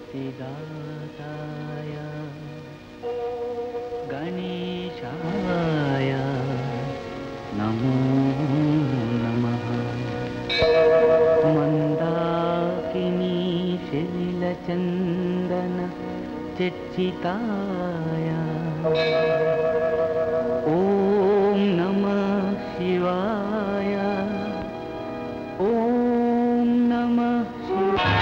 मुक्तिदाताय गणेशाय नमो नमः। मंदाकिनी शीलचंदन चित्चिताय ओम नमः शिवाय। ओम नमः शिवाय।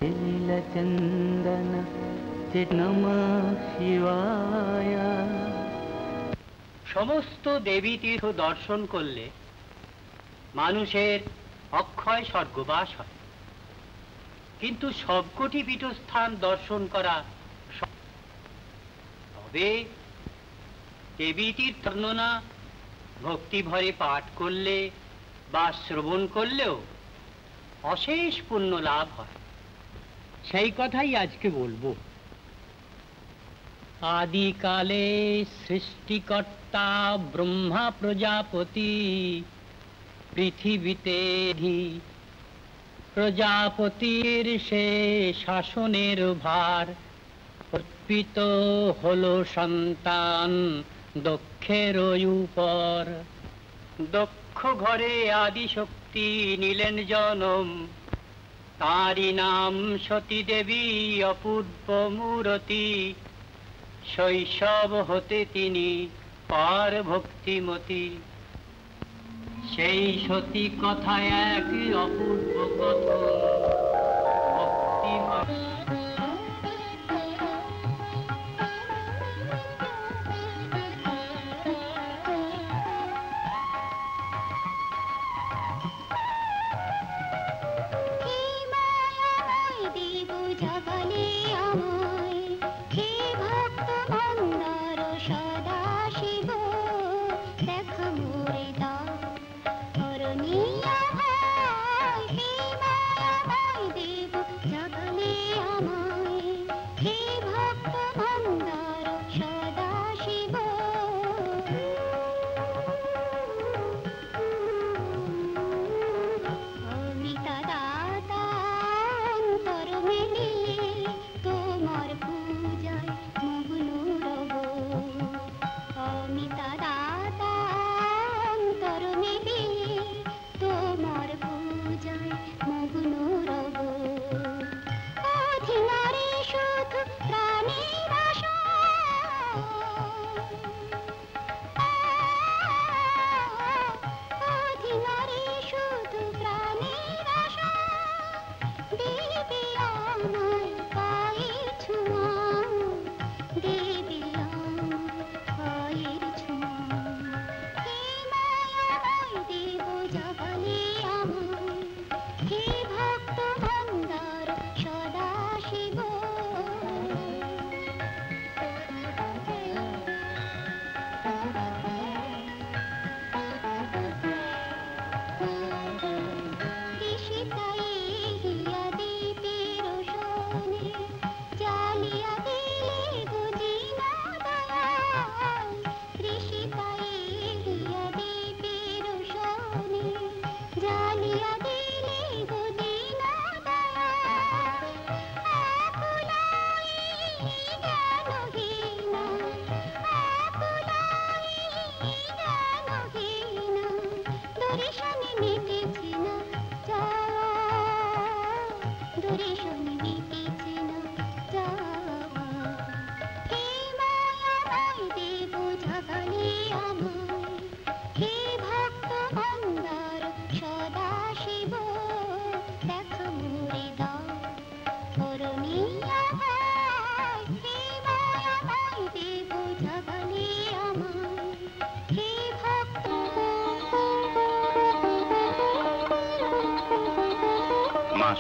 शीलचंदन नमः शिवाय। সমস্ত দেবী তীর্থ দর্শন করলে মানুষের অক্ষয় স্বর্গবাস হয়, কিন্তু সবকটি পীঠস্থান দর্শন করা তবে দেবী তীর্থ বর্ণনা ভক্তি ভরে পাঠ করলে বা শ্রবণ করলেও অশেষ পুণ্য লাভ হয়। সেই কথাই আজকে বলবো। আদিকালে সৃষ্টিকর্তা ব্রহ্মা প্রজাপতি পৃথিবীতে প্রজাপতির সে শাসনের ভার অর্পিত হলো সন্তান দক্ষের উপর। দক্ষ ঘরে আদি শক্তি নিলেন জনম, তাঁরই নাম সতী দেবী অপূর্ব মূরতি। শৈশব হতে তিনি পার ভক্তিমতী। সেই সতী কথায় এক অপূর্ব কথন ভক্তিময়।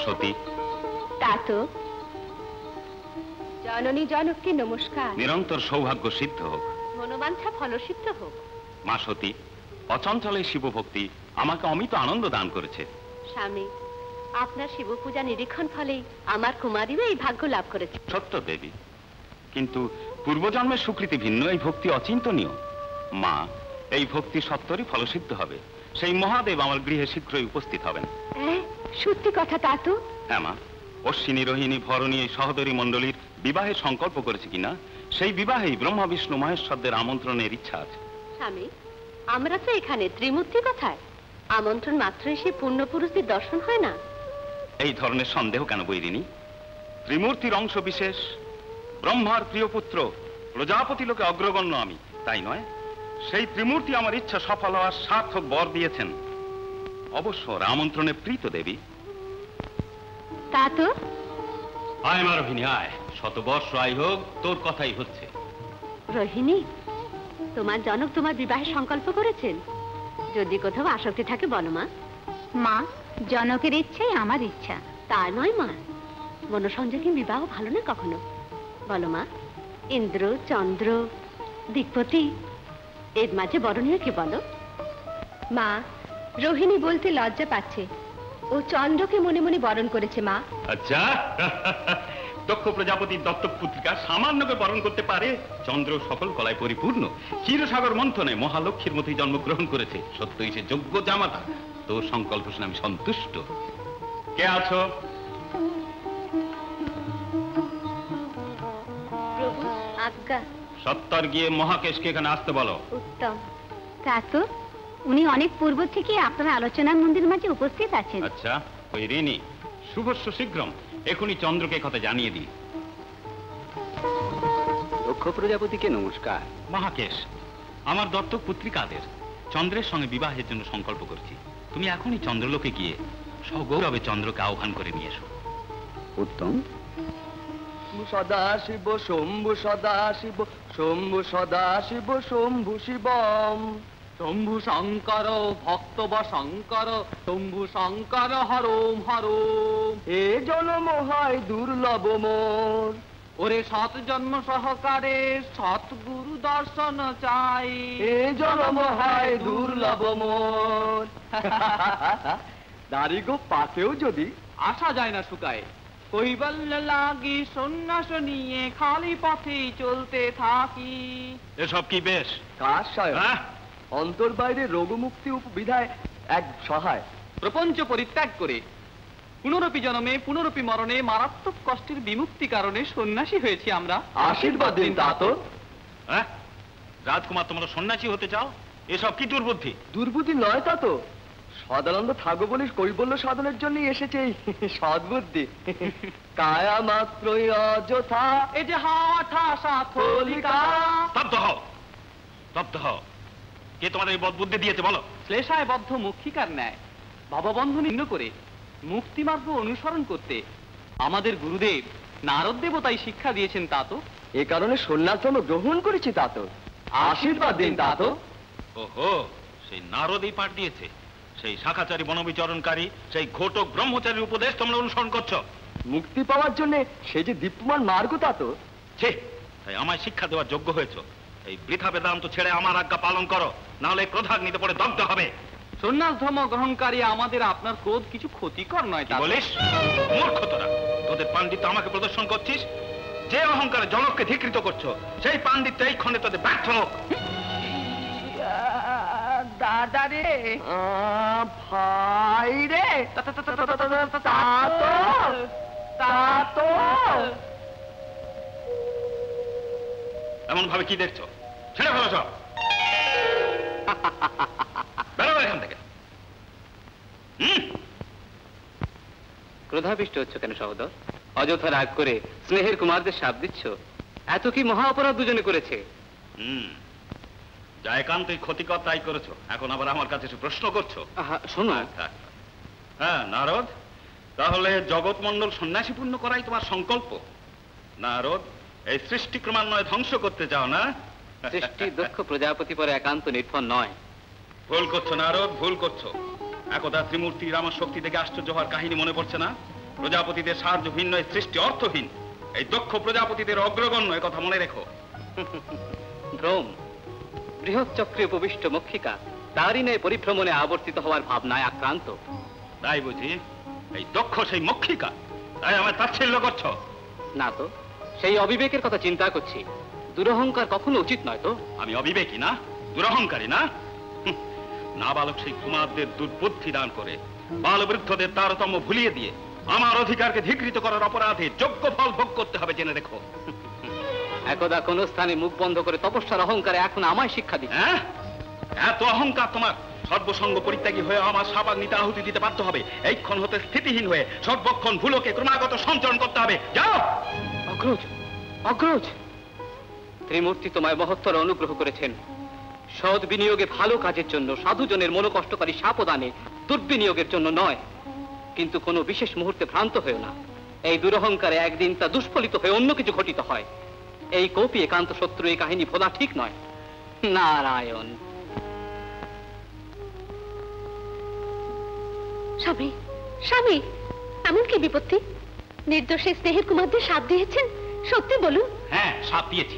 সতী তা তো জননী জনককে নমস্কার। নিরন্তর সৌভাগ্য সিদ্ধ হোক, মনোবাঞ্ছা ফলসিদ্ধ হোক। মা সতী, অচঞ্চল এই শিবভক্তি আমাকে অমিত আনন্দ দান করেছে। স্বামী, আপনার শিব পূজা নিরীক্ষণ ফলেই আমার কুমারীও এই ভাগ্য লাভ করেছে। সত্য দেবী, কিন্তু পূর্বজন্মের স্বীকৃতি ভিন্ন, এই ভক্তি অচিন্তনীয়। মা, এই ভক্তি সত্তরই ফলসিদ্ধ হবে। সেই মহাদেব আমার গৃহে শীঘ্রই উপস্থিত হবেন। সত্যি কথা তা তো। হ্যাঁ মা, অশ্বিনী রোহিণী ভরণী এই সহোদরী মণ্ডলীর বিবাহের সংকল্প করেছে কিনা, সেই বিবাহেই ব্রহ্মা বিষ্ণু মহেশ্বরদের আমন্ত্রণের ইচ্ছা আছে। স্বামী, আমরা তো এখানে ত্রিমূর্তি কথায় আমন্ত্রণ মাত্র এসে পূর্ণপুরুষদের দর্শন হয় না। এই ধরনের সন্দেহ কেন বৈরিনী? ত্রিমূর্তির অংশ বিশেষ, ব্রহ্মার প্রিয় পুত্র প্রজাপতি লোকে অগ্রগণ্য আমি, তাই নয়? সেই ত্রিমূর্তি আমার ইচ্ছা সফল হওয়ার সার্থক বর দিয়েছেন। অবশ্য আমন্ত্রণে প্রীত দেবী। তা তো। আয় মা রোহিণী আয়, শতবর্ষ আয় হোক, তোর কথাই হচ্ছে। রোহিণী, তোমার জনক তোমার বিবাহের সংকল্প করেছেন। যদি কোথাও আসক্তি থাকে বলো মা। মা, জনকের ইচ্ছাই আমার ইচ্ছা। তা নয় মা, মনসংযোগী বিবাহ ভালো না কখনো। বলো মা, ইন্দ্র চন্দ্র দিকপতি এর মাঝে বরণীয় কি বলো? মা, রোহিণী বলতে লজ্জা পাচ্ছে। ও চন্দ্রকে মনে মনে বরণ করেছে মা। আচ্ছা, দক্ষ প্রজাপতির দত্তক পুত্রিকা সামান্যকে বরণ করতে পারে? চন্দ্র সকল কলায় পরিপূর্ণ, ক্ষীরসাগর মন্থনে মহালক্ষ্মীর মতোই জন্মগ্রহণ করেছে। সত্যই সে যোগ্য জামাতা। তোর সংকল্প শুনে আমি সন্তুষ্ট। কে আছো? প্রভু আজ্ঞা। সত্তর গিয়ে মহাকেশকে এখানে আসতে বলো। উত্তম। তা তো, উনি অনেক পূর্ব থেকে আপনার আলোচনার মন্দির মাঝে উপস্থিত আছেন। আচ্ছা, ওই ঋণী শুভস্য শীঘ্রম, এখনই চন্দ্রকে কথা জানিয়ে দিই। দক্ষ প্রজাপতিকে নমস্কার। মহাকেশ, আমার দত্তক পুত্রিকাদের চন্দ্রের সঙ্গে বিবাহের জন্য সংকল্প করছি। তুমি এখনই চন্দ্রলোকে গিয়ে সগৌরবে চন্দ্রকে আহ্বান করে নিয়ে এসো। উত্তম। সদা শিব শম্ভু সদা শিব শম্ভু সদা শিব শম্ভু শিবম শম্ভু শঙ্কর ভক্তব শঙ্কর শম্ভু শঙ্কর হরোম হরোম। এ জনম হয় দুর্লভ মোর, ওরে সৎ জন্ম সহকারে সৎগুরু দর্শন চাই। এ জনম হয় দুর্লভ মোর। দাড়ি গো পাকেও যদি আসা যায় না শুকায়, কৈবল্য লাগি সন্ন্যাস নিয়ে খালি পথেই চলতে থাকি। এসব কি বেশ? কার সহায়? অন্তর বাইরে রোগমুক্তি উপবিধায় এক সহায়। প্রপঞ্চ পরিত্যাগ করে পুনরপি জন্মে পুনরপি মরণে মারাত্মক কষ্টের বিমুক্তি কারণে সন্ন্যাসী হয়েছি আমরা। আশীর্বাদ দিন তা তো। রাজকুমার, তোমরা সন্ন্যাসী হতে চাও? এসব কি দুর্বুদ্ধি? দুর্বুদ্ধি নয় তা তো, সদানন্দ থাকবো বলে কৈবল্য সাধনের জন্যই এসেছে এই সদ্বুদ্ধি। কায়া মাত্রই অযথা এই যে হাঠা সাথলিকা। স্তব্ধ হও, স্তব্ধ হও। কে তোমাদের এই বদবুদ্ধি দিয়েছে বলো? শ্লেষায় বদ্ধ মুখিকার ন্যায় ভববন্ধন নিম্ন করে মুক্তিমার্গ অনুসরণ করতে আমাদের গুরুদেব নারদ দেবতাই শিক্ষা দিয়েছেন তা তো। এ কারণে সন্ন্যাস ধর্ম গ্রহণ করেছি তা তো। আশীর্বাদ দিন তা তো। ওহো, সেই নারদ এই পাঠ দিয়েছে? সেই শাখাচারী বনবিচরণকারী, সেই ঘটক ব্রহ্মচারীর উপদেশ তোমরা অনুসরণ করছো? মুক্তি পাওয়ার জন্য সে যে দীপ্যমান মার্গ তা তো। ছে, তাই আমায় শিক্ষা দেওয়ার যোগ্য হয়েছ। এই বৃথা বেদান্ত ছেড়ে আমার আজ্ঞা পালন করো, না হলে ক্রোধাগ্নিতে পড়ে দগ্ধ হবে। সন্ন্যাস ধর্ম গ্রহণকারী আমাদের আপনার ক্রোধ কিছু ক্ষতিকর নয়। তা বলিস? মূর্খ তোরা, তোদের পাণ্ডিত্য আমাকে প্রদর্শন করছিস। যে অহংকারে জনককে ধিকৃত করছো, সেই পাণ্ডিত্য এই খণ্ডে তোদের ব্যর্থ হোক। দাদা রে, ভাই রে, এমন ভাবে কি দেখছো? ছেড়ে ফেলো সব, বেরো এখান থেকে। ক্রোধাবিষ্ট হচ্ছ কেন সহোদর? অযথা রাগ করে স্নেহের কুমারদের শাপ দিচ্ছ? এত কি মহা অপরাধ দুজনে করেছে? যা একান্তই ক্ষতিকর তাই করেছো, এখন আবার আমার কাছে এসে প্রশ্ন করছো? শোনো। হ্যাঁ নারদ, তাহলে জগৎমণ্ডল সন্ন্যাসী পূর্ণ করাই তোমার সংকল্প? নারদ, এই সৃষ্টি ক্রমান্বয়ে ধ্বংস করতে চাও না? সৃষ্টি দক্ষ প্রজাপতি পরে একান্ত নির্ভর নয়। ভুল করছো নারদ, ভুল করছো। একদা ত্রিমূর্তির আমার শক্তি থেকে আশ্চর্য হওয়ার কাহিনী মনে পড়ছে না? প্রজাপতিদের সাহায্য ভিন্ন, এই সৃষ্টি অর্থহীন। এই দক্ষ প্রজাপতিদের অগ্রগণ্য, এ কথা মনে রেখো। ভ্রম। বৃহৎ চক্রে উপবিষ্ট মক্ষিকা তারই ন্যায় পরিভ্রমণে আবর্তিত হওয়ার ভাবনায় আক্রান্ত। তাই বুঝি? এই দক্ষ সেই মক্ষিকা, তাই আমার তাচ্ছিল্য করছো? না তো, সেই অবিবেকের কথা চিন্তা করছি। দুরহংকার কখনো উচিত নয় তো। আমি অবিবেকী না, দুরহংকারী না? নাবালক সেই কুমারদের দুর্বুদ্ধি দান করে, বালবৃদ্ধদের তারতম্য ভুলিয়ে দিয়ে আমার অধিকারকে ধিকৃত করার অপরাধে যোগ্য ফল ভোগ করতে হবে, জেনে রেখো। একদা কোন স্থানে মুখ বন্ধ করে তপস্যার অহংকারে এখন আমায় শিক্ষা দিচ্ছে। হ্যাঁ, এত অহংকার তোমার! সর্বসঙ্গ পরিত্যাগী হয়ে আমার শাপাগ্নিতে আহুতি দিতে বাধ্য হবে। এইক্ষণ হতে স্থিতিহীন হয়ে সর্বক্ষণ ভুলোকে ক্রমাগত সঞ্চরণ করতে হবে। যাও! অগ্রজ, অগ্রজ! ত্রিমূর্তি তোমায় মহত্তর অনুগ্রহ করেছেন। সৎ বিনিয়োগে ভালো কাজের জন্য, সাধুজনের মনোকষ্টকারী শাপদানে দুর্বিনিয়োগের জন্য নয়। কিন্তু কোনো বিশেষ মুহূর্তে ভ্রান্ত হয়েও না। এই দুরহংকারে একদিন তা দুষ্ফলিত হয়ে অন্য কিছু ঘটিত হয়। এই কপি একান্ত শত্রু, এই কাহিনী ভোলা ঠিক নয়। নারায়ণ। স্বামী, স্বামী, এমন কি বিপত্তি? নির্দোষে স্নেহের কুমারদের শাপ দিয়েছেন? সত্যি বলুন। হ্যাঁ, শাপ দিয়েছি।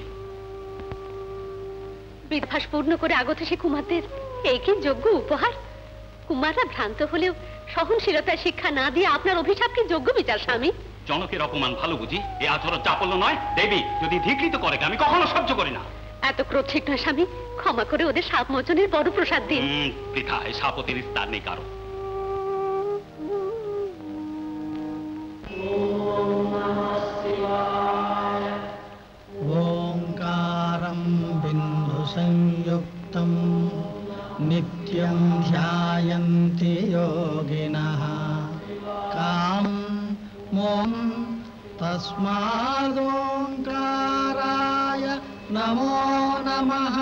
বিদ্বাস পূর্ণ করে আগত সে কুমারদের এই কি যোগ্য উপহার? কুমাররা ভ্রান্ত হলেও সহনশীলতার শিক্ষা না দিয়ে আপনার অভিশাপ কি যোগ্য বিচার স্বামী? জনকের অপমান ভালো বুঝি? এ আচরণ চাপল্য নয়। দেবী যদি ধিকৃত করে, আমি কখনো সহ্য করি না। এত ক্রোধ ঠিক নয় স্বামী, ক্ষমা করে ওদের শাপ মোচনের বড় প্রসাদ দিন। বৃথা, এই শাপতির স্থান নেই কারো। ओंकारं बिंदु संयुक्तं नित्यं ध्यायन्ति योगिनः कामं मों तस्मादोंकाराय नमो नमः।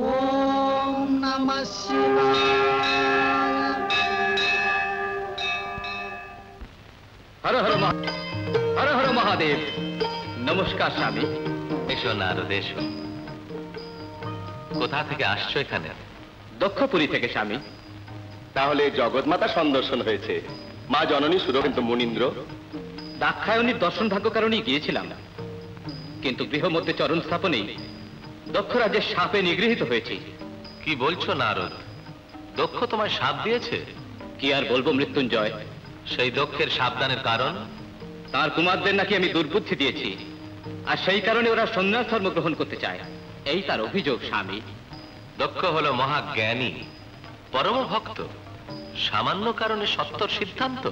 ओम नमः शिवाय। হর হর হর হর মহাদেব। নমস্কার স্বামী। এসো নারদ, এসো। কোথা থেকে আসছো এখানে? দক্ষপুরী থেকে স্বামী। তাহলে জগৎমাতা সন্দর্শন হয়েছে। মা জননী সুরক্ষিত মুনীন্দ্র। দাক্ষায়ণীর দর্শন ভাগ্য কারণেই গিয়েছিলাম, কিন্তু গৃহমধ্যে চরণ স্থাপনেই দক্ষ রাজ্যের শাপে নিগৃহীত হয়েছি। কি বলছো নারদ? দক্ষ তোমায় শাপ দিয়েছে? কি আর বলবো মৃত্যুঞ্জয়। সেই দক্ষের সাবধানের কারণ? তার কুমারদের নাকি আমি দুর্বুদ্ধি দিয়েছি, আর সেই কারণে ওরা সন্ন্যাস ধর্ম গ্রহণ করতে চায়, এই তার অভিযোগ স্বামী। দক্ষ হলো মহাজ্ঞানী, পরম ভক্ত, সামান্য কারণে সত্তর সিদ্ধান্ত।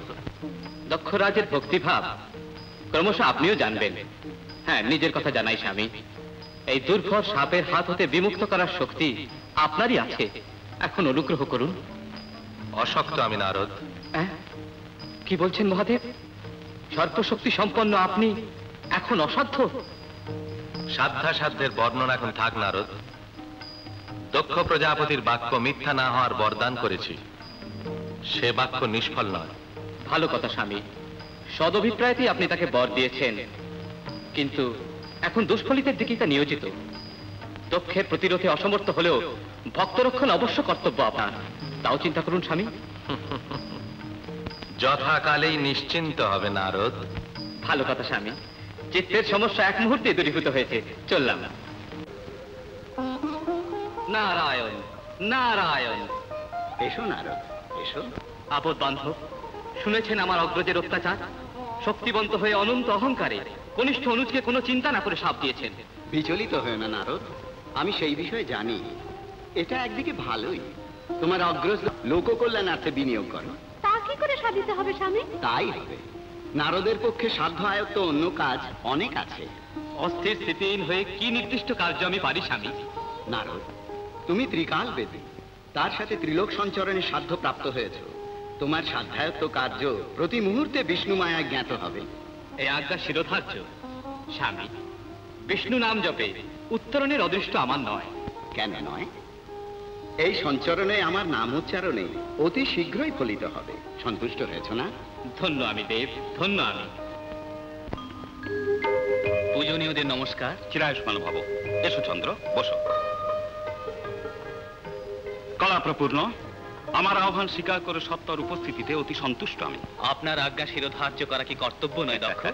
দক্ষ রাজের ভক্তিভাব ক্রমশ আপনিও জানবেন। হ্যাঁ, নিজের কথা জানাই স্বামী, এই দুর্ঘর সাপের হাত হতে বিমুক্ত করার শক্তি আপনারই আছে। এখন অনুগ্রহ করুন। অশক্ত আমি নারদ। কি বলছেন মহাদেব? সর্বশক্তি সম্পন্ন আপনি এখন অসাধ্য? সাধ্যাসাধ্যের বর্ণনা এখন থাক নারদ। দক্ষ প্রজাপতির বাক্য মিথ্যা না হওয়ার বরদান করেছি, সে বাক্য নিষ্ফল নয়। ভালো কথা স্বামী, সদভিপ্রায়তেই আপনি তাকে বর দিয়েছেন, কিন্তু এখন দুষ্ফলিতের দিকেই তা নিয়োজিত। দক্ষের প্রতিরোধে অসমর্থ হলেও ভক্তরক্ষণ অবশ্য কর্তব্য আপনার, তাও চিন্তা করুন স্বামী। যথাকালেই নিশ্চিন্ত হবে নারদ। ভালো কথা স্বামী, চিত্তের সমস্যা এক মুহূর্তে দূরীভূত হয়েছে। চললাম। নারায়ণ নারায়ণ। এসো নারদ, এসো। আপদ বান্ধব, শুনেছেন আমার অগ্রজের অত্যাচার? শক্তিবন্ত হয়ে অনন্ত অহংকারে কনিষ্ঠ অনুজকে কোনো চিন্তা না করে শাপ দিয়েছেন। বিচলিত হয়ে না নারদ, আমি সেই বিষয়ে জানি। এটা একদিকে ভালোই, তোমার অগ্রজ লোককল্যাণার্থে বিনিয়োগ করো। তা কি করে সাধিত হবে স্বামী? তাই হবে। নারদের পক্ষে সাধ্য আয়ত্ত অন্য কাজ অনেক আছে। অস্থির স্থিতিহীন হয়ে কি নির্দিষ্ট কার্য আমি পারি স্বামী? নারদ, তুমি ত্রিকাল বেদী, তার সাথে ত্রিলোক সঞ্চরণের সাধ্য প্রাপ্ত হয়েছ। তোমার সাধ্যায়ত্ত কার্য প্রতি মুহূর্তে বিষ্ণু মায়া জ্ঞাত হবে। এই আজ্ঞা শিরোধার্য। স্বামী, বিষ্ণু নাম জপে উত্তরণের অদৃষ্ট আমার নয়। কেন নয়? এই সঞ্চরণে আমার নাম উচ্চারণে অতি শীঘ্রই ফলিত হবে। সন্তুষ্ট হয়েছ না? ধন্য আমি দেব, ধন্য আমি। পূজনীয়দের নমস্কার। চিরায়ুষ্মান ভব। এসো চন্দ্র, বসো। কলাপ্রপূর্ণ, আমার আহ্বান স্বীকার করে সত্তর উপস্থিতিতে অতি সন্তুষ্ট আমি। আপনার আজ্ঞা শিরোধার্য করা কি কর্তব্য নয় দক্ষ?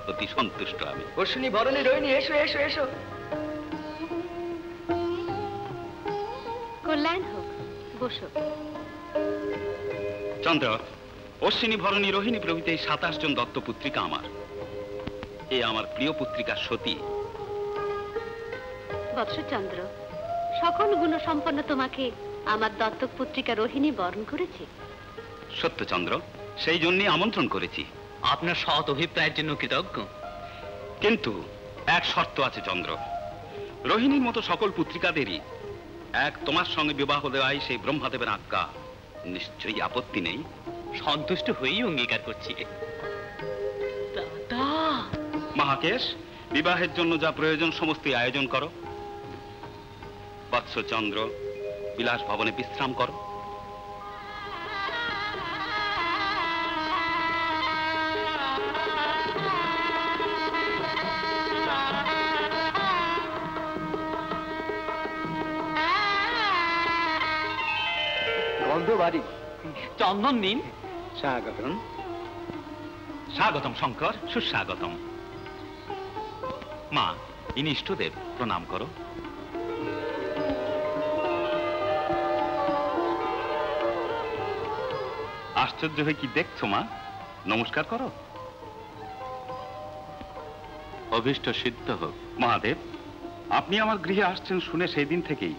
অতি সন্তুষ্ট আমি। অশ্বিনী, বরণী, রোহিণী, এসো এসো এসো। কল্যাণ হোক, বসো। চন্দ্র, অশ্বিনী, ভরণী, রোহিণী প্রভৃতি এই 27 জন দত্তপুত্রিকা আমার। এ আমার প্রিয় পুত্রিকা সতী। বৎসচন্দ্র, সকল গুণসম্পন্ন তোমাকে আমার দত্তক পুত্রিকা রোহিণী বরণ করেছে। সত্যচন্দ্র, সেই জন্যই আমন্ত্রণ করেছি। আপনার সৎ অভিপ্রায়ের জন্য কৃতজ্ঞ। কিন্তু এক শর্ত আছে চন্দ্র। রোহিণীর মতো সকল পুত্রিকাদেরই এক তোমার সঙ্গে বিবাহ দেওয়াই সেই ব্রহ্মাদেবের আজ্ঞা। নিশ্চয়ই আপত্তি নেই? সন্তুষ্ট হয়েই অঙ্গীকার করছি। দাদা, মহাকেশ, বিবাহের জন্য যা প্রয়োজন সমস্তই আয়োজন করো। বৎস চন্দ্র, বিলাস ভবনে বিশ্রাম করো। গন্ধ বাড়ি। চন্দন নিন। স্বাগতম। স্বাগতম শঙ্কর, সুস্বাগতম। মা, ইনি ইষ্টদেব, প্রণাম করো। আশ্চর্য হয়ে কি দেখছো মা? নমস্কার করো। অভীষ্ট সিদ্ধ হোক। মহাদেব, আপনি আমার গৃহে আসছেন শুনে সেই দিন থেকেই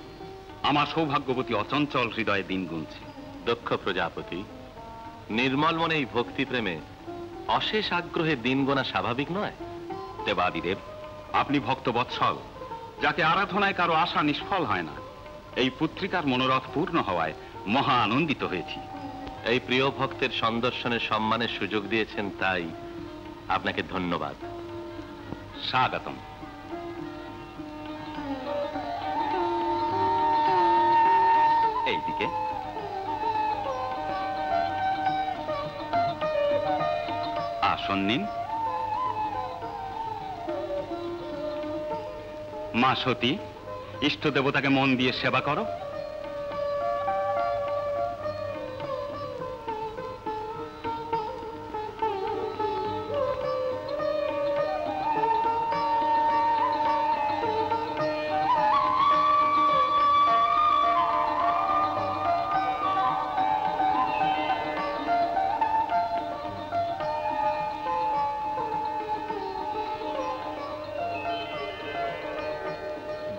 আমার সৌভাগ্যবতী অচঞ্চল হৃদয়ে দিন গুনছে। দক্ষ প্রজাপতি, নির্মল মনে এই ভক্তি প্রেমে অশেষ আগ্রহে দিন গোনা স্বাভাবিক নয়? দেবাদিদেব, আপনি ভক্ত বৎসল, যাতে আরাধনায় কারো আশা নিষ্ফল হয় না। এই পুত্রিকার মনোরথ পূর্ণ হওয়ায় মহা আনন্দিত হয়েছি। এই প্রিয় ভক্তের সন্দর্শনের সম্মানের সুযোগ দিয়েছেন, তাই আপনাকে ধন্যবাদ। স্বাগতম। এইদিকে আসন নিন। মা সতী, ইষ্ট দেবতাকে মন দিয়ে সেবা করো।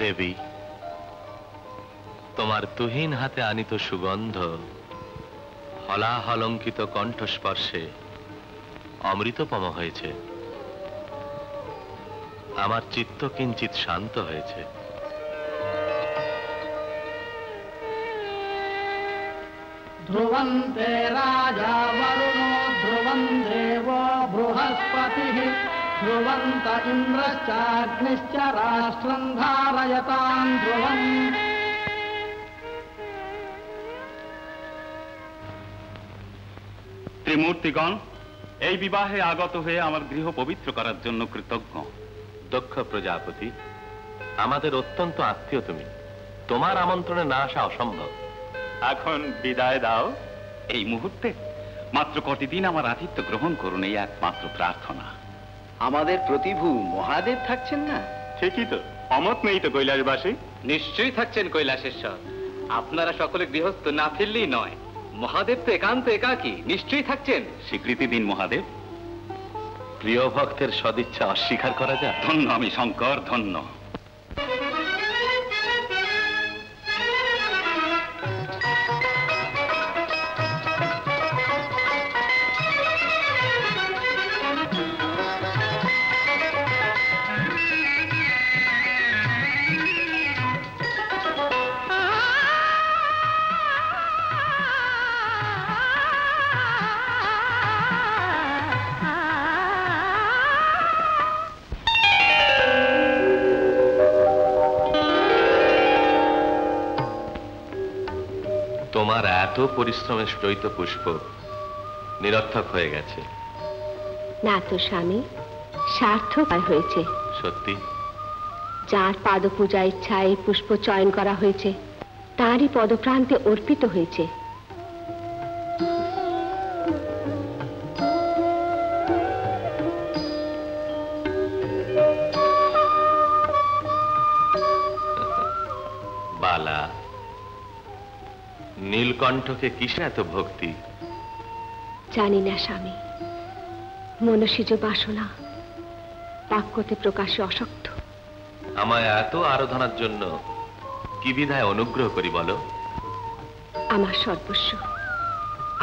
দেবী, তোমার তুহিন হাতে আনিত সুগন্ধ হলাহলঙ্কিত কণ্ঠস্পর্শে অমৃতপম হয়েছে। আমার চিত্ত কিঞ্চিত শান্ত হয়েছে। ধ্রুবন্তে রাজা বরুণো ধ্রুবন দেব বৃহস্পতি ধ্রুবন্ত ইন্দ্রশ্চাগ্নিশ্চ রাষ্ট্রং ধারয়তাম ধ্রুবম। ত্রিমূর্তিগণ, এই বিবাহে আগত হয়ে আমার গৃহ পবিত্র করার জন্য কৃতজ্ঞ। দক্ষ প্রজাপতি, আমাদের অত্যন্ত আত্মীয় তুমি, তোমার আমন্ত্রণে না আসা অসম্ভব। এখন বিদায় দাও। এই মুহূর্তে মাত্র কতদিন আমার আতিথ্য গ্রহণ করুন, এই একমাত্র প্রার্থনা। আমাদের প্রতিভু মহাদেব থাকছেন না? ঠিকই তো, অমত নেই তো কৈলাসবাসী? নিশ্চয়ই থাকছেন কৈলাসেশ্বর। আপনারা সকলে গৃহস্থ না ফিরলেই নয়। মহাদেব তো একান্ত একাকী, নিশ্চয়ই থাকছেন। স্বীকৃতি দিন মহাদেব। প্রিয় ভক্তের সদিচ্ছা অস্বীকার করা যায়? ধন্য আমি শঙ্কর, ধন্য। এত পরিশ্রমের চৈত পুষ্প নিরর্থক হয়ে গেছে। না তো স্বামী, সার্থক হয়েছে। সত্যি? যার পাদপূজা ইচ্ছা এই পুষ্প চয়ন করা হয়েছে, তারই পদপ্রান্তে অর্পিত হয়েছে। বালা, নীলকণ্ঠকে কিসে এত ভক্তি? জানি না স্বামী, মনসিজ বাসনা বাক্যতে প্রকাশে অশক্ত। আমায় এত আরাধনার জন্য কি বিধায় অনুগ্রহ করি বলো? আমার সর্বস্ব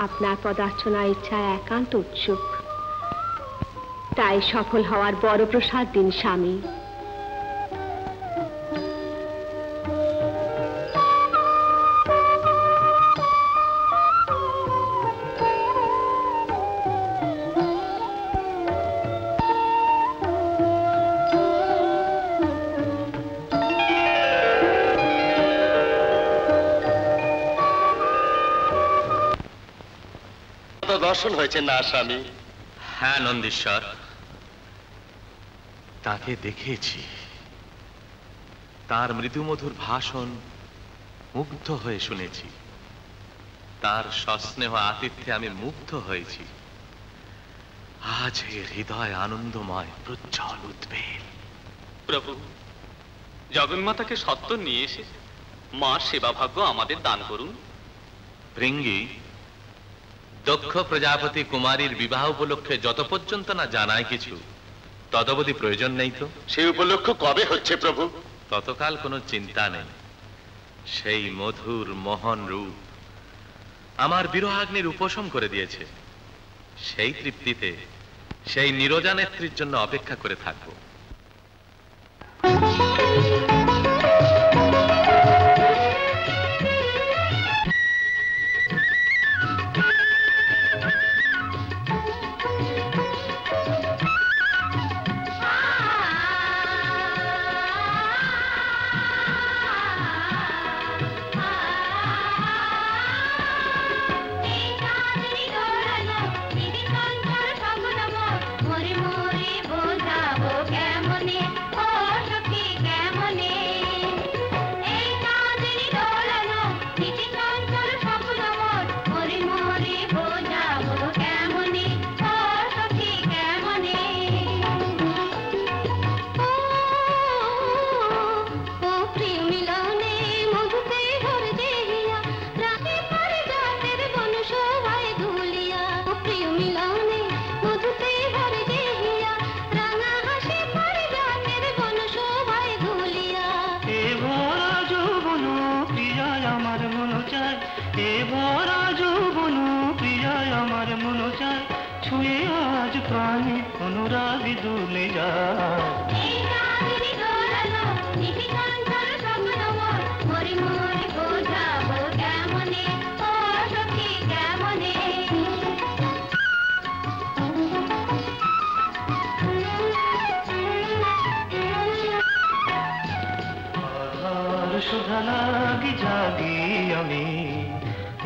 আপনার পদার্চনা ইচ্ছায় একান্ত উৎসুক, তাই সফল হওয়ার বড় প্রসাদ দিন স্বামী। দর্শন হয়েছে না স্বামী? হ্যাঁ নন্দীশ্বর, তাকে দেখেছি। তার মৃদুমধুর ভাষণ মুগ্ধ হয়ে শুনেছি। তার সস্নেহ আতিথ্যে আমি মুগ্ধ হয়েছি। আজ এর হৃদয় আনন্দময়, প্রজ্জ্বল, উদ্বেল। প্রভু, জগন্মাতাকে সত্য নিয়ে এসে মা সেবা ভাগ্য আমাদের দান করুন। ভৃঙ্গি, দক্ষ প্রজাপতি কুমারীর বিবাহ উপলক্ষে যত পর্যন্ত না জানায় কিছু, তদবধি প্রয়োজন নেই তো? সেই উপলক্ষ কবে হচ্ছে প্রভু? ততকাল কোনো চিন্তা নেই। সেই মধুর মোহন রূপ আমার বিরহাগ্নির উপশম করে দিয়েছে। সেই তৃপ্তিতে সেই নীরজা নেত্রীর জন্য অপেক্ষা করে থাকবো।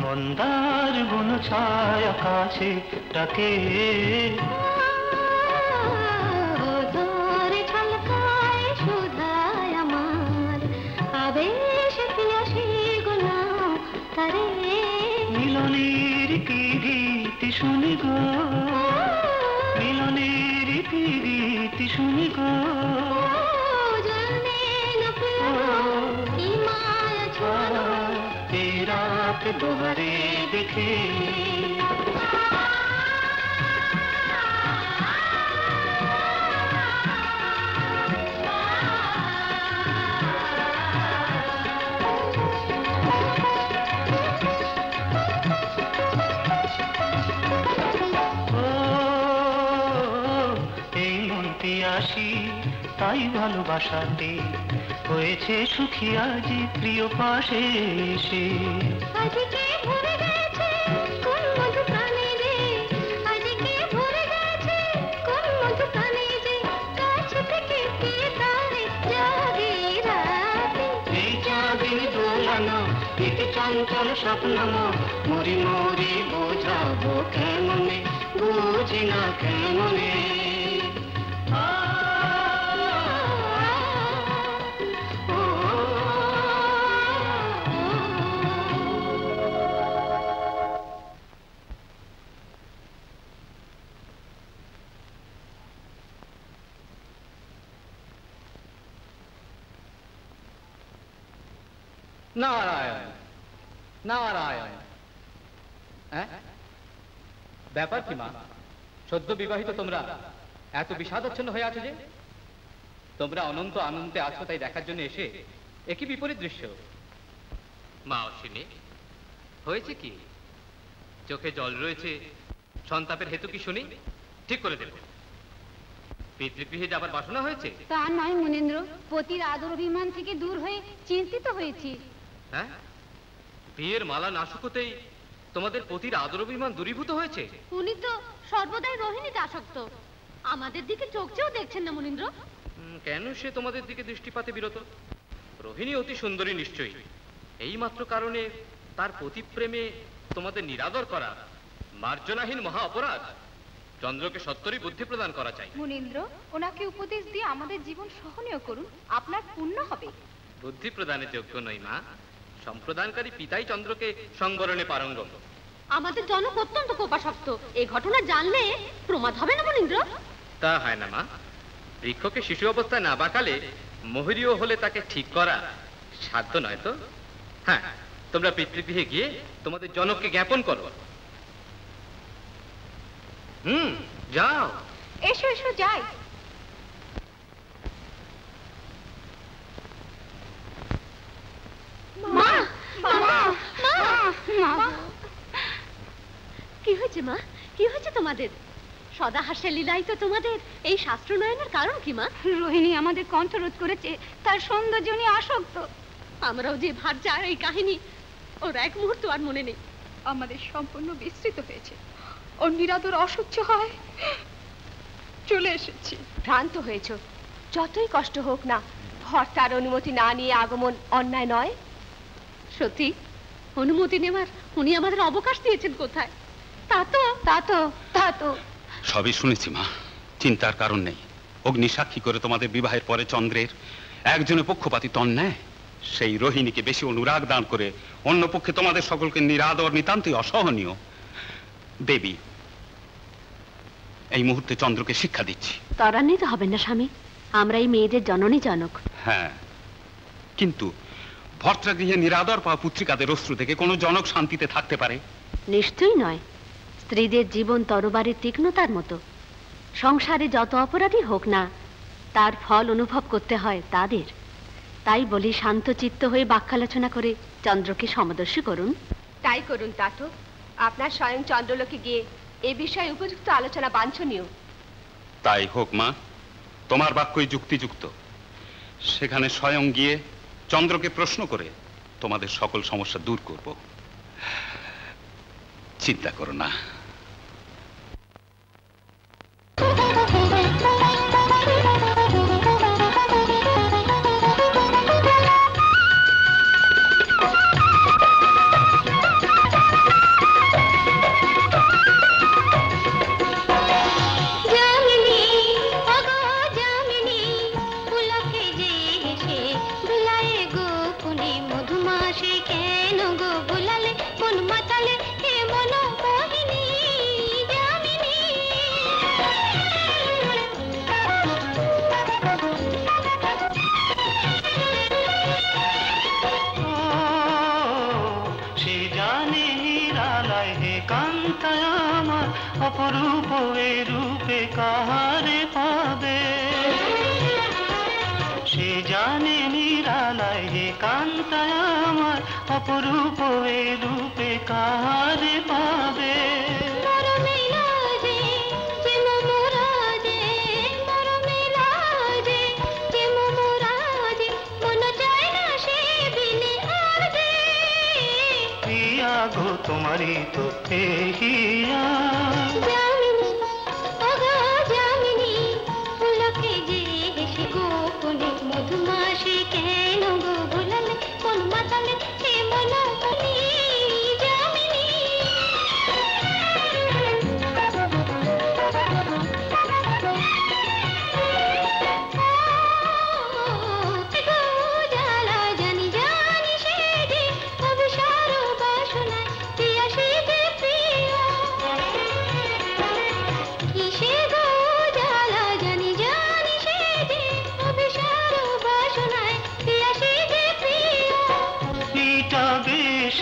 মন্দার বন ছায় আকাশে ডাকে, ঝলকায় সুধায় আমার আবেশ পিয়াসী গোলাম তারে। মিলনের কি গীত শুনি গো, মিলনের কি গীত শুনি গো, दोहरे देखे। এই মনটি আসি তাই ভালোবাসাতে হয়েছে সুখী আজ প্রিয় পাশে এসে। আজকে ভরে গেছে কোন মধু প্রাণে রে, আজকে ভরে গেছে কোন মধু প্রাণে রে, কাছ থেকে পেয়ে তারে জাগে রাতে। এই চাঁদের দোলানো, এই চঞ্চল স্বপ্ন মরি মরি বোঝাবো কেমনে, বুঝি না কেমনে। নারায়ণ নারায়ণ। ব্যাপার কি মা, সদ্য বিবাহিত তোমরা এত বিষাদাচ্ছন্ন হয়ে আছো যে? তোমরা অনন্ত আনন্দে আছো তাই দেখার জন্য এসে একই বিপরীত দৃশ্য। মা অশ্বিনী, হয়েছে কি? চোখে জল রয়েছে, সন্তাপের হেতু কি শুনি? ঠিক করে দেব। পিতৃগৃহে যাবার বাসনা হয়েছে? তা নয় মুনীন্দ্র, পতির আদর অভিমান থেকে দূর হয়ে চিন্তিত হয়েছি। হ্যাঁ, বিয়ের মালা না শুকোতেই তোমাদের পতির আদর অভিমান দূরীভূত হয়েছে? উনি তো সর্বদাই রোহিণীতে আসক্ত, আমাদের দিকে চোখ চেয়েও দেখছেন না মুনীন্দ্র। কেন সে তোমাদের দিকে দৃষ্টিপাতে বিরত? রোহিণী অতি সুন্দরী নিশ্চয়ই, এই মাত্র কারণে তার পতিপ্রেমে তোমাদের নিরাদর করা মার্জনাহীন মহা অপরাধ। চন্দ্রকে সত্তরই বুদ্ধি প্রদান করা চাই। মুনীন্দ্র, ওনাকে উপদেশ দিয়ে আমাদের জীবন সহনীয় করুন, আপনার পুণ্য হবে। বুদ্ধি প্রদানের যোগ্য নই মা, সম্প্রদানকারী পিতাই চন্দ্রকে সংবরণে পারঙ্গম। আমাদের জনক অত্যন্ত কোপাসক্ত, এই ঘটনা জানলে প্রমাদ হবে না মুনীন্দ্র? তা হয় না মা, বৃক্ষকে শিশু অবস্থায় না বাঁকালে মহরীয় হলে তাকে ঠিক করা সাধ্য নয় তো। হ্যাঁ, তোমরা পিতৃগৃহে গিয়ে তোমাদের জনককে জ্ঞাপন করো। যাও। এসো এসো যাই। মা মা মা, কি হয়েছে মা? কি হয়েছে তোমাদের? সদা হাস্যের লীলাই তো তোমাদের এই শাস্ত্র নয়নের কারণ কি মা? রোহিণী আমাদের কণ্ঠরোধ করেছে, তার সৌন্দর্য নিয়ে আসক্ত। আমরাও যে ভার যায় এই কাহিনী ওর এক মুহূর্ত আর মনে নেই। আমাদের সম্পূর্ণ বিস্তৃত হয়েছে, ওর নিরাদর অসহ্য হয় চলে এসেছি। ভ্রান্ত হয়েছ, যতই কষ্ট হোক না, ভর্তার অনুমতি না নিয়ে আগমন অন্যায় নয়। সত্যি অনুমতি নেওয়ার উনি আমাদের অবকাশ দিয়েছেন কোথায়? তা তো সবই শুনেছি মা, চিন্তার কারণ নেই। অগ্নি সাক্ষী করে তোমাদের বিবাহের পরে চন্দ্রের একজনের পক্ষপাতিত্ব অন্যায়। সেই রোহিণীকে বেশি অনুরাগ দান করে অন্য পক্ষে তোমাদের সকলকে নিরাদর নিতান্তই অসহনীয়। দেবী, এই মুহূর্তে চন্দ্রকে শিক্ষা দিচ্ছি। ত্বরান্বিত হবেন না স্বামী, আমরা এই মেয়েদের জননী জনক। হ্যাঁ, কিন্তু ভর্তৃগৃহে নিরাদর পাওয়া পুত্রিকাদের অশ্রু থেকে কোনো জনক শান্তিতে থাকতে পারে? নিশ্চয়ই নয়। স্ত্রীদের জীবন তরবারির তীক্ষ্ণতার মতো, সংসারে যত অপরাধী হোক না তার ফল অনুভব করতে হয় তাদের। তাই বলি শান্ত চিত্ত হয়ে বাক্যালোচনা করে চন্দ্রকে সমদর্শী করুন। তাই করুন তাতো, আপনার স্বয়ং চন্দ্রলোকে গিয়ে এ বিষয়ে উপযুক্ত আলোচনা বাঞ্ছনীয়। তাই হোক মা, তোমার বাক্যই যুক্তিযুক্ত। সেখানে স্বয়ং গিয়ে চন্দ্রকে প্রশ্ন করে তোমাদের সকল সমস্যা দূর করব। চিন্তা করো না। অপরূপ এ রূপে কাহারে পাবে, সে জানে নিরালায় হে কান্তায় আমার, অপরূপ এ রূপে কাহারে পাবে। গো তোমারই তো পেহিয়া মধুমাসে কেন গো ভুলালে কোন মাতালে হে মন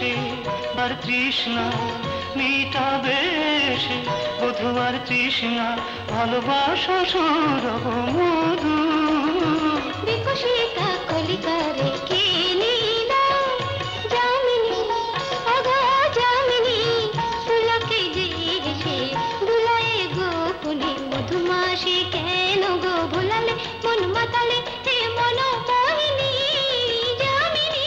এসে আর তৃষ্ণা মিটাবে সে, বধূ আর তৃষ্ণা ভালোবাসা সৌরভ মধু। বিকশিতা কলিকা রেখে নীলা যামিনী অগা যামিনী তুলাকে যে এসে দুলায়ে গোপনে মধুমাসি কেন গো ভোলালে মন মাতালে হে মন মোহিনী যামিনী।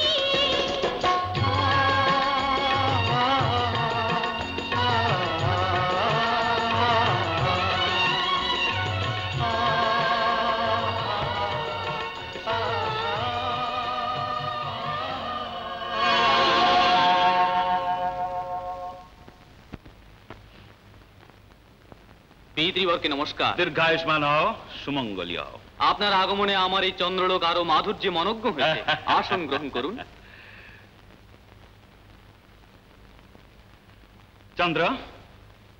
পিতৃবরকে নমস্কার। দীর্ঘায়ুষ্মান হও, সুমঙ্গলী হও। আপনার আগমনে আমার এই চন্দ্রলোক আরো মাধুর্যে মনজ্ঞ হয়েছে। আসন গ্রহণ করুন। চন্দ্র,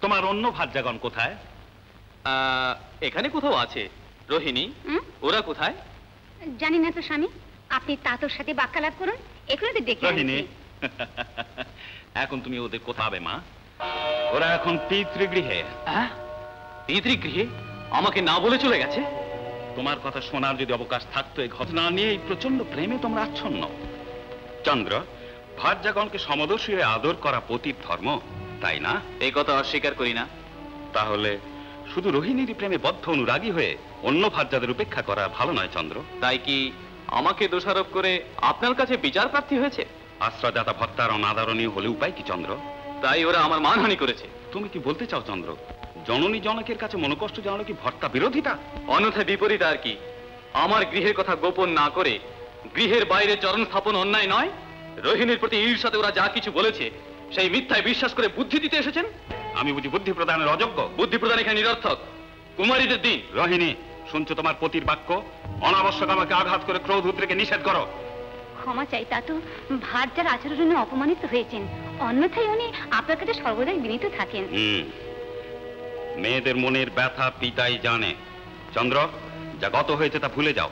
তোমার অন্য ভার্যাগণ কোথায়? এখানে কোথাও আছে। রোহিণী, ওরা কোথায়? জানি না তো স্বামী, আপনি তাতোর সাথে বাক্যালাপ করুন, এগুলো তো দেখে রোহিণী, এখন তুমি ওদের কোথাবে মা? ওরা এখন পিতৃগৃহে। পিতৃগৃহে? আমাকে না বলে চলে গেছে? তোমার কথা শোনার যদি অবকাশ থাকতো এই ঘটনা নিয়ে এই প্রচন্ড প্রেমে তোমরা আচ্ছন্ন। চন্দ্র, ভার্যাগণকে সমদর্শী হয়ে আদর করা পতির ধর্ম, তাই না? এই কথা অস্বীকার করি না। তাহলে শুধু রোহিণীর প্রেমে বদ্ধ অনুরাগী হয়ে অন্য ভার্যাদের উপেক্ষা করা ভালো নয় চন্দ্র। তাই কি আমাকে দোষারোপ করে আপনার কাছে বিচার প্রাপ্তি হয়েছে? আশ্রয়দাতা ভর্তার অনাদরণীয় হলে উপায় কি চন্দ্র? তাই ওরা আমার মানহানি করেছে। তুমি কি বলতে চাও চন্দ্র, জননী জনকের কাছে মনোকষ্ট জানালো কি ভর্তা বিরোধিতা? অন্যথায় বিপরীত আর কি। আমার গৃহের কথা গোপন না করে গৃহের বাইরে চরণ স্থাপন অন্যায় নয়? রোহিণীর প্রতি ঈর্ষাতে ওরা যা কিছু বলেছে সেই মিথ্যায় বিশ্বাস করে বুদ্ধি দিতে এসেছেন। আমি বুঝি বুদ্ধি প্রদানের অযোগ্য? বুদ্ধি প্রদান এখানে নিরর্থক। কুমারীদের দিন। রোহিণী, শুনছো তোমার পতির বাক্য? অনাবশ্যক আমাকে আঘাত করে ক্রোধ উদ্রেকে নিষেধ করো। ক্ষমা চাই তাতো, ভার্যার আচরণে অপমানিত হয়েছেন, অন্যথায় উনি আপনার কাছে সর্বদাই বিনীত থাকেন। মেয়েদের মনের ব্যথা পিতাই জানে। চন্দ্র, যা গত হয়েছে তা ভুলে যাও।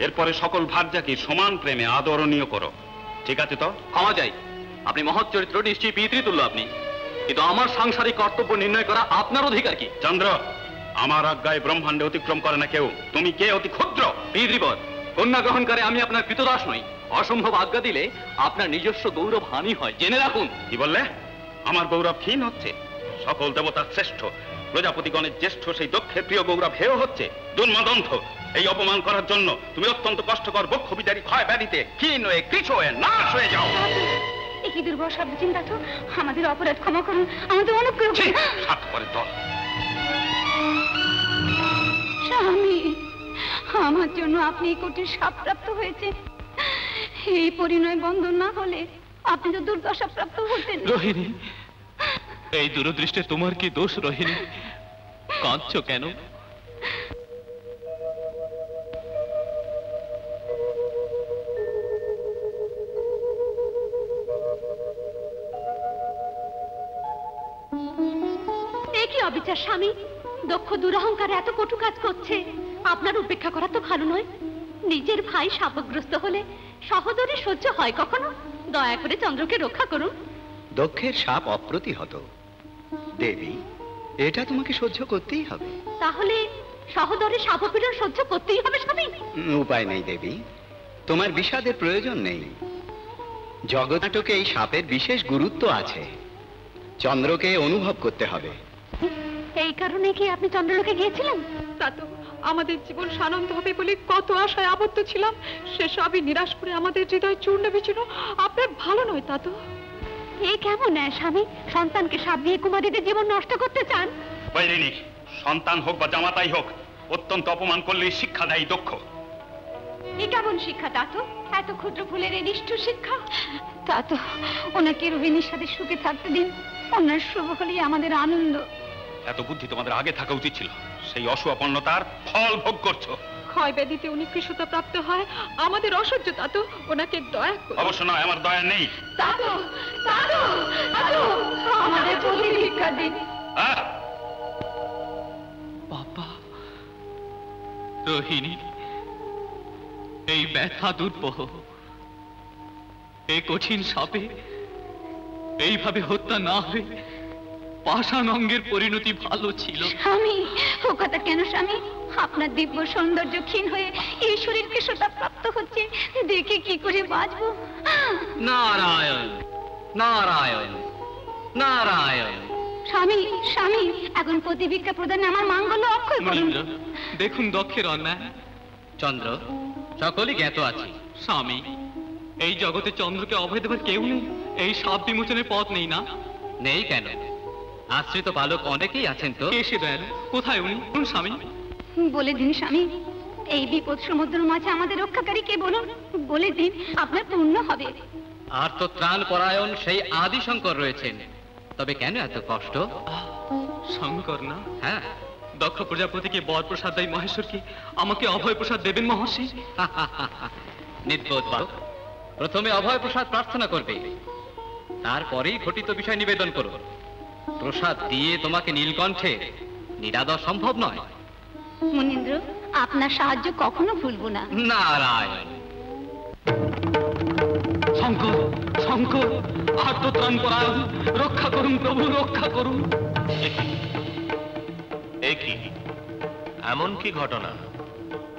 এরপরে সকল ভার্যাকে সমান প্রেমে আদরণীয় করো, ঠিক আছে তো? ক্ষমা চাই। আপনি মহৎ চরিত্র, নিশ্চয়ই পিতৃতুল্য আপনি, কিন্তু আমার সাংসারিক কর্তব্য নির্ণয় করা আপনার অধিকার কি? চন্দ্র, আমার আজ্ঞায় ব্রহ্মাণ্ডে অতিক্রম করে না কেউ। তুমি কে অতি ক্ষুদ্র? পিতৃবর, কন্যা গ্রহণকারে আমি আপনার কৃতদাস নই। অসম্ভব আজ্ঞা দিলে আপনার নিজস্ব গৌরব হানি হয়, জেনে রাখুন। কি বললে? আমার গৌরব ক্ষীণ হচ্ছে? সকল দেবতার শ্রেষ্ঠ, প্রজাপতিগণের জ্যেষ্ঠ সেই দক্ষের প্রিয় গৌরব হেয় হচ্ছে। দুর্মাদন্ধ, এই অপমান করার জন্য তুমি অত্যন্ত কষ্টকর বক্ষ বিচারী ক্ষয় ব্যাধিতে ক্ষীণ হয়ে কৃশ হয়ে নাশ হয়ে যাও। একই দুর্বল শব্দ চিন্তা তো, আমাদের অপরাধ ক্ষমা করুন, আমাদের অনুগ্রহ করুন। স্বার্থপরের দল। স্বামী, আমার জন্য আপনি এই কঠিন শাপ প্রাপ্ত হয়েছে। এই পরিণয় বন্ধন না হলে আপনি তো দুর্দশা প্রাপ্ত হতেন। রোহিণী, এই দূরদৃষ্টে তোমার কি দোষ? রোহিণী, কাঁদছো কেন? কি অবিচার স্বামী, দক্ষ দুরহংকার এত কটু কাজ করছে, আপনার উপেক্ষা করা তো ভালো নয়। নিজের ভাই শাপগ্রস্ত হলে সহোদরী সহ্য হয় কখনো? দয়া করে চন্দ্রকে রক্ষা করুন। দক্ষের শাপ অপ্রতিহত দেবী, এটা তোমাকে সহ্য করতেই হবে। তাহলে সহোদরের শাপপীড়ন সহ্য করতেই হবে স্বামী? উপায় নেই দেবী, তোমার বিষাদের প্রয়োজন নেই। জগৎনাটকে এই শাপের বিশেষ গুরুত্ব আছে, চন্দ্রকে অনুভব করতে হবে। এই কারণে কি আপনি চন্দ্রলোকে গিয়েছিলেন? তা তো আমাদের জীবন সানন্দ হবে বলে কত আশায় আবদ্ধ ছিলাম, সে সবই নিরাশ করে আমাদের হৃদয় চূর্ণ বিচূর্ণ। আপনার ভালো নয় তা তো। এ কেমন স্বামী, সন্তানকে সাপ দিয়ে কুমারীদের জীবন নষ্ট করতে চান? বৈরিনী, সন্তান হোক বা জামাতাই হোক, অত্যন্ত অপমান করলে শিক্ষা দেয় দক্ষ। এ কেমন শিক্ষা তা তো? এত ক্ষুদ্র ফুলের এই নিষ্ঠুর শিক্ষা? তা তো, ওনাকে রোহিণীর সাথে সুখে থাকতে দিন, ওনার শুভ হলেই আমাদের আনন্দ। এত বুদ্ধি তোমাদের আগে থাকা উচিত ছিল। সেই অসুয়াপন্নতার ফল ভোগ করছো। ক্ষয় ব্যাধিতে উনি কৃশতা প্রাপ্ত হয়, আমাদের অসহ্য তা তো। ওনাকে দয়া করুন। অবশ্য নয়, আমার দয়া নেই। আমাদের প্রতি ভিক্ষা দিন। বাবা, রোহিণী, এই ব্যথা দুর্বহ, এই কঠিন সাপে এইভাবে হত্যা না হয়ে পাষাণ অঙ্গের পরিণতি ভালো ছিল। স্বামী, ও কথা কেন স্বামী? আপনার দিব্য সৌন্দর্য ক্ষীণ হয়ে এই শরীরকে শোষাপ্রাপ্ত হচ্ছে, দেখে কি করে বাঁচবো? নারায়ণ নারায়ণ নারায়ণ। স্বামী, স্বামী, এখন প্রতিভিক্ষা প্রদানে আমার মাঙ্গল্য অক্ষয় করুন। দেখুন দক্ষের অন্যায়। চন্দ্র, সকলই জ্ঞাত আছে। স্বামী, এই জগতে চন্দ্রকে অভয় দেবার কেউ নেই। এই সাপ বিমোচনের পথ নেই না? নেই কেন? আশ্রিত বালক অনেকেই আছেন তো। কে সে দেন? কোথায় উনি? কোন স্বামী? বলে দিন স্বামী, এই বিপদ সমুদ্রের মাঝে আমাদের রক্ষাকারী কে বলুন? বলে দিন, আপনার পূর্ণ হবে। আর তো ত্রাণ পরায়ণ সেই আদি শঙ্কর রয়েছেন। তবে কেন এত কষ্ট? শঙ্কর না? হ্যাঁ। দক্ষ প্রজাপতিকে বর প্রসাদ দেয় মহেশ্বর কি আমাকে অভয় প্রসাদ দেবেন মহর্ষি? নির্বোধ বালক, প্রথমে অভয় প্রসাদ প্রার্থনা করবে, তারপরেই ঘটিত বিষয় নিবেদন করো। প্রসাদ দিয়ে তোমাকে নীলকণ্ঠে নিরাদর সম্ভব নয়। মুনীন্দ্র, আপনার সাহায্য কখনো ভুলবো না। নারায়ণ। শঙ্কর, শঙ্কর, আত্মত্রাণ পরায়ণ, রক্ষা করুন প্রভু, রক্ষা করুন। এ কি এমন কি ঘটনা?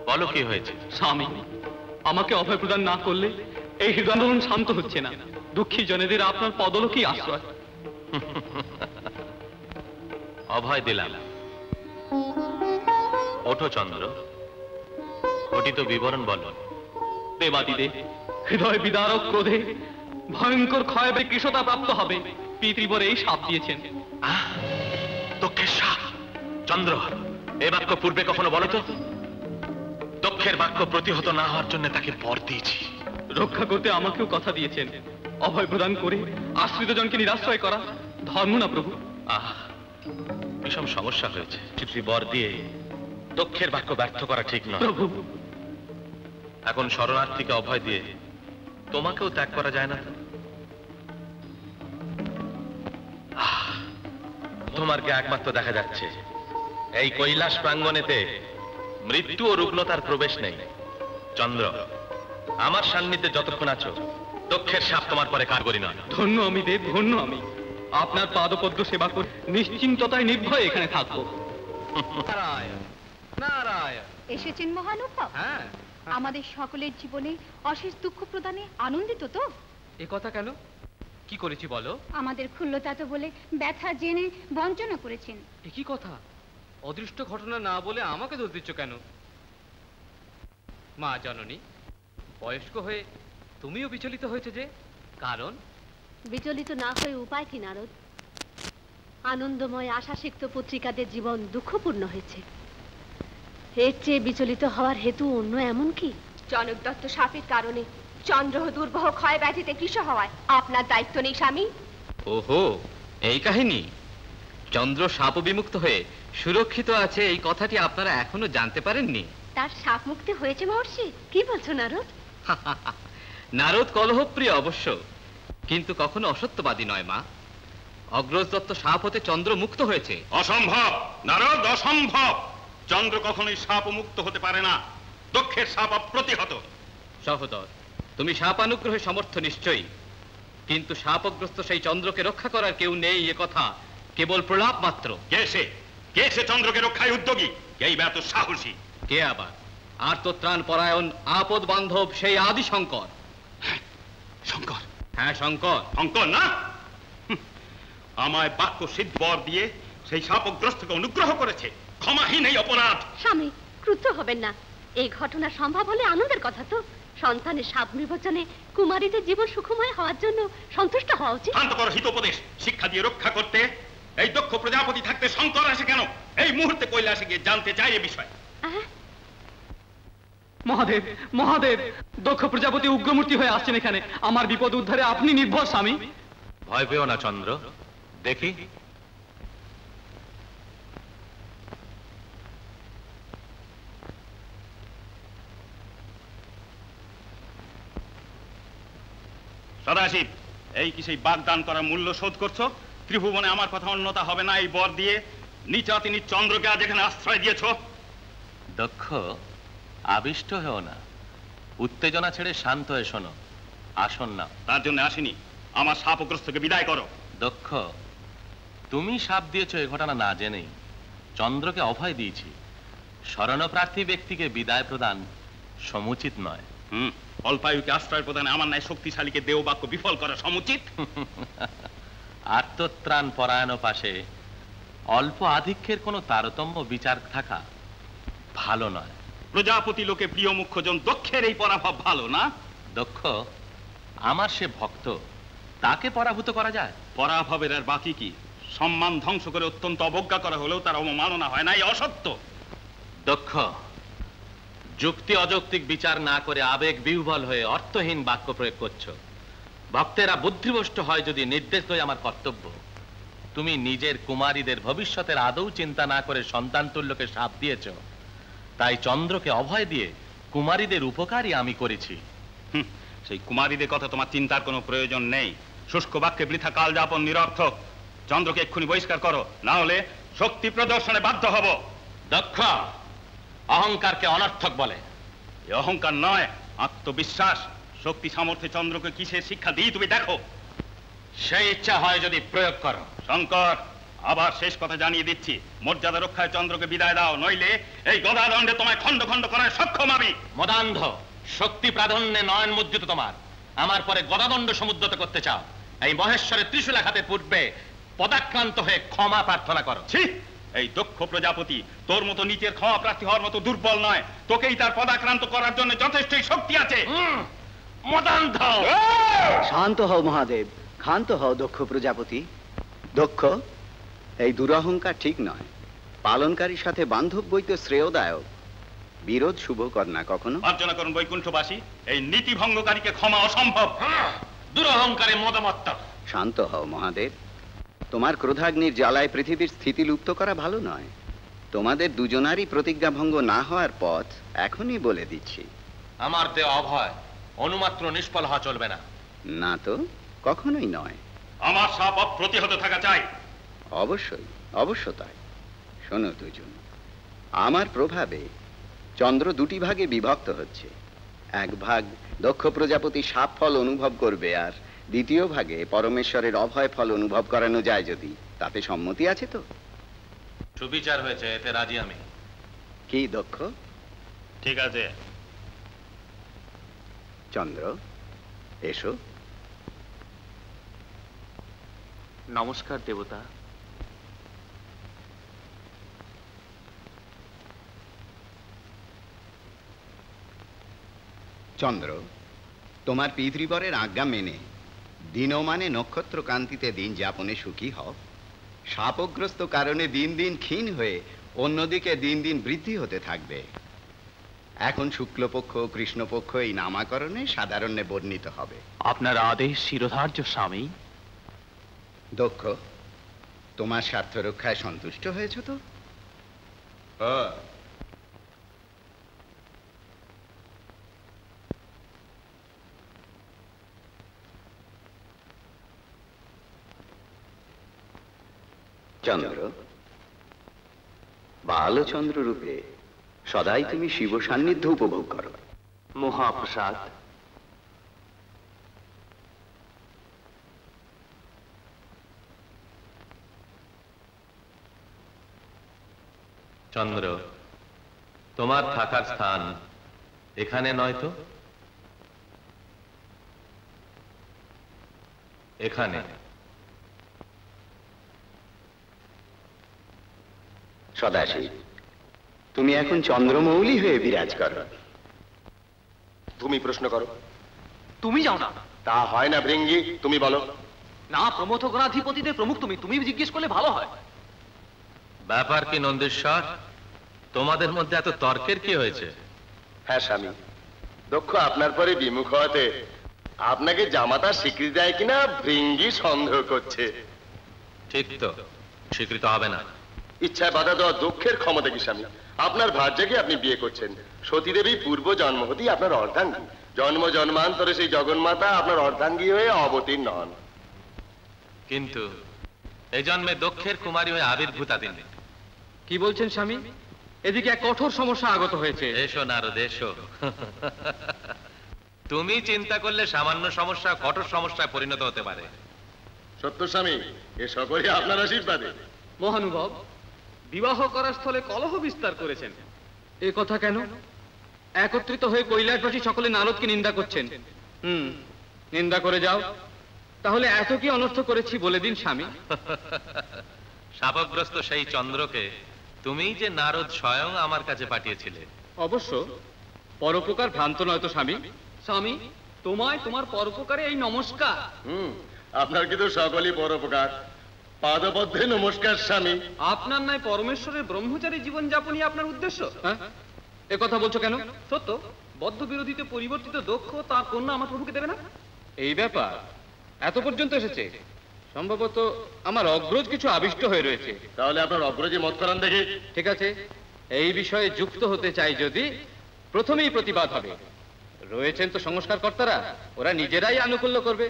বলো কি হয়েছে? স্বামী, আমাকে অভয় প্রদান না করলে এই হৃদয়ান্দোলন শান্ত হচ্ছে না। দুঃখী জনেদের আপনার পদলোকেই আশ্রয়। অভয় দিলাম। ওঠো চন্দ্র, ঘটিত বিবরণ বলো। দেবাদিদেব, হৃদয় বিদারক ক্রোধে ভয়ঙ্কর ক্ষয় বা কৃষতা প্রাপ্ত হবে। পিতৃবর এই শাপ দিয়েছেন। দক্ষের শাপ? চন্দ্র, এ বাক্য পূর্বে কখনো বলো তো? দক্ষের বাক্য প্রতিহত না হওয়ার জন্য তাকে বর দিয়েছি। রক্ষা করতে আমাকেও কথা দিয়েছেন। অভয় প্রদান করে আশ্রিত জনকে নিরাশ্রয় করা ধর্ম না প্রভু? বিষম সমস্যা হয়েছে। বর দিয়ে দক্ষের বাক্য ব্যর্থ করা ঠিক নয় প্রভু। এখন শরণার্থীকে অভয় দিয়ে তোমাকেও ত্যাগ করা যায় না। তোমারকে একমাত্র দেখা যাচ্ছে এই কৈলাস প্রাঙ্গণেতে মৃত্যু ও রুগ্নতার প্রবেশ নেই। চন্দ্র, আমার সান্নিধ্যে যতক্ষণ আছো দক্ষের শাপ তোমার পরে কার্যকরী নয়। ধন্য আমি দেব, ধন্য আমি। আপনার পাদপদ্ম সেবা করে নিশ্চিন্ততায় নির্ভয়ে এখানে থাকবো। নারায়ণ নারায়ণ। এসেছেন মহানুভব? হ্যাঁ। আমাদের সকলের জীবনে অশেষ দুঃখ প্রদানে আনন্দিত তো? এ কথা কেন? কি করেছি বলো? আমাদের ক্ষুল্লতা তো বলে ব্যথা জেনে বঞ্চনা করেছেন। এ কি কথা? অদৃষ্ট ঘটনা না বলে আমাকে দোষ দিচ্ছ কেন? মা জননী, বয়স্ক হয়ে তুমিও বিচলিত হয়েছে যে? কারণ? বিচলিত না হয়ে উপায় কি নারদ? আনন্দময় আশাসিক্ত পত্রিকাদের জীবন দুঃখপূর্ণ হয়েছে। এর চেয়ে বিচলিত হওয়ার হেতু অন্য এমন কি? জনক দত্ত শাপের কারণে চন্দ্র দুর্বহ ক্ষয় ব্যাধিতে কৃশ হওয়ায় আপনার দায়িত্ব নেই স্বামী? ওহো, এই কাহিনী। চন্দ্র শাপ বিমুক্ত হয়ে সুরক্ষিত আছে এই কথাটি আপনারা এখনো জানতে পারেননি? তার শাপ মুক্তি হয়েছে মহর্ষি? কি বলছো নারদ? নারদ কলহপ্রিয় অবশ্য, কিন্তু কখনো অসত্যবাদী নয় মা। অগ্রজ দত্ত শাপ হতে চন্দ্র মুক্ত হয়েছে। অসম্ভব নারদ, অসম্ভব। চন্দ্র কখনোই শাপ মুক্ত হতে পারে না। দক্ষের শাপ অপ্রতিহত। সহোদর, তুমি শাপানুগ্রহে সমর্থ নিশ্চয়ই, কিন্তু শাপগ্রস্ত সেই চন্দ্রকে রক্ষা করার কেউ নেই এ কথা কেবল প্রলাপ মাত্র। কে সে চন্দ্রকে রক্ষায় উদ্যোগী? কেই বা এত সাহসী? কে আবার? আর্তত্রাণ পরায়ণ আপদ বান্ধব সেই আদি শঙ্কর। শঙ্কর? হ্যাঁ শঙ্কর। শঙ্কর না? আমায় বাক্য সিদ্ধ বর দিয়ে সেই শাপগ্রস্তকে অনুগ্রহ করেছে। ক্ষমাহীন এই অপরাধ। স্বামী, ক্রুদ্ধ হবেন না। এই ঘটনা সম্ভব হলে আনন্দের কথা তো। সন্তানের শাপ নির্বাচনে কুমারীদের জীবন সুখময় হওয়ার জন্য সন্তুষ্ট হওয়া উচিত। শান্ত করো হিতোপদেশ। শিক্ষা দিয়ে রক্ষা করতে এই দক্ষ প্রজাপতি থাকতে শঙ্কর আসে কেন? এই মুহূর্তে কৈলাসে গিয়ে জানতে চাই এ বিষয়। মহাদেব, মহাদেব, দক্ষ প্রজাপতি উগ্রমূর্তি হয়ে আসছেন এখানে। আমার বিপদ উদ্ধারে আপনি নির্ভর স্বামী। ভয় পেও না চন্দ্র, দেখি। সদাশিব, এই কি সেই বাগদান করার মূল্য শোধ করছো? ত্রিভুবনে আমার কথা অন্যতা হবে না এই বর দিয়ে নিচা তিনি চন্দ্রকে আজ এখানে আশ্রয় দিয়েছ। দক্ষ, আবিষ্ট হেও না, উত্তেজনা ছেড়ে শান্ত হয়ে শোনো। আসন না। তার জন্য আসিনি। আমার শাপগ্রস্তকে বিদায় করো। দক্ষ, তুমি শাপ দিয়েছো এ ঘটনা না জেনেই চন্দ্রকে অভয় দিয়েছি। শরণপ্রার্থী ব্যক্তিকে বিদায় প্রদান সমুচিত নয়। অল্পায়ুকে আশ্রয় প্রদানে আমার ন্যায় শক্তিশালীকে দেহ বাক্য বিফল করা সমুচিত। আত্মত্রাণ পরায়ণ পাশে অল্প আধিক্যের কোনো তারতম্য বিচার থাকা ভালো নয়। প্রজাপতি লোকে প্রিয় মুখ্যজন দক্ষের এই পরাভব ভালো না? দক্ষ, আমার সে ভক্ত, তাকে পরাভূত করা যায়? পরাভবের আর বাকি কি? সম্মান ধ্বংস করে অত্যন্ত অবজ্ঞা করা হলেও তার অবমাননা হয় না, এই অসত্য। দক্ষ, যুক্তি অযৌক্তিক বিচার না করে আবেগ বিহ্বল হয়ে অর্থহীন বাক্য প্রয়োগ করছো। ভক্তেরা বুদ্ধিভ্রষ্ট হয় যদি নির্দেশ দেয় আমার কর্তব্য। তুমি নিজের কুমারীদের ভবিষ্যতের আদৌ চিন্তা না করে সন্তান তুল্যকে শাপ দিয়েছ, তাই চন্দ্রকে অভয় দিয়ে কুমারীদের উপকারই আমি করেছি। সেই কুমারীদের কথা তোমার চিন্তার কোনো প্রয়োজন নেই। শুষ্ক বাক্যে বৃথা কাল যাপন নিরর্থক। চন্দ্রকে এক্ষুনি বহিষ্কার করো, না হলে শক্তি প্রদর্শনে বাধ্য হব। দক্ষ, অহংকারকে অনর্থক বলে। এ অহংকার নয়, আত্মবিশ্বাস। শক্তি সামর্থ্যে চন্দ্রকে কিসের শিক্ষা দিই তুমি দেখো। সেই ইচ্ছা হয় যদি প্রয়োগ করো। শঙ্কর, আবার শেষ কথা জানিয়ে দিচ্ছি, মর্যাদা রক্ষায় চন্দ্রকে বিদায় দাও, নইলে এই গদাদণ্ডে তোমায় খণ্ড খণ্ড করায় সক্ষম আমি। মদান্ধ, শক্তি প্রাধান্যে নয়ন মুদ্রিত তোমার, আমার পরে গদাদণ্ড সমুদ্রত করতে চাও। এই মহেশ্বরের ত্রিশূলাঘাতের পূর্বে পদাক্রান্ত হয়ে ক্ষমা প্রার্থনা করো। ছি, এই দক্ষ প্রজাপতি তোর মতো নিচের ক্ষমা প্রার্থী হওয়ার মতো দুর্বল নয়। তোকেই তার পদাক্রান্ত করার জন্য যথেষ্টই শক্তি আছে। মদান্ধ! শান্ত হও মহাদেব, ক্ষান্ত হও দক্ষ প্রজাপতি। দক্ষ, এই দুরহংকার ঠিক নয়। পালনকারীর সাথে বান্ধব্যই তো শ্রেয়দায়ক। বিরোধ শুভকর না কখনো। মার্জনা করুন বৈকুণ্ঠবাসী, এই নীতি ভঙ্গকারীকে ক্ষমা অসম্ভব। দুরহংকারে মদমত্ত। শান্ত হও মহাদেব। তোমার ক্রোধাগ্নির জ্বালায় পৃথিবীর স্থিতি লুপ্ত করা ভালো নয়। তোমাদের দুজনারই প্রতিজ্ঞা ভঙ্গ না হওয়ার পথ এখনই বলে দিচ্ছি। আমার দেওয়া অভয় অনুমাত্র নিষ্ফল হওয়া চলবে না। না তো, কখনোই নয়। আমার শাপ প্রতিহত থাকা চাই। অবশ্যই, অবশ্য তাই। শোনো দুজন, আমার প্রভাবে চন্দ্র দুটি ভাগে বিভক্ত হচ্ছে। এক ভাগ দক্ষ প্রজাপতি শাপ ফল অনুভব করবে, আর দ্বিতীয় ভাগে পরমেশ্বরের অভয় ফল অনুভব করানো যায় যদি। তাতে সম্মতি আছে তো? সুবিচার হয়েছে, এতে রাজি আমি। কি দক্ষ? ঠিক আছে। চন্দ্র, এসো। নমস্কার দেবতা। চন্দ্র, তোমার পিতৃবরের আজ্ঞা মেনে দিনমানে নক্ষত্র কান্তিতে দিন যাপনে সুখী হও। শাপগ্রস্ত কারণে দিন দিন ক্ষীণ হয়ে অন্যদিকে দিন দিন বৃদ্ধি হতে থাকবে। এখন শুক্লপক্ষ ও কৃষ্ণপক্ষ এই নামাকরণে সাধারণে বর্ণিত হবে। আপনার আদেশ শিরোধার্য স্বামী। দক্ষ, তোমার স্বার্থ রক্ষায় সন্তুষ্ট হয়েছ তো? চন্দ্র, বালচন্দ্র রূপে সদাই তুমি শিব সান্নিধ্য উপভোগ করো। মহাপ্রসাদ। চন্দ্র, তোমার থাকার স্থান এখানে নয় তো? এখানে। সদাশিব, তুমি এখন চন্দ্রমৌলি হয়ে বিরাজ করো। তুমি প্রশ্ন করো। তুমি যাও না। তা হয় না ভৃঙ্গি, তুমি বলো। না, প্রমথ গণাধিপতিদের প্রমুখ তুমি। তুমি জিজ্ঞেস করলে ভালো হয়। ব্যাপার কি নন্দেশ্বর? তোমাদের মধ্যে এত তর্কের কি হয়েছে? হ্যাঁ স্বামী, দক্ষ আপনার পরে বিমুখ হওয়াতে আপনাকে জামাতার স্বীকৃতি দেয় কিনা ভৃঙ্গি সন্দেহ করছে। ঠিক তো, স্বীকৃত হবে না। ইচ্ছায় বাধা দেওয়া দুঃখের ক্ষমতা কি স্বামী? আপনার ভার্যাকে আপনি বিয়ে করছেন। সতীদেবী পূর্ব জন্ম হতেই আপনার অর্ধাঙ্গী। জন্ম জন্মান্তরে সেই জগন্মাতা আপনার অর্ধাঙ্গী হয়ে অবতীর্ণ হন। কিন্তু এই জন্মে দক্ষের কুমারী হয়ে আবির্ভূতা তিনি। কি বলছেন স্বামী? এদিকে এক কঠোর সমস্যা আগত হয়েছে। এসো নারদ, এসো। তুমি চিন্তা করলে সামান্য সমস্যা কঠোর সমস্যায় পরিণত হতে পারে। সত্য স্বামী, এ সকলে আপনার আশীর্বাদে। মহানুভব, বিবাহ করার স্থলে কলহ বিস্তার করেছেন, এ কথা কেন? একত্রিত হয়ে কৈলাসবাসী সকলে নারদকে নিন্দা করছেন। নিন্দা করে যাও, তাহলে এত কি অনর্থ করেছি বলে দিন স্বামী। শাপগ্রস্ত সেই চন্দ্রকে তুমিই যে নারদ স্বয়ং আমার কাছে পাঠিয়েছিলে। অবশ্য পরোপকার ভ্রান্ত নয় তো স্বামী। স্বামী, তোমায় তোমার পরোপকারে এই নমস্কার। আপনার কিন্তু সকলই পরোপকার। পাদপদ্মে নমস্কার স্বামী। আপনার নয় পরমেশ্বরের ব্রহ্মচারী জীবন যাপনই আপনার উদ্দেশ্য? এ কথা বলছো কেন? সত্য, বদ্ধ বিরোধীতে পরিবর্তিত দক্ষ তার কন্যা আমার প্রভুকে দেবে না? এই ব্যাপার এত পর্যন্ত এসেছে। সম্ভবত আমার অগ্রজ কিছু আবিষ্ট হয়ে রয়েছে। তাহলে আপনার অগ্রজে মত করান দেখে। ঠিক আছে, এই বিষয়ে যুক্ত হতে চাই যদি প্রথমেই প্রতিবাদ হবে। রয়েছেন তো সংস্কার কর্তারা, ওরা নিজেরাই আনুকূল্য করবে।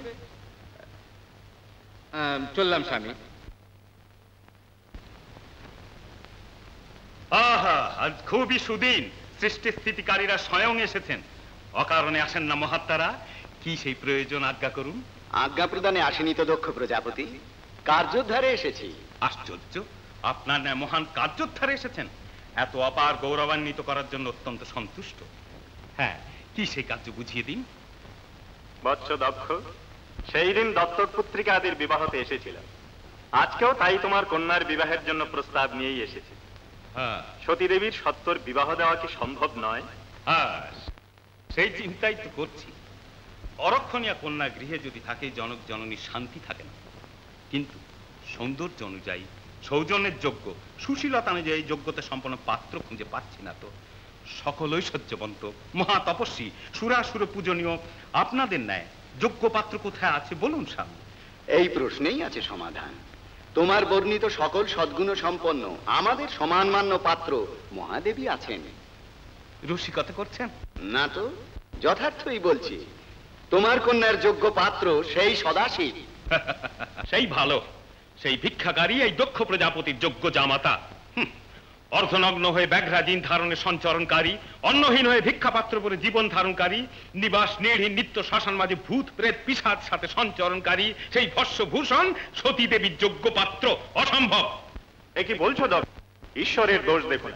চললাম স্বামী। আহা, আজ খুবই সুদিন। সৃষ্টি স্থিতিকারীরা স্বয়ং এসেছেন, অকারণে আসেন না মহাত্মারা। কি সেই প্রয়োজন, আজ্ঞা করুন। আজ্ঞা প্রদানে আসেনি তো দক্ষ প্রজাপতি, কার্যোদ্ধারে এসেছি। আশ্চর্য, আপনার ন্যায় মহান কার্যোদ্ধারে এসেছেন। এত অপার গৌরবান্বিত করার জন্য অত্যন্ত সন্তুষ্ট। হ্যাঁ, কি সেই কার্য বুঝিয়ে দিন। বৎস দক্ষ, সেই দিন দত্তক পুত্রিকা আদির বিবাহতে এসেছিলাম। আজকেও তাই তোমার কন্যার বিবাহের জন্য প্রস্তাব নিয়েই এসেছি। সতী দেবীর সত্তর বিবাহ দেওয়া কি সম্ভব নয়? সেই চিন্তাই তো করছি। অরক্ষণীয় কন্যা গৃহে যদি থাকে, জনক জননীর শান্তি থাকে না। কিন্তু সৌন্দর্য অনুযায়ী, সৌজন্যের যোগ্য, সুশীলতা অনুযায়ী যোগ্যতা সম্পন্ন পাত্র খুঁজে পাচ্ছি না তো। সকল ঐশ্বর্যবন্ত, মহাতপস্বী, সুরাসুর পূজনীয় আপনাদের ন্যায় যোগ্য পাত্র কোথায় আছে বলুন স্বামী। এই প্রশ্নেই আছে সমাধান। তোমার বর্ণিত সকল সদ্গুণ সম্পন্ন আমাদের সমানমান্য পাত্র মহাদেবী আছেন। রসিকতা করছেন না তো, যথার্থই বলছি। তোমার কন্যার যোগ্য পাত্র সেই সদাশিব। সেই ভালো, সেই ভিক্ষাকারী এই দক্ষ প্রজাপতির যোগ্য জামাতা। অর্ধনগ্ন হয়ে ব্যাঘ্রাজীন ধারণে সঞ্চরণকারী, অন্নহীন হয়ে ভিক্ষাপাত্র পরে জীবন ধারণকারী, নিবাস নির্হীন নিত্য শ্মশান মাঝে ভূত প্রেত পিশাচ সাথে সঞ্চরণকারী সেই ভস্মভূষণ সতী দেবীর যোগ্য পাত্র অসম্ভব। এ কি বলছো দক্ষ? ঈশ্বরের দোষ দেখুন।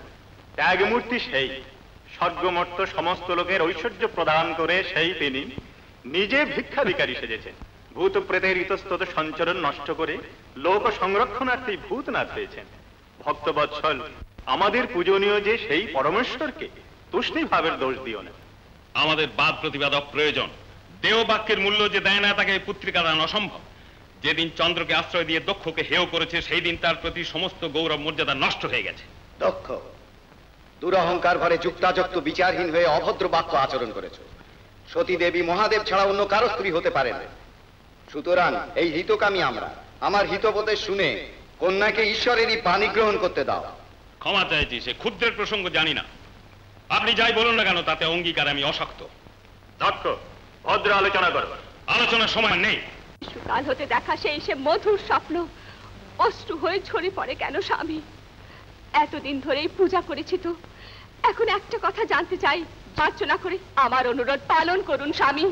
ত্যাগমূর্তি সেই, স্বর্গমর্ত সমস্ত লোকের ঐশ্বর্য প্রদান করে সেই তিনি নিজে ভিক্ষাধিকারী সেজেছেন। ভূত প্রেতের ইতস্তত সঞ্চরণ নষ্ট করে লোক সংরক্ষণার্থে ভূতনাথ হয়েছেন। ভক্তবৎসল, আমাদের পূজনীয় যে সেই পরমেশ্বরকে তুষ্ণী ভাবের দোষ দিও না। আমাদের বাদ প্রতিবাদ অপ্রয়োজন। দেহ বাক্যের মূল্য যে দেয় না তাকে পুত্রিকা দান অসম্ভব। যেদিন চন্দ্রকে আশ্রয় দিয়ে দক্ষকে হেয় করেছে, সেই দিন তার প্রতি সমস্ত গৌরব মর্যাদা নষ্ট হয়ে গেছে। দক্ষ, দুরহংকার ভরে যুক্তাযুক্ত বিচারহীন হয়ে অভদ্র বাক্য আচরণ করেছ। সতী দেবী মহাদেব ছাড়া অন্য কারো স্ত্রী হতে পারেন। সুতরাং এই হিতকামী আমরা, আমার হিতোপদেশ শুনে কন্যাকে ঈশ্বরেরই পানি গ্রহণ করতে দাও। ক্ষমা চাইছি, সে ক্ষুদ্রের প্রসঙ্গ জানি না। আপনি যাই বলুন না কেন, তাতে অঙ্গীকার আমি অশক্ত। দক্ষ, ভদ্র আলোচনা করো। আলোচনার সময় নেই। কাল হতে দেখা সেই সে মধুর স্বপ্ন অশ্রু হয়ে ঝরে পড়ে কেন স্বামী? এতদিন ধরেই পূজা করেছি তো, এখন একটা কথা জানতে চাই, যাচনা করে আমার অনুরোধ পালন করুন স্বামী।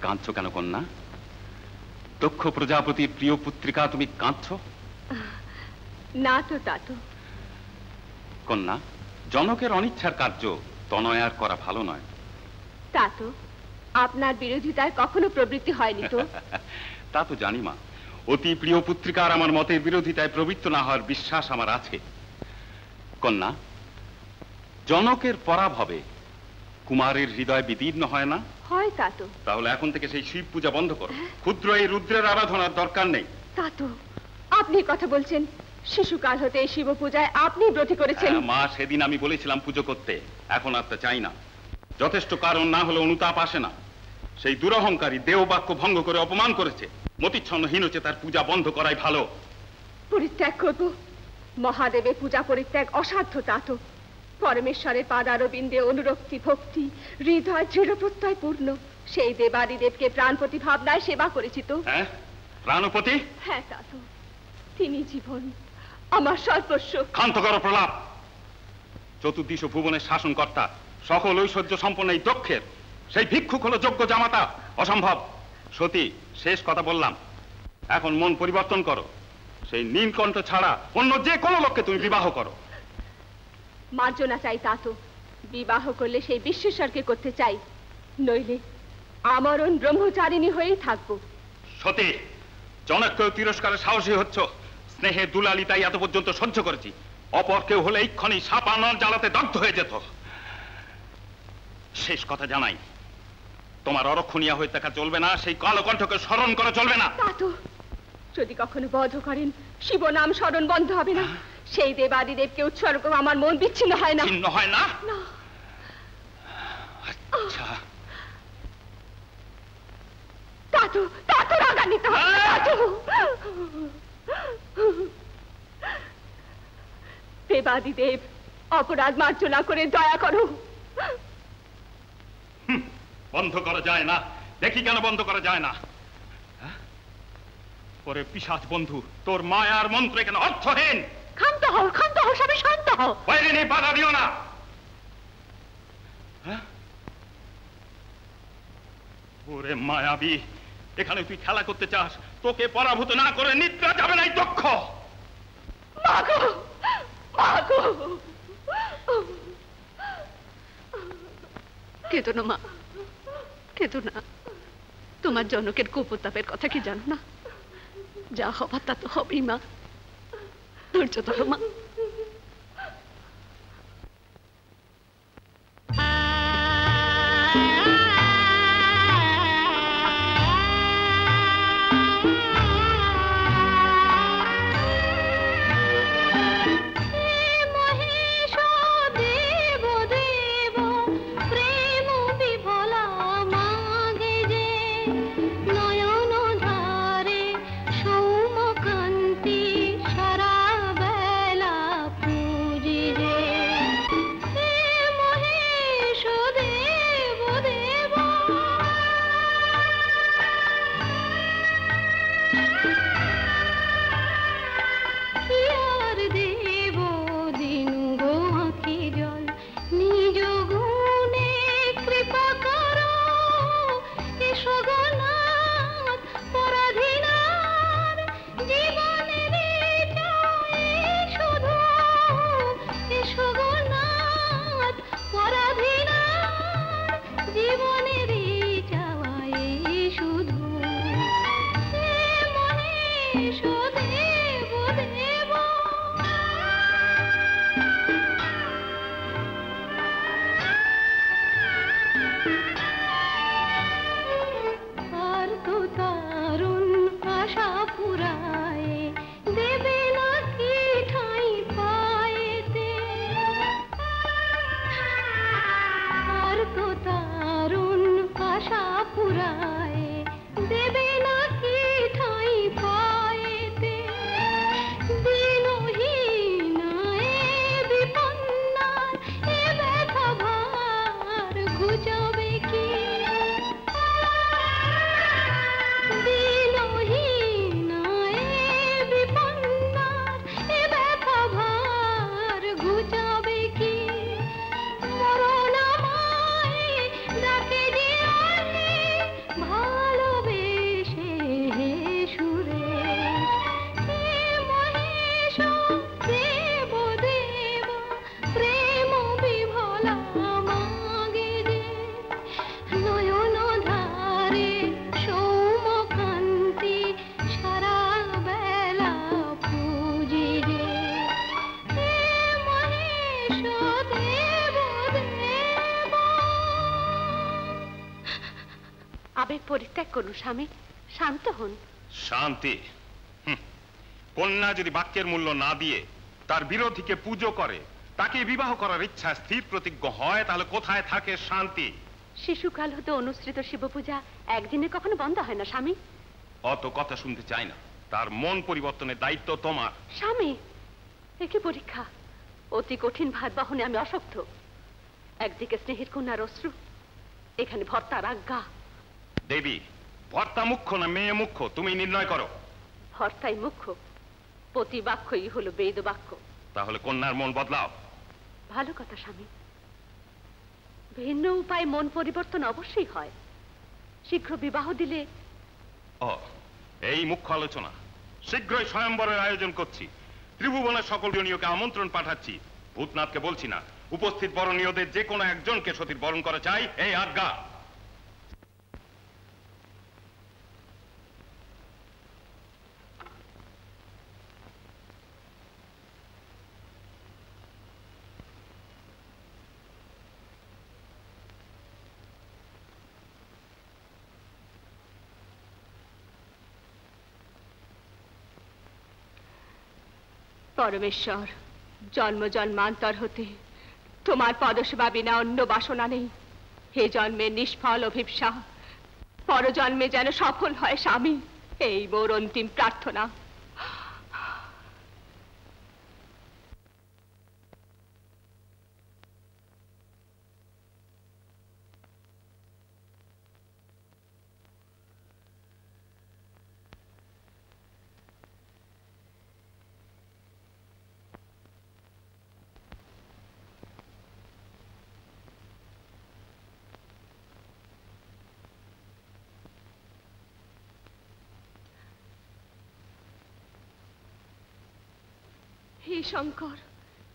কাঁদছ কেন কন্যা? দক্ষ প্রজাপতির প্রিয় পুত্রিকা, তুমি কাঁদছ? না তো তা তো। কন্যা, জনকের অনিচ্ছার কার্য তনয়ার করা ভালো নয়। তা তো আপনার বিরোধিতায় কখনো প্রবৃত্তি হয়নি তো। তা তো জানি মা। অতি প্রিয় পুত্রিকার আমার মতের বিরোধিতায় প্রবৃত্ত না হওয়ার বিশ্বাস আমার আছে। কন্যা, জনকের পরাভবে কুমারের হৃদয় বিদীর্ণ হয় না? হয় তা তো। তাহলে এখন থেকে সেই শিব পূজা বন্ধ করো। ক্ষুদ্র এই রুদ্রের আরাধনার দরকার নেই। তা তো আপনি কথা বলছেন। শিশুকাল হতে এই শিব পূজায় আপনি ব্রতী করেছেন। মা, সেদিন আমি বলেছিলাম পুজো করতে, এখন আর তা চাই না। যথেষ্ট কারণ না হলে অনুতাপ আসে না। সেই দুরহংকারী দেহ বাক্য ভঙ্গ করে অপমান করেছে। মতিচ্ছন্ন হীন হচ্ছে, তার পূজা বন্ধ করাই ভালো। পরিত্যাগ করব? মহাদেবের পূজা পরিত্যাগ অসাধ্য তা তো। পরমেশ্বরের পাদারবিন্দে অনুরক্তি ভক্তি, হৃদয় দৃঢ় প্রত্যয় পূর্ণ সেই দেবাদিদেবকে প্রাণপতি ভাবনায় সেবা করেছি তো। প্রাণপতি? হ্যাঁ তা তো। তিনি জীবন, আমার সর্বস্ব। ক্ষান্ত করো প্রলাপ। চতুর্দিশ ভুবনের শাসনকর্তা, সকল ঐশ্বর্য সম্পন্ন এই দক্ষের সেই ভিক্ষুক হলো যোগ্য জামাতা। অসম্ভব। সতী, শেষ কথা বললাম। এখন মন পরিবর্তন করো। সেই নীলকণ্ঠ ছাড়া অন্য যে কোনো লোককে তুমি বিবাহ করো। মার্জনা চাই তা তো, বিবাহ করলে সেই বিশ্বেশ্বরকে করতে চাই, নইলে আমরণ ব্রহ্মচারিণী হয়েই থাকবো। সতী, জনককেও তিরস্কারে সাহসী হচ্ছ। স্নেহে দুলালি তাই এত পর্যন্ত সহ্য করেছি। অপর কেউ হলে এইক্ষণি সাপানল জ্বালাতে দগ্ধ হয়ে যেত। শেষ কথা জানাই, তোমার অরক্ষণীয় হয়ে থাকা চলবে না, সেই কালকণ্ঠকে স্মরণ করা চলবে না। তা তো, যদি কখনো বধ করেন শিব নাম স্মরণ বন্ধ হবে না। সেই দেবাদিদেবকে উৎসর্গ আমার মন বিচ্ছিন্ন হয় না। ছিন্ন হয় না? আচ্ছা, তা তো রাগান্বিত হবে না। দেবাদিদেব, অপরাধ মার্জনা করে দয়া করো। বন্ধ করা যায় না? দেখি কেন বন্ধ করা যায় না। ওরে পিশাচ বন্ধু, তোর মায়ার মন্ত্র এখানে অর্থহীন। ক্ষান্ত হও, স্বামী, শান্ত হও। বাইরে নিয়ে বাধা দিও না। ওরে মায়াবী, এখানে তুই খেলা করতে চাস? তোকে পরাভূত না করে নিদ্রা যাবে না এই দক্ষ। কেঁদো না মা, কেঁদো না। তোমার জনকের কুপতাপের কথা কি জানো না? যা হবার তা তো হবেই মা। ধৈর্য ধরো মা। পরিত্যাগ করুন স্বামী, শান্ত হন। শান্তি? কন্যা যদি বাক্যের মূল্য না দিয়ে তার বিরোধীকে পুজো করে, তাকে বিবাহ করার ইচ্ছা স্থির প্রতিজ্ঞ হয়, তাহলে কোথায় থাকে শান্তি? শিশুকাল হতে অনুসৃত শিব পূজা একদিনে কখনো বন্ধ হয় না স্বামী। অত কথা শুনতে চাই না। তার মন পরিবর্তনের দায়িত্ব তোমার। স্বামী, একে পরীক্ষা। অতি কঠিন ভার বহনে আমি অশক্ত। একদিকে স্নেহের কন্যার অশ্রু, এখানে ভর্তার আজ্ঞা। দেবী, ভর্তা মুখ্য না মেয়ে মুখ্য, তুমি নির্ণয় করো। ভর্তাই মুখ্য, প্রতিবাক্যই হলো বেদ বাক্য। তাহলে কন্যার মন বদলাও। ভালো কথা স্বামী, ভিন্ন উপায়ে মন পরিবর্তন অবশ্যই হয়। শীঘ্র বিবাহ দিলে। ও, এই মুখ্য আলোচনা। শীঘ্রই স্বয়ম্বরের আয়োজন করছি। ত্রিভুবনের সকল জনীয়কে আমন্ত্রণ পাঠাচ্ছি। ভূতনাথকে বলছি না, উপস্থিত বরণীয়দের যে কোনো একজনকে সতীর বরণ করা চাই, এই আজ্ঞা। পরমেশ্বর, জন্ম জন্মান্তর হতে তোমার পদসেবা বিনা অন্য বাসনা নেই। হে জন্মে নিষ্ফল অভিপ্সা, পরজন্মে যেন সফল হয় স্বামী, এই মোর অন্তিম প্রার্থনা। হে শঙ্কর,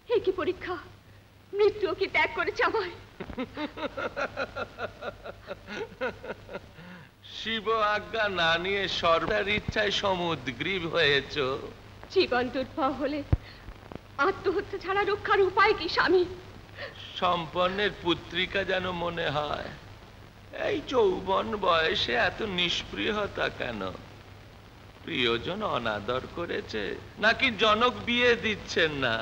হে কি পরীক্ষা! মৃত্যু কি ত্যাগ করেছে আমায়? শিব আজ্ঞা না নিয়ে সর্দার ইচ্ছায় সমুদ্গ্রীব হয়েছ। জীবন দুর্বহ হলে আত্মহত্যা ছাড়া রক্ষার উপায় কি স্বামী? সম্পন্নের পুত্রিকা যেন মনে হয়। এই যৌবন বয়সে এত নিষ্প্রিয়তা কেন? প্রিয়জন অনাদর করেছে, নাকি জনক বিয়ে দিচ্ছেন না?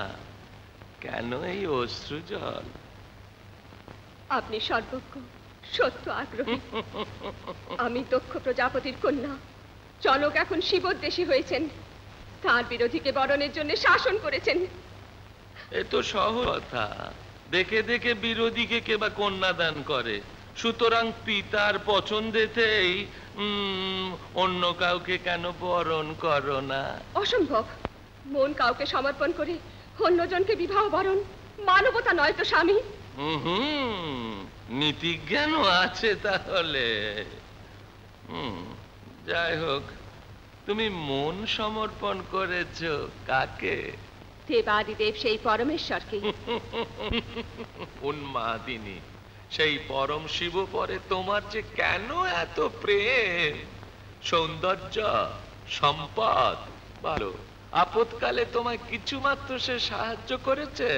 কেন এই অশ্রু জল? আপনি সর্বজ্ঞ, সত্য আগ্রহী। আমি দক্ষ প্রজাপতির কন্যা। জনক এখন শিবোদ্দেশী হয়েছেন, তার বিরোধীকে বরণের জন্য শাসন করেছেন। এ তো সহজ কথা। দেখে দেখে বিরোধীকে কে বা কন্যাদান করে? সুতরাং পিতার পছন্দেতেই অন্য কাউকে কেন বরণ করো না? অসম্ভব। মন কাউকে সমর্পণ করে অন্যজনকে বিবাহ বরণ মানবতা নয় তো স্বামী। নীতিজ্ঞানও আছে তাহলে। যাই হোক, তুমি মন সমর্পণ করেছ কাকে? দেবাদিদেব সেই পরমেশ্বরকে। উন্মাদিনী, সেই পরম শিব পরে তোমার যে কেন এত প্রেম? সৌন্দর্য, সম্পদ, ভালো আপদকালে তোমায় কিছু মাত্র সে সাহায্য করেছে?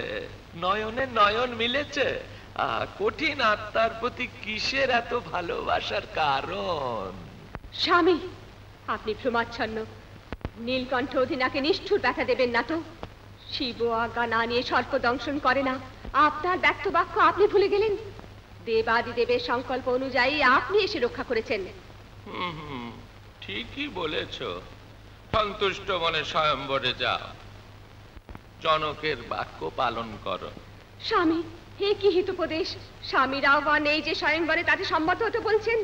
নয়নে নয়ন মিলেছে? কঠিন আত্মার প্রতি কিসের এত ভালোবাসার কারণ? স্বামী, আপনি ভ্রমাচ্ছন্ন। নীলকণ্ঠ অধিনাকে নিষ্ঠুর ব্যথা দেবেন না তো। শিব আজ্ঞা না নিয়ে সর্প দংশন করে না। আপনার ব্যক্ত বাক্য আপনি ভুলে গেলেন। দেবাদিদেবের সংকল্প অনুযায়ী আপনি এসে রক্ষা করেছেন। ঠিকই বলেছ। সন্তুষ্ট মনে স্বয়ম্বরে যাও, জনকের বাক্য পালন করো। স্বামী, হে কি হিতোপদেশ! স্বামীর আহ্বান এই যে স্বয়ম্বরে তাতে সম্মত হতে বলছেন।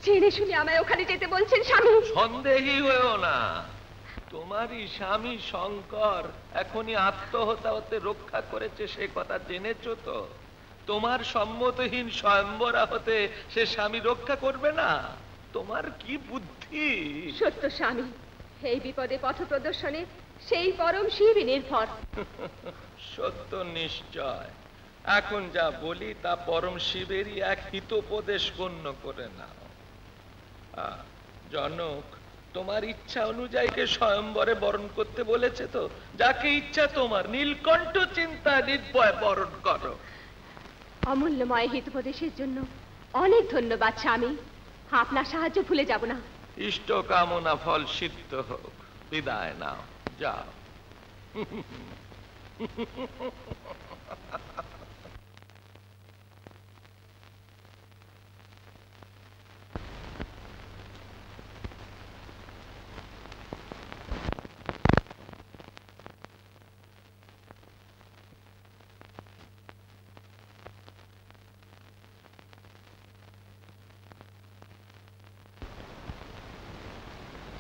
জেনে শুনে আমায় ওখানে যেতে বলছেন স্বামী। সন্দেহী হয়েও না। তোমারই স্বামী শঙ্কর এখনই আত্মহত্যা হতে রক্ষা করেছে, সে কথা জেনেছো তো? তোমার সম্মতহীন স্বয়ম্বরা হতে সে স্বামী রক্ষা করবে না? তোমার কি বুদ্ধি! সত্য স্বামী, এই বিপদে পথ প্রদর্শনে সেই পরম শিবই নির্ভর। সত্য নিশ্চয়। এখন যা বলি তা পরম শিবেরই এক হিতোপদেশ গণ্য করে নাও। জনক তোমার ইচ্ছা অনুযায়ী কে স্বয়ম্বরে বরণ করতে বলেছে তো? যাকে ইচ্ছা তোমার নীলকণ্ঠ চিন্তা নির্ভয় বরণ করো। অমূল্যময় হিতোপদেশের জন্য অনেক ধন্যবাদ স্বামী। আপনার সাহায্য ভুলে যাব না। ইষ্ট কামনা ফল সিদ্ধ হোক। বিদায় নাও, যাও।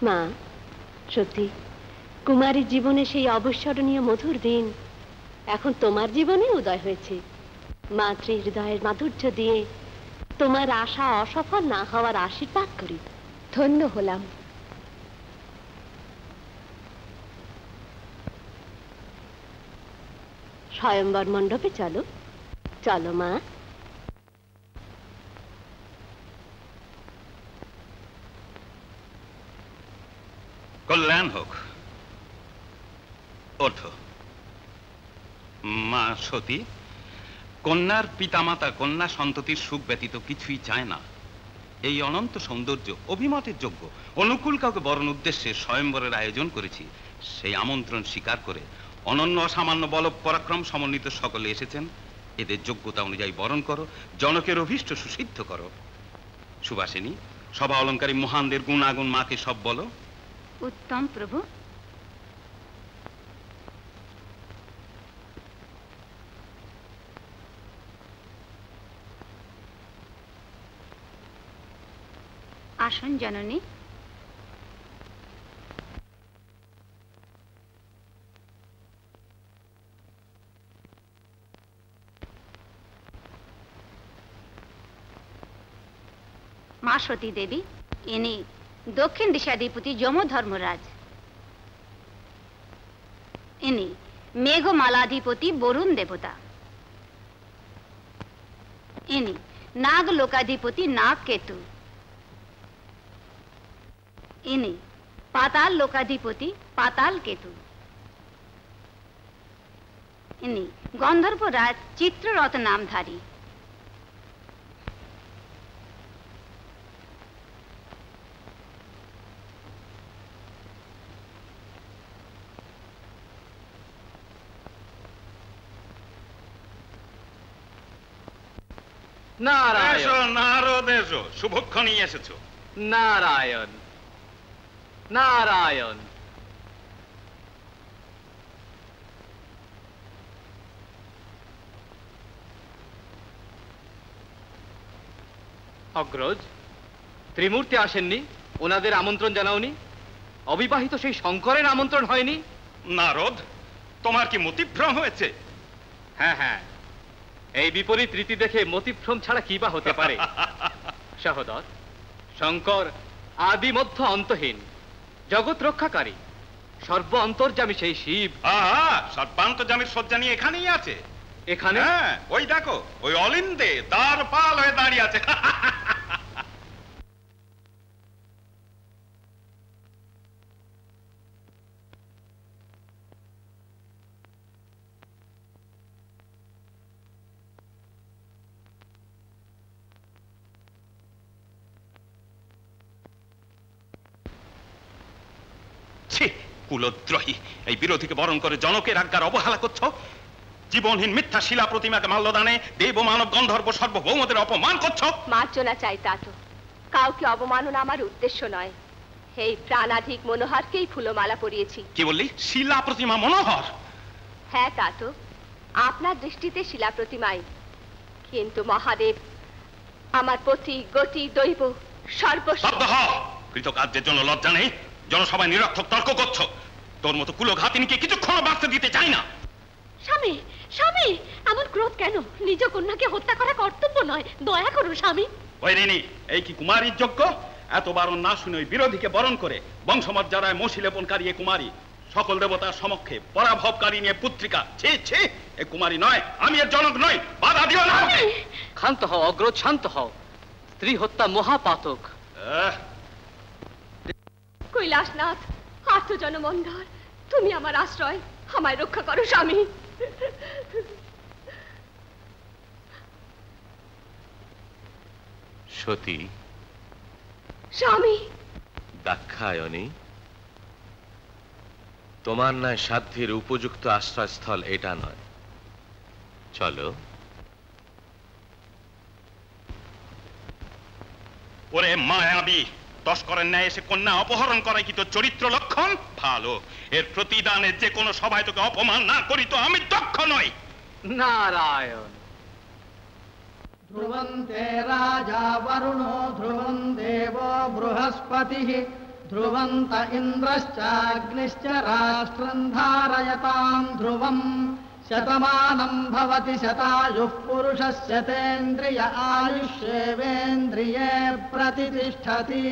মা, সত্যি কুমারীর জীবনে সেই অবিস্মরণীয় মধুর দিন এখন তোমার জীবনে উদয় হয়েছে। মাতৃ হৃদয়ের মাধুর্য দিয়ে তোমার আশা অসফল না হওয়ার আশীর্বাদ করি। ধন্য হলাম। স্বয়ম্বর মণ্ডপে চলো। চলো মা। কল্যাণ হোক। ওঠো। মা সতী, কন্যার পিতামাতা কন্যা সন্ততির সুখ ব্যতীত কিছুই চায় না। এই অনন্ত সৌন্দর্য অভিমতের যোগ্য। অনুকূল কাউকে বরণ উদ্দেশ্যে স্বয়ম্বরের আয়োজন করেছি। সেই আমন্ত্রণ স্বীকার করে অনন্য অসামান্য বল পরাক্রম সমন্বিত সকলে এসেছেন। এদের যোগ্যতা অনুযায়ী বরণ করো, জনকের অভীষ্ট সুসিদ্ধ করো। সুবাসিনী, সভা অলঙ্কারী মহানদের গুণাগুণ মাকে সব বলো। উত্তম প্রভু। আসুন জননী। মা সতী দেবী, ইনি দক্ষিণ দিশাধিপতি যমধর্মরাজ। ইনি মেঘমালাধিপতি বরুণ দেবতা। ইনি নাগ লোকাধিপতি নাগ কেতু। ইনি পাতাল লোকাধিপতি পাতাল কেতু। ইনি গন্ধর্বরাজ চিত্ররথ নামধারী। নারায়ণ, নারদ এসো, শুভক্ষণই এসেছো। নারায়ণ নারায়ণ। অগ্রজ, ত্রিমূর্তি আসেননি? ওনাদের আমন্ত্রণ জানাওনি? অবিবাহিত সেই শঙ্করের আমন্ত্রণ হয়নি? নারদ, তোমার কি মতিভ্রম হয়েছে? হ্যাঁ হ্যাঁ, এই বিপরীত রীতি দেখে মতিভ্রম ছাড়া কি বা হতে পারে? সহোদর, শঙ্কর আদি মধ্য অন্তহীন, জগৎ রক্ষাকারী, সর্ব অন্তর্যামী সেই শিব। সর্বান্তর্যামীর শয্যা নিয়ে এখানেই আছে। এখানে? হ্যাঁ, ওই দেখো, ওই অলিন্দে দ্বার পাল হয়ে দাঁড়িয়ে আছে। কুলদ্রোহী, এই বিরোধীকে বরণ করে জনকের আজ্ঞার অবহেলা করছ। জীবনহীন মিথ্যা শিলা প্রতিমাকে মাল্যদানে দেব মানব গন্ধর্ব সার্বভৌমদের অপমান করছ। মার্জনা চাই তা তো, কাউকে অবমাননা আমার উদ্দেশ্য নয়। এই প্রাণাধিক মনোহরকেই ফুলমালা পরিয়েছি। কি বললি? শিলা প্রতিমা মনোহর? হ্যাঁ তা তো, আপনার দৃষ্টিতে শিলা প্রতিমাই, কিন্তু মহাদেব আমার পতি গতি দৈব সর্বস্ব। কৃতকার্যের জন্য লজ্জা নেই? জনসভায় নিরর্থক তর্ক করছো। তোর মতো কুলঘাতিনীকে কিছুক্ষণ বাঁচতে দিতে চাই না। স্বামী, স্বামী, এমন ক্রোধ কেন? নিজ কন্যাকে হত্যা করা কর্তব্য নয়, দয়া করুন স্বামী। ওই রিনি, এই কি কুমারীর যোগ্য? এত বারণ না শুনে ওই বিরোধীকে বরণ করে বংশমর্যাদায় মশি লেপনকারী এ কুমারী, সকল দেবতার সমক্ষে পরাভবকারী নিয়ে পুত্রিকা। ছি ছি, এ কুমারী নয়, আমি এর জনক নই। বাধা দিও না। শান্ত হও অগ্রজ, শান্ত হও। স্ত্রী হত্যা মহাপাতক। কৈলাসনাথ, আর্তজনমন্ধর, তুমি আমার আশ্রয়, আমায় রক্ষা করো স্বামী। সতী, স্বামী। দাক্ষায়ণী, তোমার ন্যায় সাধ্যের উপযুক্ত আশ্রয়স্থল এটা নয়। চলো। ওরে মায়াবী, তস্করের ন্যায় এসে কন্যা অপহরণ করাই কি তোর চরিত্র লক্ষণ? ভালো, এর প্রতিদানে যে কোনো সভায় তোকে অপমান না করি তো আমি দক্ষ নই। নারায়ণ। ধ্রুবন্তে রাজা বরুণো ধ্রুবন দেব বৃহস্পতি ध्रुवन्त इन्द्रश्चाग्निश्च राष्ट्रं धारयतां ध्रुवम् शतमानं भवति शतायुः पुरुषस्य तेन्द्रिय आयुष्येवेन्द्रिये प्रतितिष्ठति।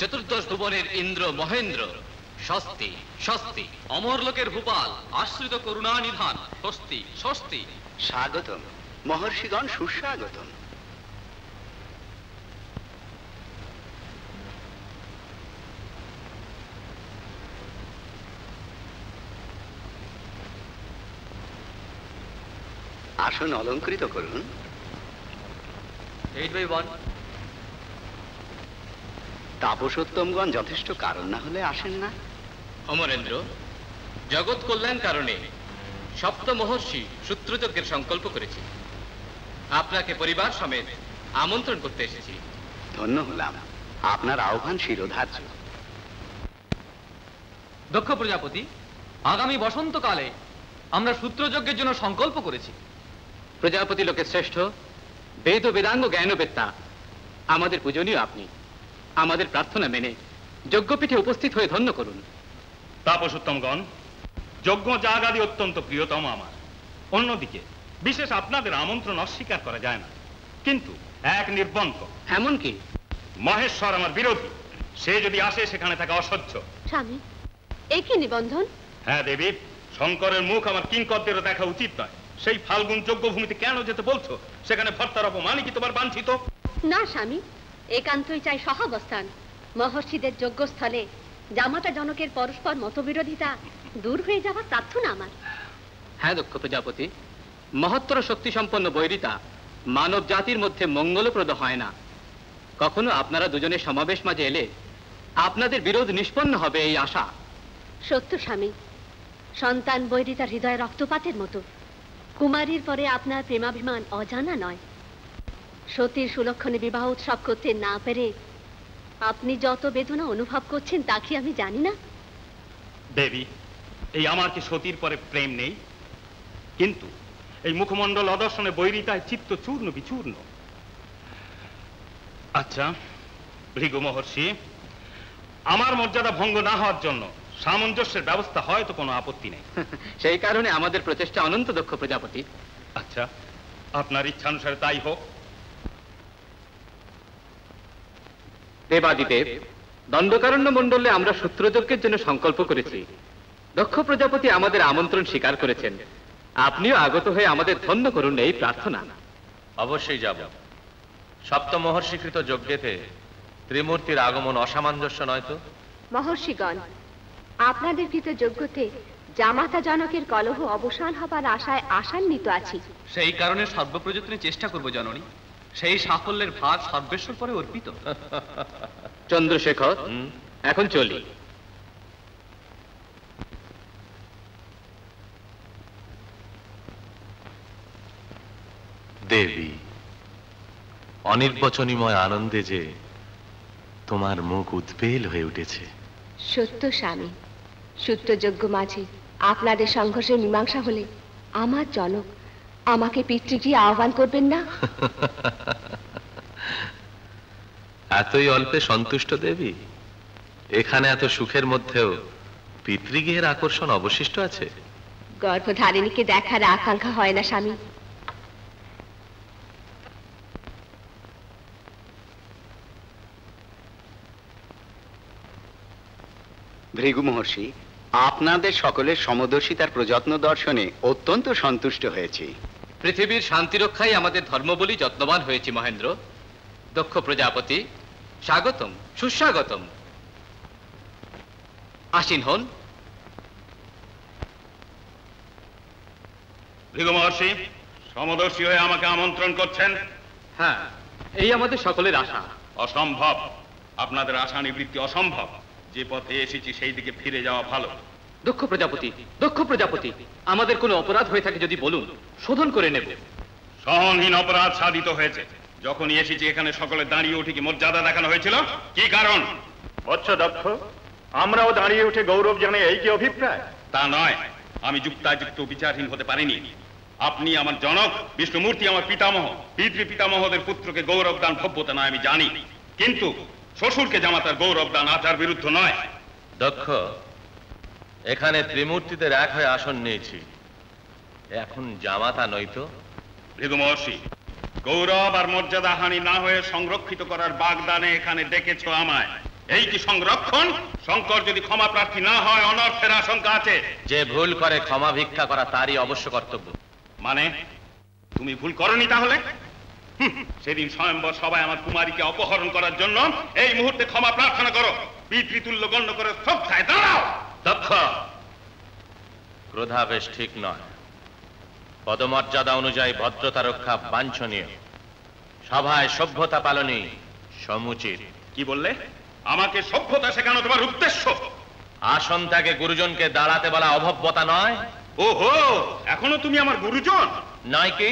চতুর্দশ ভুবনের ইন্দ্র মহেন্দ্র স্বস্তি স্বস্তি। অমরলোকের ভূপাল আশ্রিত করুণা নিধান স্বস্তি স্বস্তি। স্বাগতম মহর্ষিগণ, সুস্বাগতম। আসন অলঙ্কৃত করুন। 8/1। তাপসোত্তমগণ যথেষ্ট কারণ না হলে আসেন না। অমরেন্দ্র, জগৎ কল্যাণ কারণে সপ্ত মহর্ষি সূত্রযজ্ঞের সংকল্প করেছি। আপনাকে পরিবার সমেত আমন্ত্রণ করতে এসেছি। ধন্য হলাম, আপনার আহ্বান শিরোধার্য। দক্ষ প্রজাপতি, আগামী বসন্তকালে আমরা সূত্রযজ্ঞের জন্য সংকল্প করেছি। প্রজাপতি লোকের শ্রেষ্ঠ, বেদ ও বেদাঙ্গ জ্ঞানবেত্তা, আমাদের পূজনীয় আপনি আমাদের প্রার্থনা মেনে যজ্ঞপীঠে উপস্থিত হয়ে ধন্য করুন। তাপসোত্তমগণ, যজ্ঞ যাগ আদি অত্যন্ত প্রিয়তম আমার। অন্যদিকে বিশেষ আপনাদের আমন্ত্রণ অস্বীকার করা যায় না, কিন্তু এক নির্বন্ধ। এমন কি? মহেশ্বর আমার বিরোধী, সে যদি আসে সেখানে থাকা অসহ্য। স্বামী, এ কি নিবন্ধন? হ্যাঁ দেবী, শঙ্করের মুখ আমার কিংকর্দেরও দেখা উচিত নয়। সেই ফাল্গুন যজ্ঞভূমিতে কেন যেতে বলছো? সেখানে ভর্তার অপমানই কি তোমার বাঞ্ছিত? না স্বামী, একান্তই চাই সহাবস্থান। মহর্ষিদের যজ্ঞস্থলে জামাতা জনকের পরস্পর মতবিরোধিতা দূর হয়ে যাওয়ার প্রার্থনা আমার। হ্যাঁ দক্ষ প্রজাপতি, মহত্তর শক্তি সম্পন্ন বৈরিতা মানব জাতির মধ্যে মঙ্গলপ্রদ হয় না। কখনো আপনারা দুজনের সমাবেশ মাঝে এলে আপনাদের বিরোধ নিষ্পন্ন হবে এই আশা। সত্য স্বামী, সন্তান বৈরিতার হৃদয় রক্তপাতের মতো। কুমারীর পরে আপনার প্রেমাভিমান অজানা নয়। সতীর সুলক্ষণে বিবাহ উৎসব করতে না পেরে আপনি যত বেদনা অনুভব করছেন তা কি আমি জানি না? দেবী, এই আমার কি সতীর পরে প্রেম নেই? কিন্তু এই মুখমণ্ডল অদর্শনে বৈরিতায় চিত্ত চূর্ণ বিচূর্ণ। আচ্ছা ভৃগু মহর্ষি, আমার মর্যাদা ভঙ্গ না হওয়ার জন্য সামঞ্জস্যের ব্যবস্থা হয়তো কোনো আপত্তি নেই। সেই কারণে আমাদের প্রচেষ্টা অনন্ত দক্ষ প্রজাপতি। আচ্ছা, আপনার ইচ্ছানুসারে তাই হোক। দেবাদিদেব, দণ্ডকারণ্য মণ্ডলে আমরা সূত্রযজ্ঞের জন্য সংকল্প করেছি। দক্ষ প্রজাপতি আমাদের আমন্ত্রণ স্বীকার করেছেন। আপনিও আগত হয়ে আমাদের ধন্য করুন এই প্রার্থনা। অবশ্যই যাব। সপ্তম মহর্ষিকৃত যজ্ঞেতে ত্রিমূর্তির আগমন অসামঞ্জস্য নয় তো? মহর্ষিগণ, আপনাদের কৃত যজ্ঞতে জামাতা জনকের কলহ অবসান হবার আশায় আশান্বিত আছি। সেই কারণে সর্বপ্রযত্নে চেষ্টা করব জননী। সেই সাফল্যের ভার সর্বেশ্বর পরে অর্পিত। চন্দ্রশেখর, এখন চলি। দেবী, অনির্বচনীময় আনন্দে যে তোমার মুখ উদ্বেল হয়ে উঠেছে। সত্য স্বামী, সূত্রযজ্ঞ মাঝে আপনাদের সংঘর্ষের মীমাংসা হলে আমার জনক আমাকে পিতৃগৃহে আহ্বান করবেন না? এতই অল্পে সন্তুষ্ট দেবী? এখানে এত সুখের মধ্যেও পিতৃগৃহের আকর্ষণ অবশিষ্ট আছে? গর্ভধারিণীকে দেখার আকাঙ্ক্ষা হয় না স্বামী? ভৃগু মহর্ষি, আপনাদের সকলের সমদর্শিতার প্রযত্ন দর্শনে অত্যন্ত সন্তুষ্ট হয়েছি। পৃথিবীর শান্তি রক্ষাই আমাদের ধর্ম বলি যত্নবান হয়েছি মহেন্দ্র। দক্ষ প্রজাপতি, স্বাগতম, সুস্বাগতম। আসীন হন। ভৃগু মহর্ষি, সমদর্শী হয়ে আমাকে আমন্ত্রণ করছেন? হ্যাঁ, এই আমাদের সকলের আশা। অসম্ভব, আপনাদের আশা নিবৃত্তি অসম্ভব। যে পথে এসেছি সেই দিকে ফিরে যাওয়া ভালো। দক্ষ প্রজাপতি, দক্ষ প্রজাপতি, আমাদের কোনো অপরাধ হয়ে থাকে যদি বলুন, শোধন করে নেব। সহনহীন অপরাধ সাধিত হয়েছে। যখনই এসেছি এখানে সকলে দাঁড়িয়ে উঠে কি মর্যাদা দেখানো হয়েছিল? কি কারণ? বৎস দক্ষ, আমরাও দাঁড়িয়ে উঠে গৌরব জানাই, এই কি অভিপ্রায়? তা নয়, আমি যুক্তাযুক্ত বিচারহীন হতে পারিনি। আপনি আমার জনক, বিষ্ণুমূর্তি আমার পিতামহ, পিতৃ পিতামহদের পুত্রকে গৌরব দান ভব্যতা নয় আমি জানি, কিন্তু শ্বশুরকে জামাতার গৌরব দান আচার বিরুদ্ধ নয়। দক্ষ, এখানে ত্রিমূর্তিদের এক হয়ে আসন নিয়েছি, এখন জামাতা নয়তো? ভৃগু মহর্ষি, গৌরব আর মর্যাদা হানি না হয়ে সংরক্ষিত করার বাগদানে এখানে ডেকেছ আমায়, এই কি সংরক্ষণ? শঙ্কর যদি ক্ষমা প্রার্থী না হয় অনর্থের আশঙ্কা আছে। যে ভুল করে ক্ষমা ভিক্ষা করা তারই অবশ্য কর্তব্য। মানে তুমি ভুল করনি তাহলে? সেদিন স্বয়ম্বর সবাই আমার কুমারীকে অপহরণ করার জন্য এই মুহূর্তে ক্ষমা প্রার্থনা করো, পিতৃতুল্য গণ্য করে শ্রদ্ধায় দাঁড়াও। দক্ষ, ক্রোধাবেশ ঠিক নয়। পদমর্যাদা অনুযায়ী ভদ্রতা রক্ষা বাঞ্ছনীয়, সভায় সভ্যতা পালনই সমুচিত। কি বললে? আমাকে সভ্যতা শেখানো তোমার উদ্দেশ্য? আসন ত্যাগে গুরুজনকে দাঁড়াতে বলা অভব্যতা নয়? ওহো, এখনো তুমি আমার গুরুজন? নয় কি?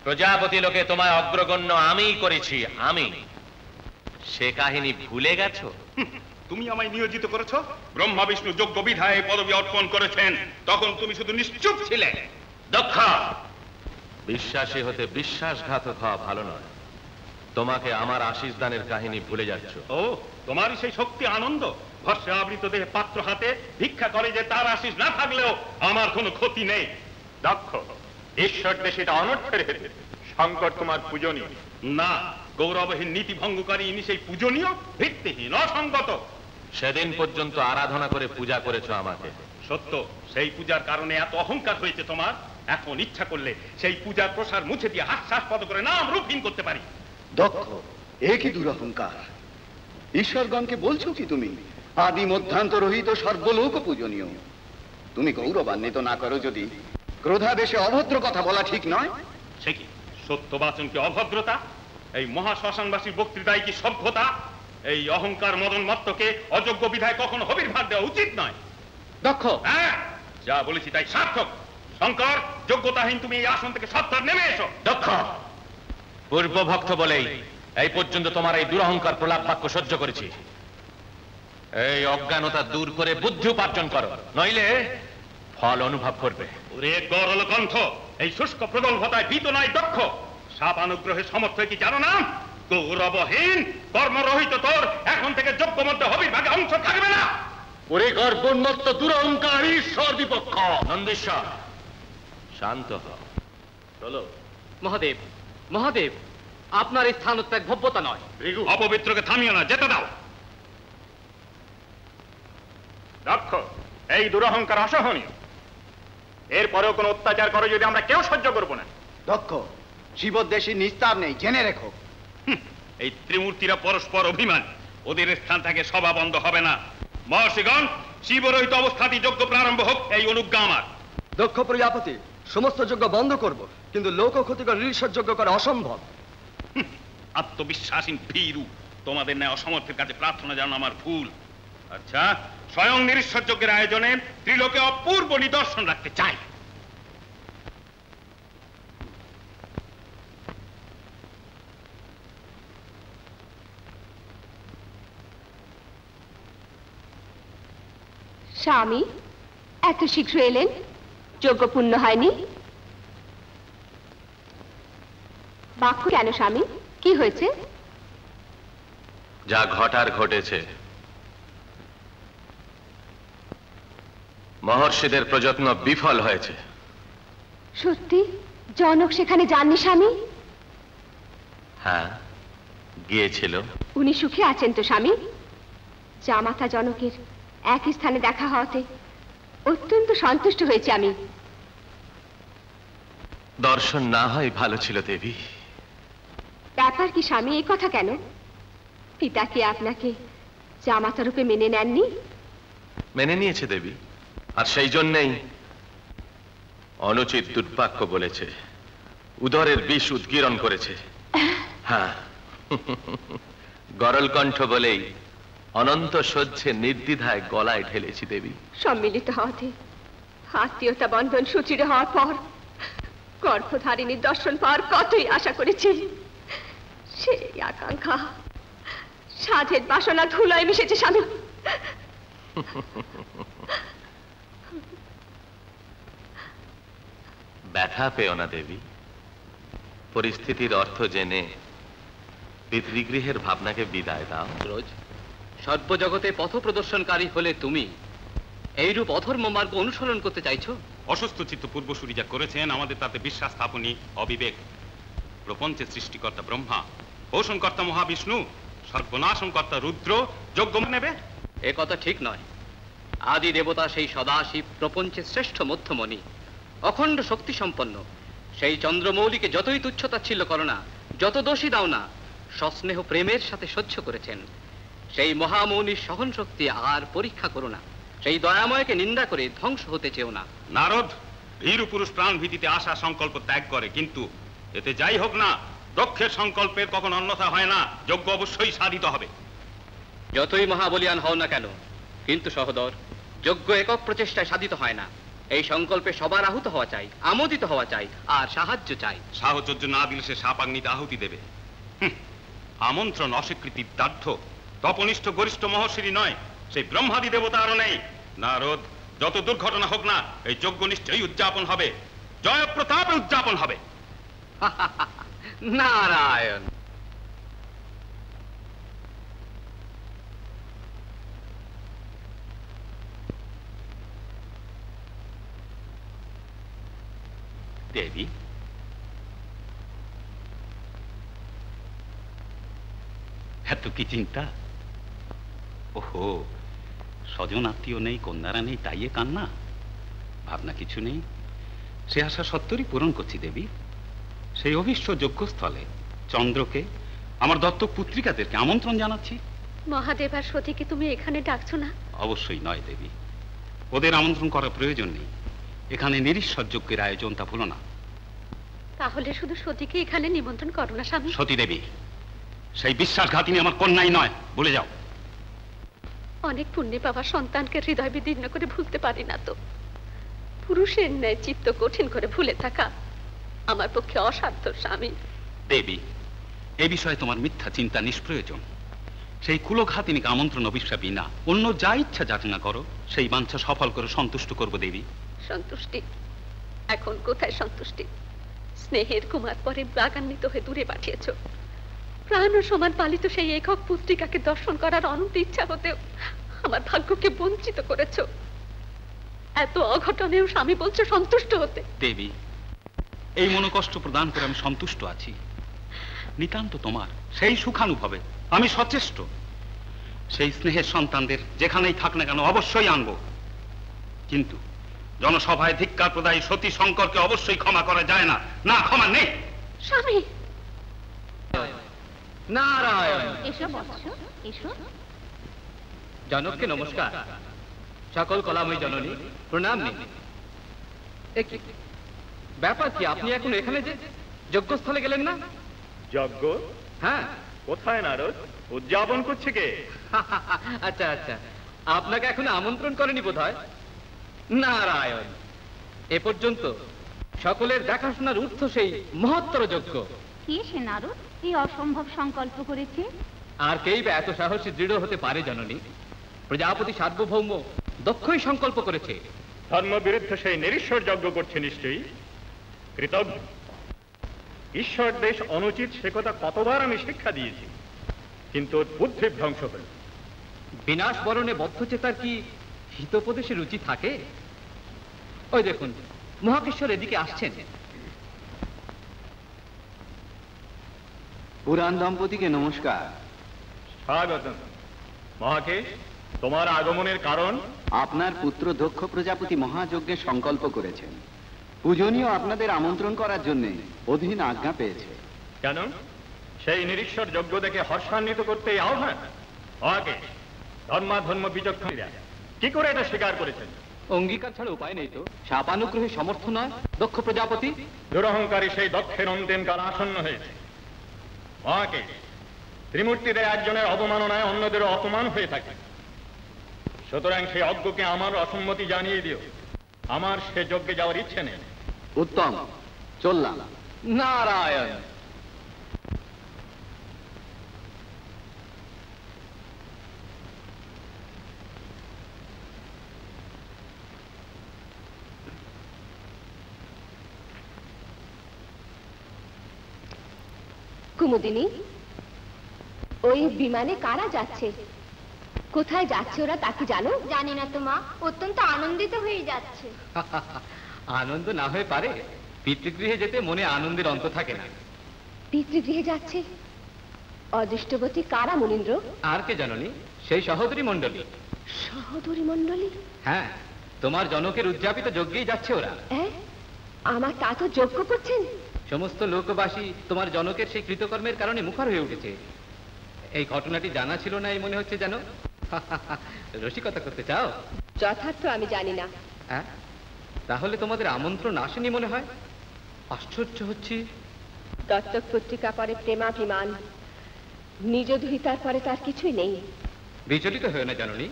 প্রজাপতি লোকে তোমায় অগ্রগণ্য আমিই করেছি, আমি। সে কাহিনী ভুলে গেছো? তুমি আমায় নিয়োজিত করেছো, ব্রহ্মা বিষ্ণু যোগ্য বিধায় এই পদবি অর্পণ করেছেন, তখন তুমি শুধু নিশ্চুপ ছিলে। দক্ষ, বিশ্বাসী হতে বিশ্বাসঘাতক হওয়া ভালো নয়। তোমাকে আমার আশীষ দানের কাহিনী ভুলে যাচ্ছ। ও, তোমারই সেই শক্তি আনন্দ? ভস্মে আবৃত দেহে পাত্র হাতে ভিক্ষা করে যে তার আশীষ না থাকলেও আমার কোনো ক্ষতি নেই। দক্ষ, ঈশ্বর দেশে এটা অনর্থের হেতু। শঙ্কর তোমার পূজনীয় না, গৌরবহীন নীতি ভঙ্গকারী ইনি সেই পূজনীয়, ভিত্তিহীন, অসঙ্গত। সেদিন পর্যন্ত আরাধনা করে পূজা করেছো আমাকে। সত্য, সেই পূজার কারণে এত অহংকার হয়েছে তোমার। এখন ইচ্ছা করলে সেই পূজার প্রসার মুছে দিয়ে হাস্যাস্পদ করে নাম রূপহীন করতে পারি। দক্ষ, এ কি দুরহংকার! ঈশ্বরগণকে বলছো কি তুমি আদি মধ্যান্ত রহিত সর্বলোক পূজনীয়? তুমি গৌরবান্বিত না করো যদি, ক্রোধাবেশে অভদ্র কথা বলা ঠিক নয়। সে কি সত্যবাচন কি অভদ্রতা? এই মহাশ্মশানবাসীর বক্তৃতায় কি সভ্যতা? এই অহংকার মদন মত্তকে অযোগ্য বিধায় কখনো হবির্ভাগ দেওয়া উচিত নয়। দক্ষ, হ্যাঁ, যা বলেছি তাই সার্থক। শঙ্কর, যোগ্যতাহীন তুমি এই আসন থেকে সত্তর নেমে এসো। দক্ষ, পূর্বভক্ত বলেই এই পর্যন্ত তোমার এই দুরহংকার প্রলাপ বাক্য সহ্য করেছি। এই অজ্ঞানতা দূর করে বুদ্ধি উপার্জন করো, নইলে ফল অনুভব করবে। ওরে গরল কণ্ঠ, এই শুষ্ক প্রগল্ভতায় ভীত নয় দক্ষ। সাপ অনুগ্রহের সমর্থ কি জানো না? গৌরবহীন কর্মরহিত তোর এখন থেকে যোগ্য মধ্যে হবির ভাগে অংশ থাকবে না। ওরে গর্বোন্মত্ত দুরহংকার ঈশ্বর বিপক্ষ। নন্দেশ্বর, শান্ত হ। চলো। মহাদেব, মহাদেব, আপনার এই স্থানত্যাগ ভব্যতা নয়। অপবিত্রকে থামিও না, যেতে দাও। দক্ষ, এই দুরহংকার অসহনীয়। এরপরেও কোনো অত্যাচার করে যদি আমরা কেউ সহ্য করবো না। দক্ষ, শিবদ্বেষী নিস্তার নেই, জেনে রেখো। এই ত্রিমূর্তিরা পরস্পর অভিমান, ওদের স্থান থেকে সভা বন্ধ হবে না। মহর্ষিগণ, শিবরহিত অবস্থাতেই যজ্ঞ প্রারম্ভ হোক, এই অনুজ্ঞা আমার। দক্ষ প্রজাপতি, সমস্ত যজ্ঞ বন্ধ করব, কিন্তু লোক ক্ষতিকর ঋষর যজ্ঞ করা অসম্ভব। আত্মবিশ্বাসী ভীরু, তোমাদের ন্যায় অসমর্থের কাছে প্রার্থনা জানো আমার ভুল। আচ্ছা, স্বয়ং নিরীশ্বর যজ্ঞের আয়োজনে ত্রিলোকে অপূর্ব নিদর্শন রাখতে চাই। স্বামী, এত শীঘ্র এলেন? যজ্ঞ পূর্ণ হয়নি? বাক্য কেন স্বামী, কি হয়েছে? যা ঘটার ঘটেছে। মহর্ষিদের প্রযত্ন বিফল হয়েছে। সত্যি? জনক সেখানে যাননি স্বামী? হ্যাঁ, গিয়েছিল। উনি সুখে আছেন তো স্বামী? জামাতা জনকের একই স্থানে দেখা হওয়াতে অত্যন্ত সন্তুষ্ট হয়েছে আমি। দর্শন না হয় ভালো ছিল দেবী। ব্যাপার কি স্বামী, এই কথা কেন? পিতা কি আপনাকে জামাতা রূপে মেনে নেননি? মেনে নিয়েছে দেবী, আর সেই জন্যেই অনুচিত দুর্বাক্য বলেছে, উদরের বিষ উদ্গীরণ করেছে। হ্যাঁ, গরল কণ্ঠ বলেই অনন্ত সহ্যে নির্দ্বিধায় গলায় ঢেলেছি দেবী। সম্মিলিত হওয়াতে, আত্মীয়তা বন্ধন সুচির হওয়ার পর গর্ভধারিণীর দর্শন পাওয়ার কতই আশা করেছি। সেই আকাঙ্ক্ষা সাধের বাসনা ধুলায় মিশেছে স্বামী। ব্যথা পেও না দেবী, পরিস্থিতির অর্থ জেনে পিতৃগৃহের ভাবনাকে বিদায় দাও। রোজ সর্বজগতে পথ প্রদর্শনকারী হলে তুমি এইরূপ অধর্ম মার্গ অনুসরণ করতে চাইছো? অসুস্থ চিত্ত পূর্বসূরি যা করেছেন, আমাদের তাতে বিশ্বাস স্থাপনই অবিবেক। প্রপঞ্চের সৃষ্টিকর্তা ব্রহ্মা, পোষণকর্তা মহাবিষ্ণু, সর্বনাশনকর্তা রুদ্র যজ্ঞ নেবে? এ কথা ঠিক নয়। আদি দেবতা সেই সদাশিব প্রপঞ্চের শ্রেষ্ঠ মধ্যমণি, অখণ্ড শক্তি সম্পন্ন। সেই চন্দ্রমৌলিকে যতই তুচ্ছতাচ্ছিল্য করো না, যত দোষী দাও না, সস্নেহ প্রেমের সাথে সহ্য করেছেন। সেই মহামৌনির সহন শক্তি আর পরীক্ষা করো না। সেই দয়াময়কে নিন্দা করে ধ্বংস হতে চেও না। নারদ, ভীরু পুরুষ প্রাণ ভীতিতে আশা সংকল্প ত্যাগ করে, কিন্তু এতে যাই হোক না, দক্ষের সংকল্পের কখন অন্যথা হয় না। যজ্ঞ অবশ্যই সাধিত হবে। যতই মহাবলিয়ান হও না কেন, কিন্তু সহোদর, যজ্ঞ একক প্রচেষ্টায় সাধিত হয় না। এই সংকল্পে সবার আহুত হওয়া চাই, আমোদিত হওয়া চাই, আর সাহায্য চাই। সাহচর্য না দিলে সে সাপাগ্নিতে আহুতি দেবে। আমন্ত্রণ অস্বীকৃতির দার্ঢ তপনিষ্ঠ গরিষ্ঠ মহর্ষিরই নয়, সেই ব্রহ্মাদি দেবতা আরো নেই। নারদ, যত দুর্ঘটনা হোক না, এই যজ্ঞ নিশ্চয়ই উদযাপন হবে, জয় প্রতাপে উদযাপন হবে। নারায়ণ। দেবী, এত কি চিন্তা? ওহো, স্বজন আত্মীয় নেই, কন্যারা নেই, তাই এ কান্না? ভাবনা কিছু নেই, সে আশা সত্তরই পূরণ করছি দেবী। সেই অভীষ্ট যজ্ঞস্থলে চন্দ্রকে, আমার দত্তক পুত্রিকাদেরকে আমন্ত্রণ জানাচ্ছি। মহাদেব আর সতীকে তুমি এখানে ডাকছো না? অবশ্যই নয় দেবী, ওদের আমন্ত্রণ করার প্রয়োজন নেই। এখানে নিরীশ্বর যজ্ঞের আয়োজন, তা ভুলো না। তাহলে শুধু সতীকে এখানে নিমন্ত্রণ করো না স্বামী। সতী দেবী সেই বিশ্বাসঘাতিনী আমার কন্যাই নয়, বলে যাও। অনেক পুণ্যে বাবা সন্তানকে হৃদয় বিদীর্ণ করে ভুলতে পারি না তো। পুরুষের ন্যায় চিত্ত কঠিন করে ভুলে থাকা আমার পক্ষে অসাধ্য স্বামী। দেবী, এ বিষয়ে তোমার মিথ্যা চিন্তা নিষ্প্রয়োজন। সেই কুলঘাতিনীকে আমন্ত্রণ অভিশাপী না, অন্য যা ইচ্ছা যাচনা করো, সেই বাঞ্ছা সফল করে সন্তুষ্ট করব দেবী। সন্তুষ্টি? এখন কোথায় সন্তুষ্টি? স্নেহের কুমার পরে রাগান্বিত হয়ে দূরে পাঠিয়েছ। প্রাণ ও সমান পালিত সেই একক পুত্রিকাকে দর্শন করার অনন্ত ইচ্ছা হতেও আমার ভাগ্যকে বঞ্চিত করেছ। এত অঘটনেও স্বামী বলছো সন্তুষ্ট হতে। দেবী, এই মনোকষ্ট প্রদান করে আমি সন্তুষ্ট আছি। নিতান্ত তোমার, সেই সুখানুভবে আমি সচেষ্ট। সেই স্নেহের সন্তানদের যেখানেই থাক না কেন অবশ্যই আনবো, কিন্তু জনসভায় ধিক্কার প্রদায়ী সতী শঙ্করকে অবশ্যই ক্ষমা করা যায় না। না, ক্ষমা নেই। স্বামী নারায়ণ। এসো বৎস, এসো। জনককে নমস্কার। সকল কলাময়ী জননী প্রণাম নিন। একই ব্যাপার কি, আপনি এখন এখানে যে যজ্ঞস্থলে গেলেন না? যজ্ঞ? হ্যাঁ। কোথায় নারদ? উদযাপন করছে কে? আচ্ছা আচ্ছা, আপনাকে এখন আমন্ত্রণ করেনি বোধহয়। নারায়ণ, এ পর্যন্ত সকলের দেখাশোনার ঊর্ধ্ব সেই মহত্তর যজ্ঞ। কে সে নারদ এই অসম্ভব সংকল্প করেছে? আর কেই বা এত সাহসী দৃঢ় হতে পারে জননী? প্রজাপতি সার্বভৌম দক্ষই সংকল্প করেছে। ধর্ম বিরুদ্ধে সেই নিরীশ্বর যজ্ঞ করছে নিশ্চয়ই। কৃতজ্ঞ। ঈশ্বর দেশ অনুচিত সে কথা কতবার আমি শিক্ষা দিয়েছি, কিন্তু ওর বুদ্ধি ধ্বংস হল। বিনাশ বরণে বদ্ধচেতার কি হিতোপদেশে রুচি থাকে? ওই দেখুন, মহাকেশ্বর এদিকে আসছেন। পুরাণ দম্পতিকে নমস্কার। স্বাগতম। মহাকেশ, তোমার আগমনের কারণ? আপনার পুত্র দক্ষ প্রজাপতি মহাযজ্ঞের সংকল্প করেছেন। পূজনীয় আপনাদের আমন্ত্রণ করার জন্য অধীন আজ্ঞা পেয়েছে। কেন? সেই নিরীশ্বর যজ্ঞ দেখে হর্ষান্বিত করতে এই আহ্বান? মহাকেশ, ধর্মাধর্ম বিচক্ষণীরা কি করে এটা স্বীকার করেছেন? অঙ্গীকার ছাড়া উপায় নেই তো। শাপানুগ্রহে সমর্থ নয় দক্ষ প্রজাপতি। দুরহংকারী সেই দক্ষের অন্তিম কাল আসন্ন হয়েছে। মহাকেশ, ত্রিমূর্তিদের একজনের অবমাননায় অন্যদেরও অপমান হয়ে থাকে। সুতরাং সেই অজ্ঞকে আমার অসম্মতি জানিয়ে দিও। আমার সে যজ্ঞে যাওয়ার ইচ্ছে নেই। উত্তম, চললাম। নারায়ণ। কুমুদিনী, ওই বিমানে কারা যাচ্ছে? কোথায় যাচ্ছে ওরা তা কি জানো? জানি না তো মা, অত্যন্ত আনন্দিত হয়ে যাচ্ছে। আনন্দ না হয়ে পারে? পিতৃগৃহে যেতে মনে আনন্দের অন্ত থাকে না। পিতৃগৃহে যাচ্ছে? অদৃষ্টবতী কারা মুনীন্দ্র? আর কে জননী? সেই সহোদরী মণ্ডলী। সহোদরী মণ্ডলী? হ্যাঁ, তোমার জনকের উদযাপিত যজ্ঞেই যাচ্ছে ওরা। আমার তা তো যজ্ঞ করছেন। সমস্ত লোকবাসী তোমার জনকের সেই কৃতকর্মের কারণে মুখর হয়ে উঠেছে। এই ঘটনাটি জানা ছিল না এই মনে হচ্ছে যেন। রসিকতা করতে চাও? যথার্থ আমি জানি না। হ্যাঁ, তাহলে তোমাদের আমন্ত্রণ আসেনি মনে হয়। আশ্চর্য হচ্ছি। দত্তক পত্রিকা পরে প্রেমাভিমান, নিজ দুহিতার পরে তার কিছুই নেই। বিচলিত হয়ে না জাননি,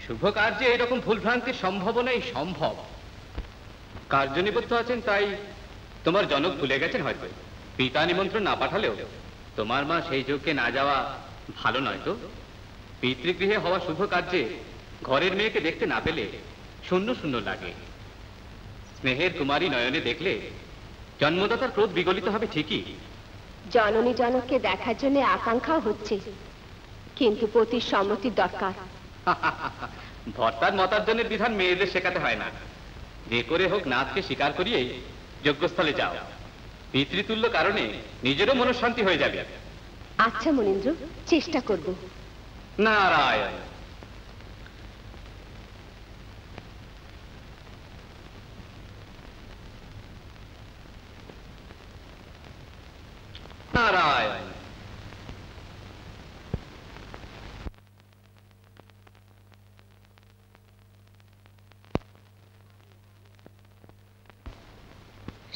শুভ কার্যে এরকম ভুলভ্রান্তির সম্ভাবনাই সম্ভব। কার্যনিবদ্ধ আছেন তাই তোমার জনক ভুলে গেছেন হয়তো। পিতা নিমন্ত্রণ না পাঠালেও তোমার মা সেই যজ্ঞে না যাওয়া ভালো নয় তো। পিতৃগৃহে হওয়া শুভ কার্যে ঘরের মেয়েকে দেখতে না পেলে শূন্য শূন্য লাগে। স্নেহের কুমারী নয়নে দেখলে জন্মদাতার ক্রোধ বিগলিত হবে ঠিকই। জননী জনককে দেখার জন্য আকাঙ্ক্ষাও হচ্ছে, কিন্তু পতির সম্মতির দরকার। ভর্তার মতার্জনের বিধান মেয়েদের শেখাতে হয় না। যে করে হোক নাথকে স্বীকার করিয়েই যজ্ঞস্থলে যাও। পিতৃতুল্য কারণে নিজেরও মনঃশান্তি হয়ে যাবে। আচ্ছা মুনীন্দ্র, চেষ্টা করব। নারায়ণ। নারায়ণ।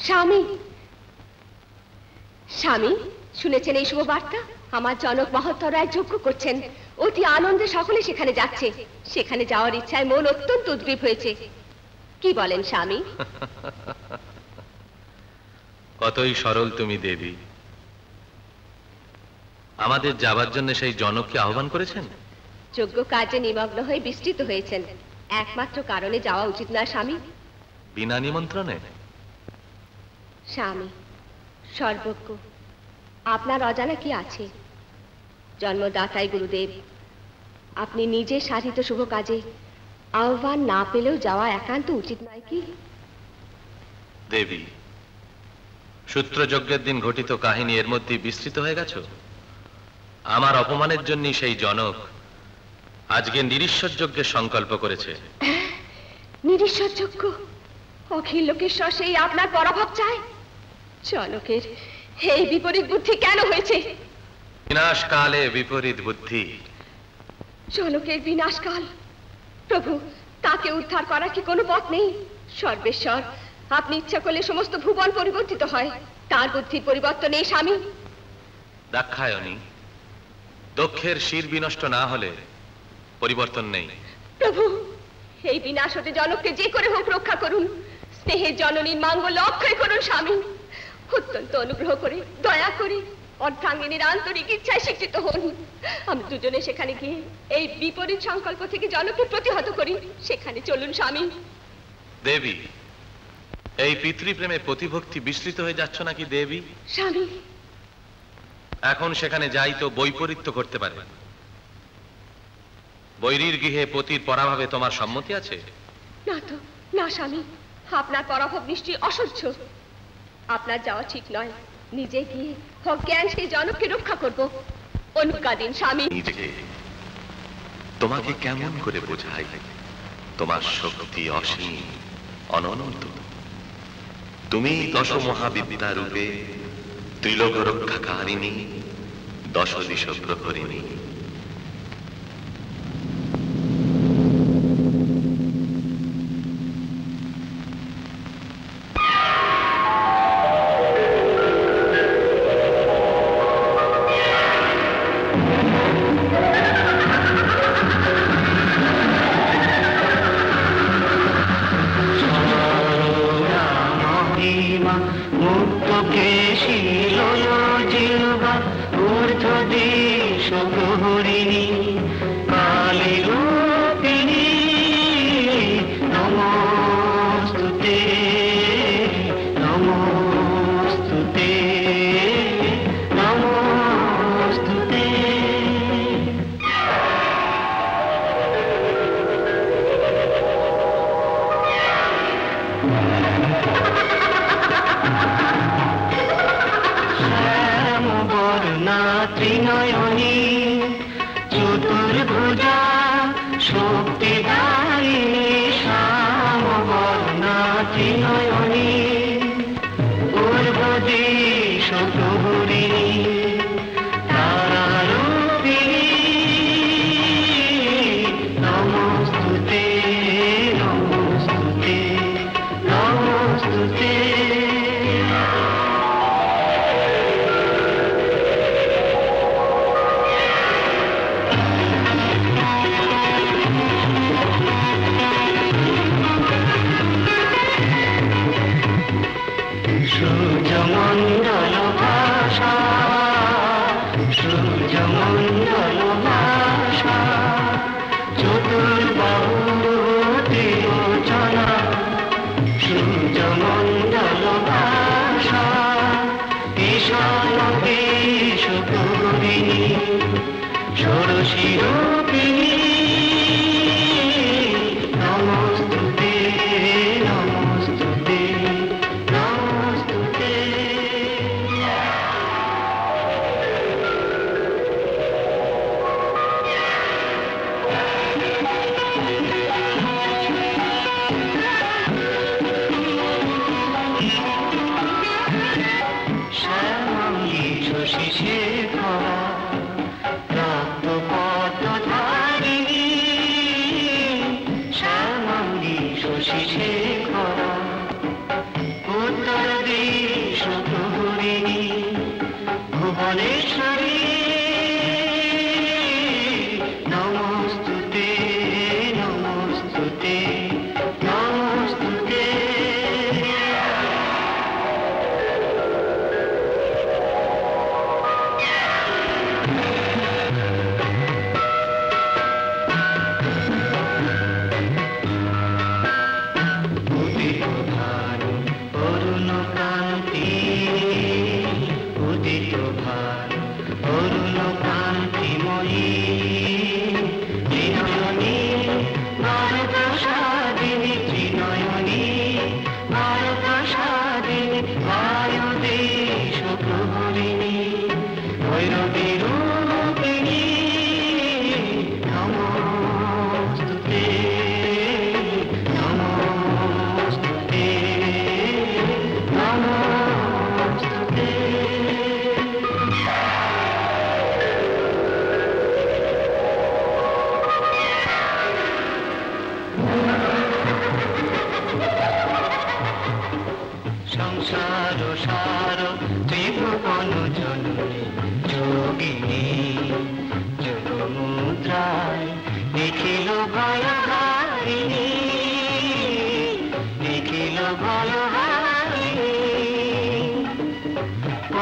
স্বামী, স্বামী, শুনেছেন এই শুভ বার্তা? আমার জনক মহত্তর রায় যজ্ঞ করছেন। অতি আনন্দে সকলে সেখানে যাচ্ছে। সেখানে যাওয়ার ইচ্ছায় মন অত্যন্ত উদ্গ্রীব হয়েছে। কি বলেন স্বামী? কতই সরল তুমি দেবী। আমাদের যাবার জন্য সেই জনককে আহ্বান করেছেন? যজ্ঞ কাজে নিমগ্ন হয়ে বিস্তৃত হয়েছেন। একমাত্র কারণে যাওয়া উচিত না স্বামী? বিনা নিমন্ত্রণে? স্বামী সর্বজ্ঞ, আপনার অজানা কি আছে? জন্মদাতাই গুরুদেব, আপনি নিজে সাধিত শুভ কাজে আহ্বান না পেলেও যাওয়া একান্ত উচিত নয় কি? দেবী, সূত্রযজ্ঞের দিন ঘটিত কাহিনী এর মধ্যে বিস্তৃত হয়ে গেছ। আমার অপমানের জন্য সেই জনক আজকে নিরীশ্বর যজ্ঞের সংকল্প করেছে। নিরীশ্বর যজ্ঞ? অখিল লোকেশ্বর সেই আপনার পরাভব চায়? জনকের এই বিপরীত বুদ্ধি কেন হয়েছে? বিনাশকালে বিপরীত বুদ্ধি। জনকের বিনাশকাল? প্রভু, তাকে উদ্ধার করার কি কোনো পথ নেই? সর্বেশ্বর, আপনি ইচ্ছা করলে সমস্ত ভুবন পরিবর্তিত হয়, তার বুদ্ধির পরিবর্তনে স্বামী। দাক্ষায়ণী, দক্ষের শির বিনষ্ট না হলে পরিবর্তন নেই। প্রভু, এই বিনাশ হতে জনককে যে করে হোক রক্ষা করুন। স্নেহের জননীর মাঙ্গল্য অক্ষয় করুন স্বামী। অত্যন্ত অনুগ্রহ করে, দয়া করে অর্ধাঙ্গিনীর আন্তরিক ইচ্ছায় স্বীকৃত হন। আমি দুজনে সেখানে গিয়ে এই বিপরীত সংকল্প থেকে জনককে প্রতিহত করি। সেখানে চলুন স্বামী। দেবী, এই পিতৃপ্রেমে প্রতিভক্তি বিস্তৃত হয়ে যাচ্ছ নাকি দেবী? স্বামী, এখন সেখানে যাই তো বৈপরীত্য করতে পারে। বৈরীর গৃহে পতির পরাভাবে তোমার সম্মতি আছে? না তো, না স্বামী, আপনার পরাভব নিশ্চয়ই অসহ্য। আপনার যাওয়া ঠিক নয়। নিজে গিয়ে অজ্ঞান সেই জনককে রক্ষা করব। অনুজ্ঞা দিন স্বামী। নিজেকে তোমাকে কেমন করে বোঝাই? তোমার শক্তি অসীম, অনন্ত। তুমি দশ মহাবিদ্যা রূপে ত্রিলোক রক্ষাকারিণী, দশ দিশ প্রহরিণী।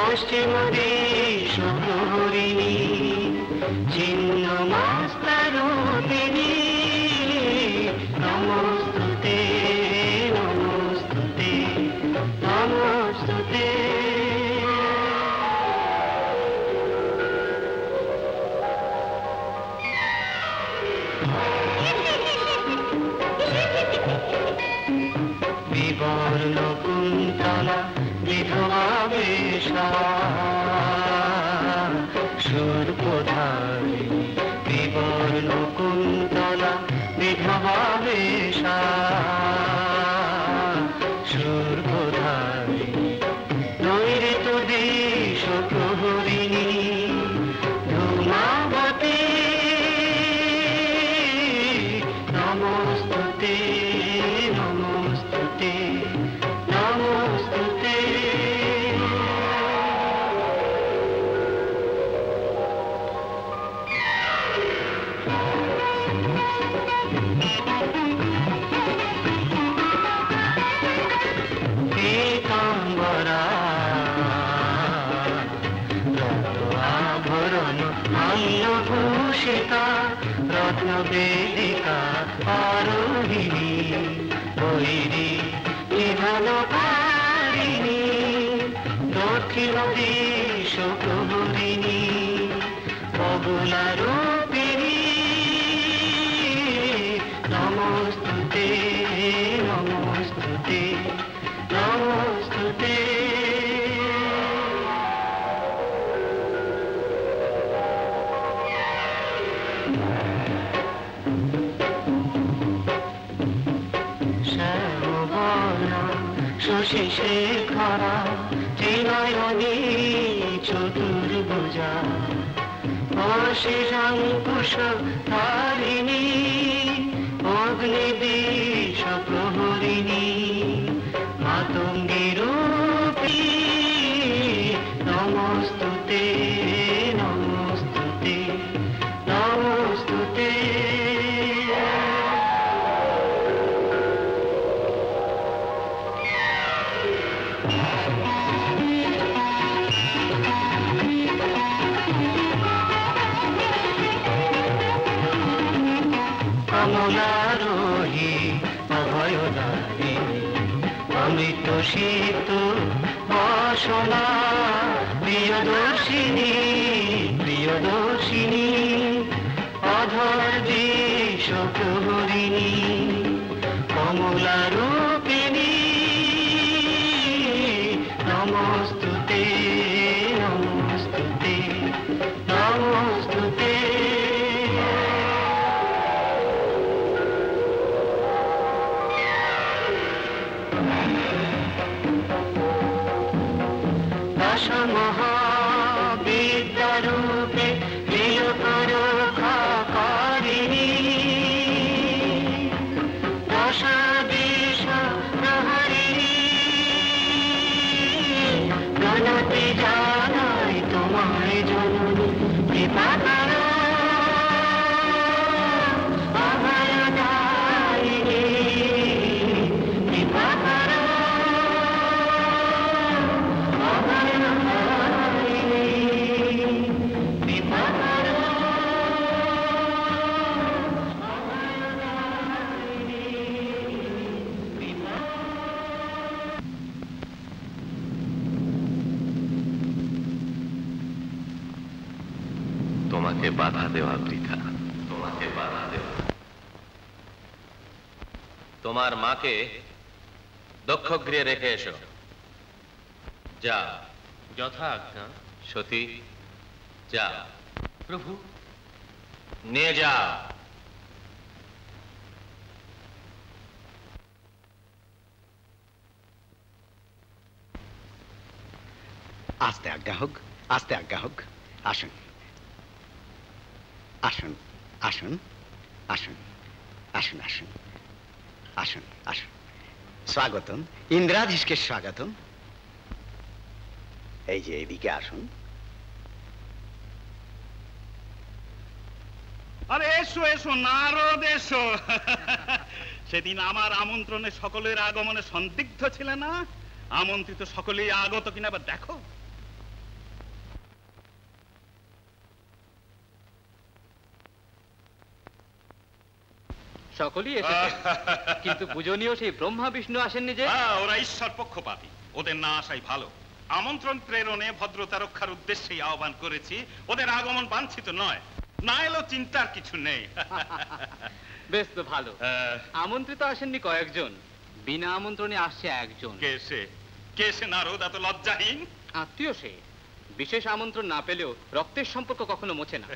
পশ্চিম দেশ প্রহরিণী ছিন্ন মস্তরূপিণী নমস্তুতে নমস্তুতে নমস্তুতে। বিবর্ণ কুন্তলা বিধবা বেশা সুরপধারিণী বিবর্ণ কুন্তলা বিধবা বেশা সুরপধারিণী নৈঋত দেশ প্রহরিণী ধূমাবতী নমস্তুতে নমস্তুতে নমস্তুতে। পীতাম্বরা আভরণ অন্নভূষিতা রত্ন বেদিকা আরোহিণী বৈরী নিধন পারিণী দক্ষিণ দেশ প্রহরিণী বগুলা রূপিণী নমস্তুতে নমস্তুতে নমস্তুতে। শ্যামবর্ণ শশী শেখরা ত্রিনয়নী চতুর্ভুজা অশিশাঙ্কুশ ধারিণী অগ্নিদেশ প্রহরিণী মাতঙ্গী রূপী নমস্তুতে নমস্তুতে নমস্তুতে। কমলারোহী অভয়দারিণী অমৃত শীত বসনা প্রিয়দর্শিনী প্রিয়দর্শিনী অধর দেশ প্রহরিণী কমলারূপিণী নমস্তুতে নমস্তুতে নমস্তুতে। মহাবিদ্যারূপে প্রিয়পরখাকারিণী দশাদিশ প্রহরিণী প্রণতি জানাই তোমায় জননী কৃপা করো অভয়দায়িনী কৃপা করো তোমাকে বাধা দেওয়া বৃথা, তোমাকে বাধা দেওয়া। তোমার মাকে দক্ষগৃহে রেখে এসো। যা। যথা আজ্ঞা। সতী যা। প্রভু। নিয়ে যা। আস্তে আজ্ঞা হোক, আস্তে আজ্ঞা হোক। আসুন আসুন আসুন আসুন আসুন আসুন আসুন আসুন। স্বাগতম, ইন্দ্রাধীশকে স্বাগতম। এই যে এদিকে আসুন। আরে এসো এসো নারদ এসো। সেদিন আমার আমন্ত্রণে সকলের আগমনে সন্দিগ্ধ ছিলে না? আমন্ত্রিত সকলেই আগত কিনা বা দেখো। সকলেই এসেছেন, কিন্তু পূজনীয় সেই ব্রহ্মা বিষ্ণু আসেননি যে? ওরা ঈশ্বর পক্ষপাতী, ওদের না আসাই ভালো। আমন্ত্রণ প্রেরণে ভদ্রতা রক্ষার উদ্দেশ্যেই আহ্বান করেছি, ওদের আগমন বাঞ্ছিত নয়। না এলো চিন্তার কিছু নেই। বেশ তো ভালো। আমন্ত্রিত আসেননি কয়েকজন, বিনা আমন্ত্রণে আসছে একজন। কে সে নারদ? এত লজ্জাহীন। আত্মীয় সে, বিশেষ আমন্ত্রণ না পেলেও রক্তের সম্পর্ক কখনো মোছে না।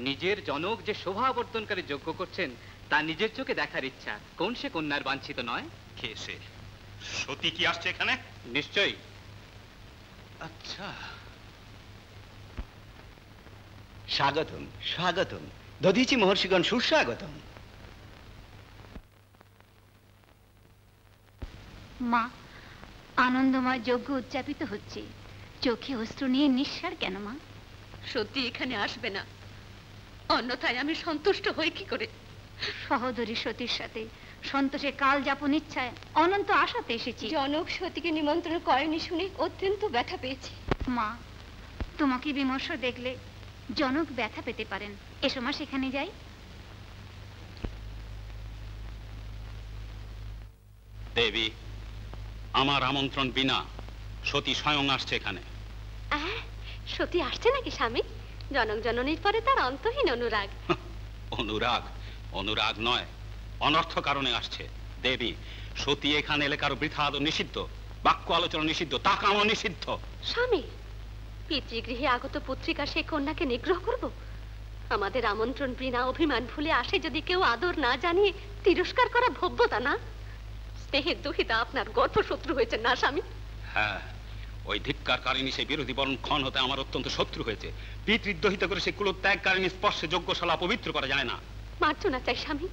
নিজের জনক যে শোভা বর্ধনকারী যজ্ঞ করছেন তা নিজের চোখে দেখার ইচ্ছা কোন সে কন্যার বাঞ্ছিত নয়? কে সে? সতী কি আসছে এখানে? নিশ্চয়ই। আচ্ছা, স্বাগতম স্বাগতম, দধীচি মহর্ষিগণ সুস্বাগতম। মা, আনন্দময় যজ্ঞ উদযাপিত হচ্ছে, চোখে অশ্রু নিয়ে নিঃসার কেন মা? সত্যি এখানে আসবে না, অন্যথায় আমি সন্তুষ্ট হই কি করে? সহোদরী সতীর সাথে সন্তোষে কাল যাপন ইচ্ছায় অনন্ত আশাতে এসেছি। জনক সতীকে নিমন্ত্রণ করেনি শুনে অত্যন্ত ব্যথা পেয়েছি। মা, তোমাকে বিমর্ষ দেখলে জনক ব্যথা পেতে পারেন। এসো মা, সেখানে যাই। দেবী, আমার আমন্ত্রণ বিনা সতী স্বয়ং আসছে এখানে। সতী আসছে নাকি স্বামী? জনক জননীর পরে তার অন্তহীন অনুরাগ। অনুরাগ? অনুরাগ নয়, অনর্থ কারণে আসছে। দেবী, সতী এখানে এলে কারো বৃথা আদর নিষিদ্ধ, বাক্য আলোচনা নিষিদ্ধ, তাকানো নিষিদ্ধ। স্বামী, পিতৃগৃহে আগত পত্রিকা সে কন্যাকে নিগ্রহ করব? আমাদের আমন্ত্রণ বিনা অভিমান ভুলে আসে যদি কেউ আদর না জানিয়ে তিরস্কার করা ভব্যতা না? স্নেহের দুহিতা আপনার গর্ভশত্রু হয়েছে না স্বামী? হ্যাঁ, ওই ধিক্কারকারিণী সেই বিরোধী বরণ ক্ষণ হতে আমার অত্যন্ত শত্রু হয়েছে। পিতৃদ্রোহিত করে সেই কুলত্যাগকারিণী স্পর্শে যজ্ঞশালা পবিত্র করা যায় না। মার্জনা চাই স্বামী,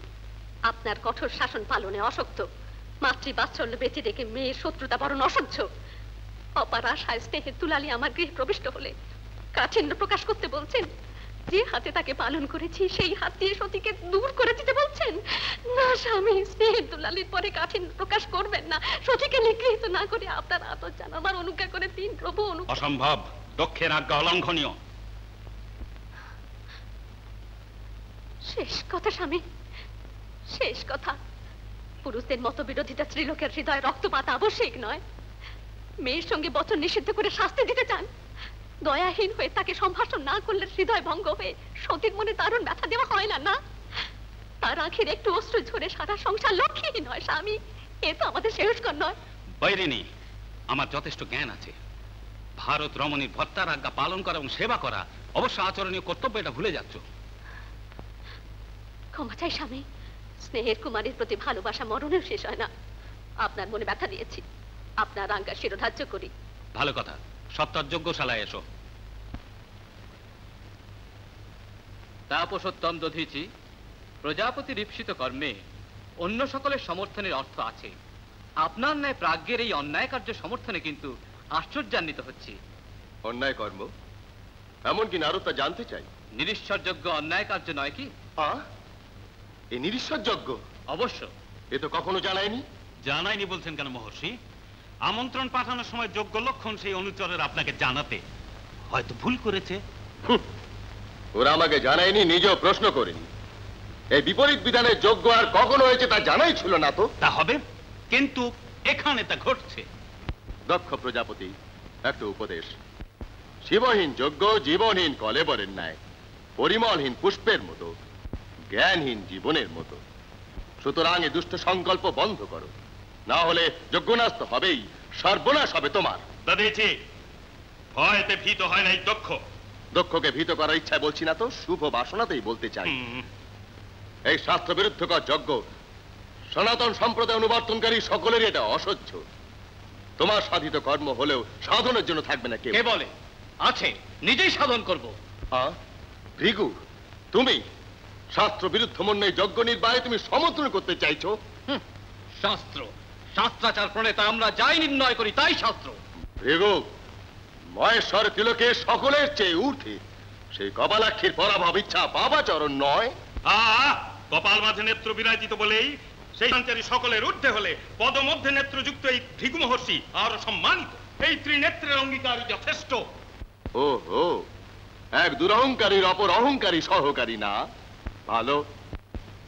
আপনার কঠোর শাসন পালনে অশক্ত, মাতৃবাৎসল্য বেঁচে রেখে মেয়ের শত্রুতা বরণ অসহ্য। অপার আশায় স্নেহের তুলালি আমার গৃহে প্রবিষ্ট হলে কাঠিন্য প্রকাশ করতে বলছেন। যে হাতে তাকে পালন করেছি সেই হাত দিয়ে সতীকে দূর করে দিতে বলছেন। না স্বামী, স্নেহের দুলালির পরে কাঠিন্য প্রকাশ করবেন না। সতীকে নিগৃহীত না করে আপনার আদর জানাবার অনুজ্ঞা করে দিন প্রভু। অসম্ভব, দক্ষের আজ্ঞা অলঙ্ঘনীয়। শেষ কথা স্বামী, শেষ কথা। পুরুষদের মতো বিরোধিতা স্ত্রীলোকের হৃদয় রক্তপাত আবশ্যিক নয়। মেয়ের সঙ্গে বচন নিষিদ্ধ করে শাস্তি দিতে চান? দয়াহীন হয়ে তাকে সম্ভাষণ না করলে হৃদয় ভঙ্গ হয়ে সতীর মনে দারুণ ব্যথা দেওয়া হয় না? না, তার আখির একটু অশ্রু ঝরে সারা সংসার লক্ষ্মীহীন হয় স্বামী। এ তো আমাদের শেষকর নয়। বৈরিনী, আমার যথেষ্ট জ্ঞান আছে। ভারত রমণীর ভর্তার আজ্ঞা পালন করা এবং সেবা করা অবশ্য আচরণীয় কর্তব্য, এটা ভুলে যাচ্ছ। ক্ষমা চাই স্বামী, স্নেহের কুমারীর প্রতি ভালোবাসা মরণেও শেষ হয় না। আপনার মনে ব্যথা দিয়েছি, আপনার আজ্ঞা শিরোধার্য করি। ভালো কথা, সপ্তাহ যজ্ঞশালায় এসো। তাপসোত্তম দধীচি, প্রজাপতির ঈপ্সিত কর্মে অন্য সকলের সমর্থনের অর্থ আছে। আপনার ন্যায় প্রাজ্ঞের এই অন্যায় কার্য সমর্থনে কিন্তু আশ্চর্যান্বিত হচ্ছি। অন্যায় কর্ম? এমনকি নারদ তা জানতে চাই। নিরীশ্বরযোগ্য অন্যায় কার্য নয় কি? এই নিরীশ্বরযোগ্য? অবশ্য। এ তো কখনো জানায়নি। জানায়নি বলছেন কেন মহর্ষি? আমন্ত্রণ পাঠানোর সময় যোগ্য লক্ষণ সেই অনুচরের আপনাকে জানাতে, হয়তো ভুল করেছে। ওরা আমাকে জানায়নি, নিজেও প্রশ্ন করেনি। এই বিপরীত বিধানের যোগ্য আর কখনো হয়েছে তা জানাই ছিল না তো। তা হবে, কিন্তু এখানে তা ঘটছে। দক্ষ প্রজাপতি, একটা উপদেশ। শিবহীন যজ্ঞ জীবনহীন কলেবরের ন্যায়, পরিমলহীন পুষ্পের মতো, জ্ঞানহীন জীবনের মতো। সুতরাং এ দুষ্ট সংকল্প বন্ধ করো, না হলে যজ্ঞনাশ তো হবেই, সর্বনাশ হবে তোমার। দাদিজি, ভয়তে ভীত হয় নাই দক্ষ। দক্ষকে ভীত করার ইচ্ছায় বলছি না তো, শুভ বাসনাতেই বলতে চাই। এই শাস্ত্র বিরুদ্ধকর যজ্ঞ সনাতন সম্প্রদায় অনুবর্তনকারী সকলেরই এটা অসহ্য। তোমার সাধিত কর্ম হলেও সাধনের জন্য থাকবে না। কে বলে আছে? নিজেই সাধন করব। ভৃগু, তুমি শাস্ত্র বিরুদ্ধ মনে যজ্ঞ নির্বাহে তুমি সমর্থন করতে চাইছো? শাস্ত্র, শাস্ত্রাচার প্রণেতা আমরা যাই নির্ণয় করি তাই শাস্ত্র। ভৃগু, মহেশ্বর তিলকে সকলের চেয়ে ঊর্ধ্বে সেই কপালাক্ষীর পরাভব ইচ্ছা বাবাচরণ নয়। কপাল মাঝে নেত্র বিরাজিত বলেই সেই সঞ্চারী সকলের ঊর্ধ্বে হলে পদমধ্যে নেত্রযুক্ত এই ভৃগু মহর্ষি আরো সম্মানিত। এই ত্রিনেত্রের অঙ্গীকারই যথেষ্ট। ওহো, এক দুরহংকারীর অপর অহংকারী সহকারী না? ভালো,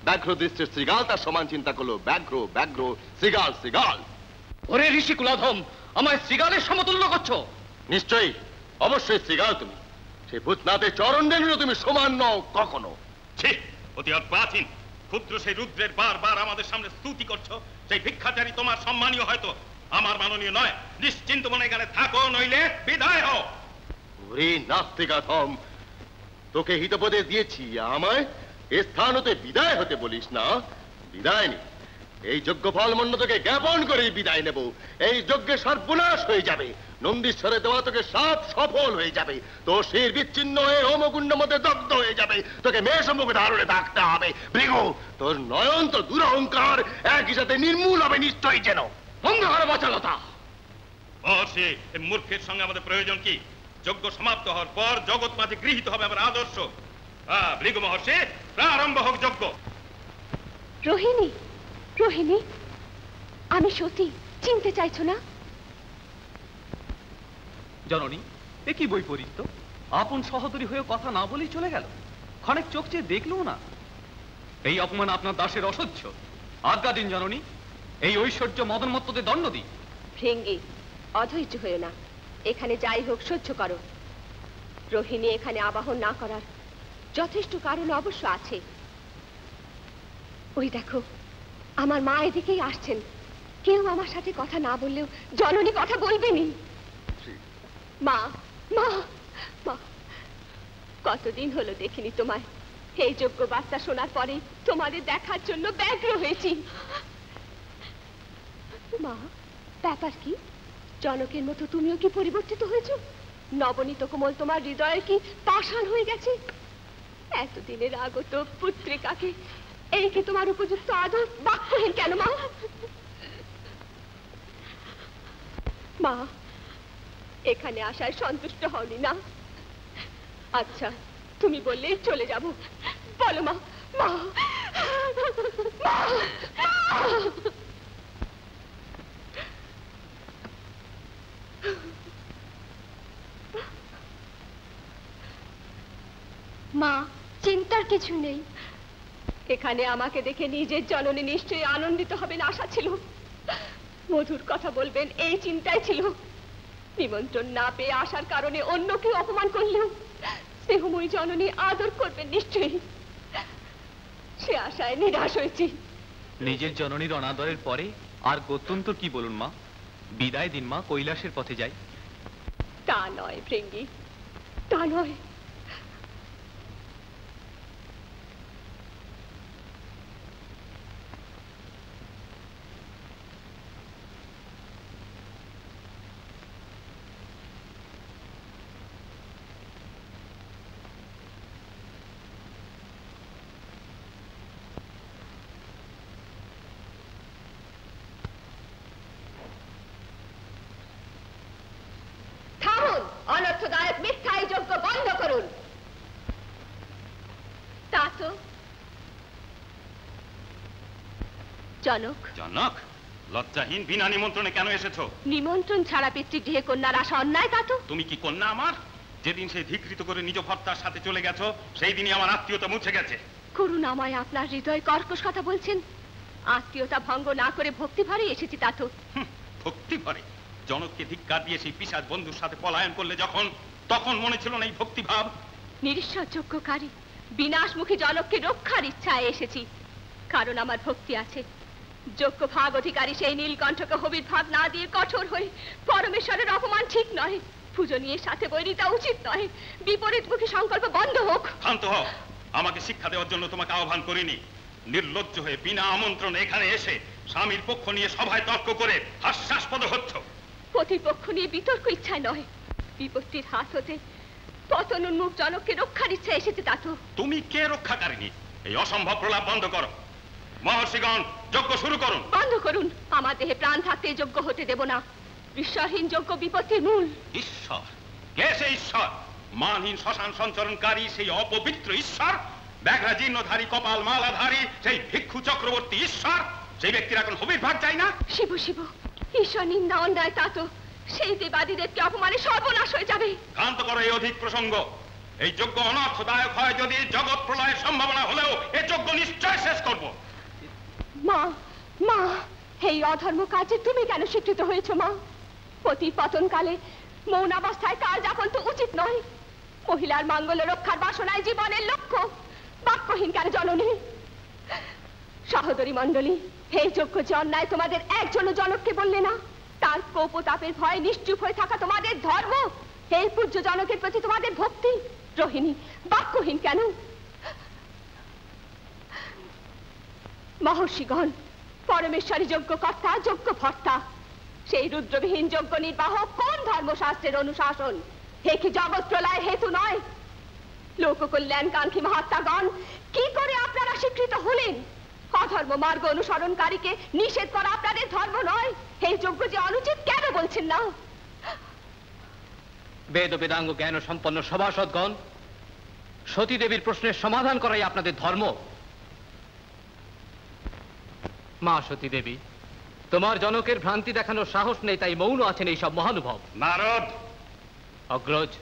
ব্যাঘ্র দৃষ্টির শ্রীগাল তার সমান চিন্তা করলো ব্যাঘ্র ব্যাঘ্র, শ্রীগাল শ্রীগাল। ওরে ঋষি কুলাধম, আমায় শ্রীগালের সমতুল্য করছো? নিশ্চয়ই, অবশ্যই শ্রীগাল তুমি। সেই ভূতনাথের চরণেরও তুমি সমান নও কখনো। ছি, অতি প্রাচীন ক্ষুদ্র সেই রুদ্রের বারবার আমাদের সামনে স্তুতি করছো। সেই ভিক্ষাচারী তোমার সম্মানীয় হয়তো, আমার মাননীয় নয়। নিশ্চিন্ত মনে এখানে থাকো, নইলে বিদায় হও। ওরে নাস্তিকাধম, তোকে হিতোপদেশ দিয়েছি, আমায় এ স্থান হতে বিদায় হতে বলিস না। বিদায় নি, এই যজ্ঞ ফল মন্য তোকে জ্ঞাপন করেই বিদায় নেব। এই যজ্ঞে সর্বনাশ হয়ে যাবে, নন্দীশ্বরে দেওয়া তোকে সব সফল হয়ে যাবে। তোর শির বিচ্ছিন্ন হয়ে হোমকুণ্ড মধ্যে দগ্ধ হয়ে যাবে। তোকে মেষমুখ ধারণে থাকতে হবে। ভৃগু, তোর নয়ন তো দুরহংকার একই সাথে নির্মূল হবে নিশ্চয়ই। যেন বন্ধ করো বাচালতা। মহর্ষি, এই মূর্খের সঙ্গে আমাদের প্রয়োজন কি? যজ্ঞ সমাপ্ত হওয়ার পর জগৎ মাঝে গৃহীত হবে আমার আদর্শ। ভৃগু মহর্ষি, প্রারম্ভ হোক যজ্ঞ। রোহিণী, রোহিণী, আমি সতী, চিনতে চাইছো না? জননী, এ কি বৈপরীত্য? আপন সহোদরী হয়ে কথা না বলেই চলে গেল, ক্ষণেক চোখ চেয়ে দেখলেও না। এই অপমান আপনার দাসের অসহ্য। আজ্ঞা দিন জননী, এই ঐশ্বর্য মদনমত্তদের দণ্ড দিই। ভৃঙ্গি, অধৈর্য হয়েও না, এখানে যাই হোক সহ্য করো। রোহিণী এখানে আবাহন না করার যথেষ্ট কারণ অবশ্য আছে। ওই দেখো, আমার মা এদিকেই আসছেন। কেউ আমার সাথে কথা না বললেও জননী কথা বলবেনি। মা, মা, মা, কতদিন হলো দেখিনি তোমায়। এই যোগ্য বার্তা শোনার পরে তোমাদের দেখার জন্য ব্যগ্র হয়েছি। মা, ব্যাপার কি? জনকের মতো তুমিও কি পরিবর্তিত হয়েছো? নবনীত কোমল তোমার হৃদয়ে কি পাষাণ হয়ে গেছে? এতদিনের আগত পুত্রিকাকে এই কি তোমার উপযুক্ত আদর বাক্যহীন কেন মা? মা, এখানে আসায় সন্তুষ্ট হওনি না? আচ্ছা, তুমি বললেই চলে যাব। বলো মা, মা, মা, মা, চিন্তার কিছু নেই। এখানে আমাকে দেখে নিজের জননী নিশ্চয়ই আনন্দিত হবেন আশা ছিল। মধুর কথা বলবেন এই চিন্তাই ছিল। নিমন্ত্রণ না পেয়ে আসার কারণে অন্য কেউ অপমান করলেও স্নেহময়ী জননী আদর করবেন নিশ্চয়ই। সে আশায় নিরাশ হয়েছি। নিজের জননীর অনাদরের পরে আর গত্যন্তর কি বলুন মা? বিদায় দিন মা, কৈলাসের পথে যাই। তা নয় ভৃঙ্গি, তা নয়। অনর্থদায়ক মিথ্যাই যজ্ঞ বন্ধ করুন। তা তো জনক। জনক, লজ্জাহীন বিনা নিমন্ত্রণে কেন এসেছো? নিমন্ত্রণ ছাড়া পিতৃগৃহে কন্যার আসা অন্যায় তা তো। তুমি কি কন্যা আমার? যেদিন সেই ধিকৃত করে নিজ ভর্তার সাথে চলে গেছো, সেই দিনই আমার আত্মীয়তা মুছে গেছে। করুণাময় আপনার হৃদয় কর্কশ কথা বলছেন। আত্মীয়তা ভঙ্গ না করে ভক্তি ভরে এসেছি তা তো। ভক্তি ভরে? জনককে ধিক্কার দিয়ে সেই পিশাচ বন্ধুর সাথে পলায়ন করলে যখন, তখন মনে ছিল না এই ভক্তিভাব? নিরীশ্বর যজ্ঞকারী বিনাশমুখী জনককে রক্ষার ইচ্ছায় এসেছি, কারণ আমার ভক্তি আছে। যোগ্য ভাগ অধিকারী সেই নীলকণ্ঠকে হবির ভাগ না দিয়ে কঠোর হয়ে পরমেশ্বরের অপমান ঠিক নয়। পূজনীয়ের সাথে বৈরিতা উচিত নয়। বিপরীতমুখী সংকল্প বন্ধ হোক। শান্ত হও। আমাকে শিক্ষা দেওয়ার জন্য তোমাকে আহ্বান করিনি। নির্লজ্জ হয়ে বিনা আমন্ত্রণে এখানে এসে স্বামীর পক্ষ নিয়ে সভায় তর্ক করে হাস্যাস্পদ হচ্ছ। প্রতিপক্ষ নিয়ে বিতর্ক ইচ্ছায় নয়, বিপত্তির হাত হতে পতনোন্মুখ জনককে রক্ষার ইচ্ছা এসেছে তা তো। তুমি কে রক্ষাকারিনী? এই অসম্ভব প্রলাপ বন্ধ করো। মহর্ষিগণ, যজ্ঞ শুরু করুন। বন্ধ করুন। আমার দেহে প্রাণ থাকতে যজ্ঞ হতে দেব না। ঈশ্বরহীন যজ্ঞ বিপত্তির মূল। ঈশ্বর? কে সে ঈশ্বর? মানহীন শ্মশান সঞ্চরণকারী সেই অপবিত্র ঈশ্বর? ব্যাঘ্রা জীর্ণধারী কপাল মালাধারী সেই ভিক্ষু চক্রবর্তী ঈশ্বর? সেই ব্যক্তির এখন হবির ভাগ চাই না? শিব শিব, ঈশ্বর নিন্দা অন্যায় তা তো। সেই দেবাদিদেবকে অপমানে সর্বনাশ হয়ে যাবে। ক্ষান্ত করো এই অধিক প্রসঙ্গ। এই যজ্ঞ অনর্থদায়ক হয় যদি জগৎ প্রলয়ের সম্ভাবনা হলেও এ যজ্ঞ নিশ্চয় শেষ করব। মা মা এই অধর্ম কাজে তুমি কেন স্বীকৃত হয়েছ মা? পতি পতনকালে মৌনাবস্থায় কাল যাপন তো উচিত নয়। মহিলার মঙ্গল রক্ষার বাসনায় জীবনের লক্ষ্য। বাক্যহীন কেন জননী? সহোদরী মণ্ডলী, এই যজ্ঞ যে অন্যায় তোমাদের একজন জনককে বললে না? তার কোপতাপের ভয়ে নিশ্চুপ হয়ে থাকা তোমাদের ধর্ম, এই পূজ্য জনকের প্রতি তোমাদের ভক্তি। রোহিণী, বাক্যহীন কেন? মহর্ষিগণ পরমেশ্বরী যজ্ঞকর্তা, যজ্ঞ ভর্তা। সেই রুদ্রবিহীন যজ্ঞ নির্বাহ কোন ধর্মশাস্ত্রের অনুশাসন? হে কি জগৎ প্রলয় হেতু নয়? লোক কল্যাণকাঙ্ক্ষী মহাত্মাগণ, কি করে আপনারা স্বীকৃত হলেন? অধর্ম মার্গ অনুসরণকারীকে নিষেধ করা আপনাদের ধর্ম নয়। এই যজ্ঞ যে অনুচিত কেন বলছেন না? বেদ বেদাঙ্গ জ্ঞান সম্পন্ন সভাসদগণ, সতী দেবীর প্রশ্নের সমাধান করাই আপনাদের ধর্ম। মা সতী দেবী, তোমার জনকের ভ্রান্তি দেখানোর সাহস নেই, তাই মৌন আছেন এই সব মহানুভব। নারদ! অগ্রজ,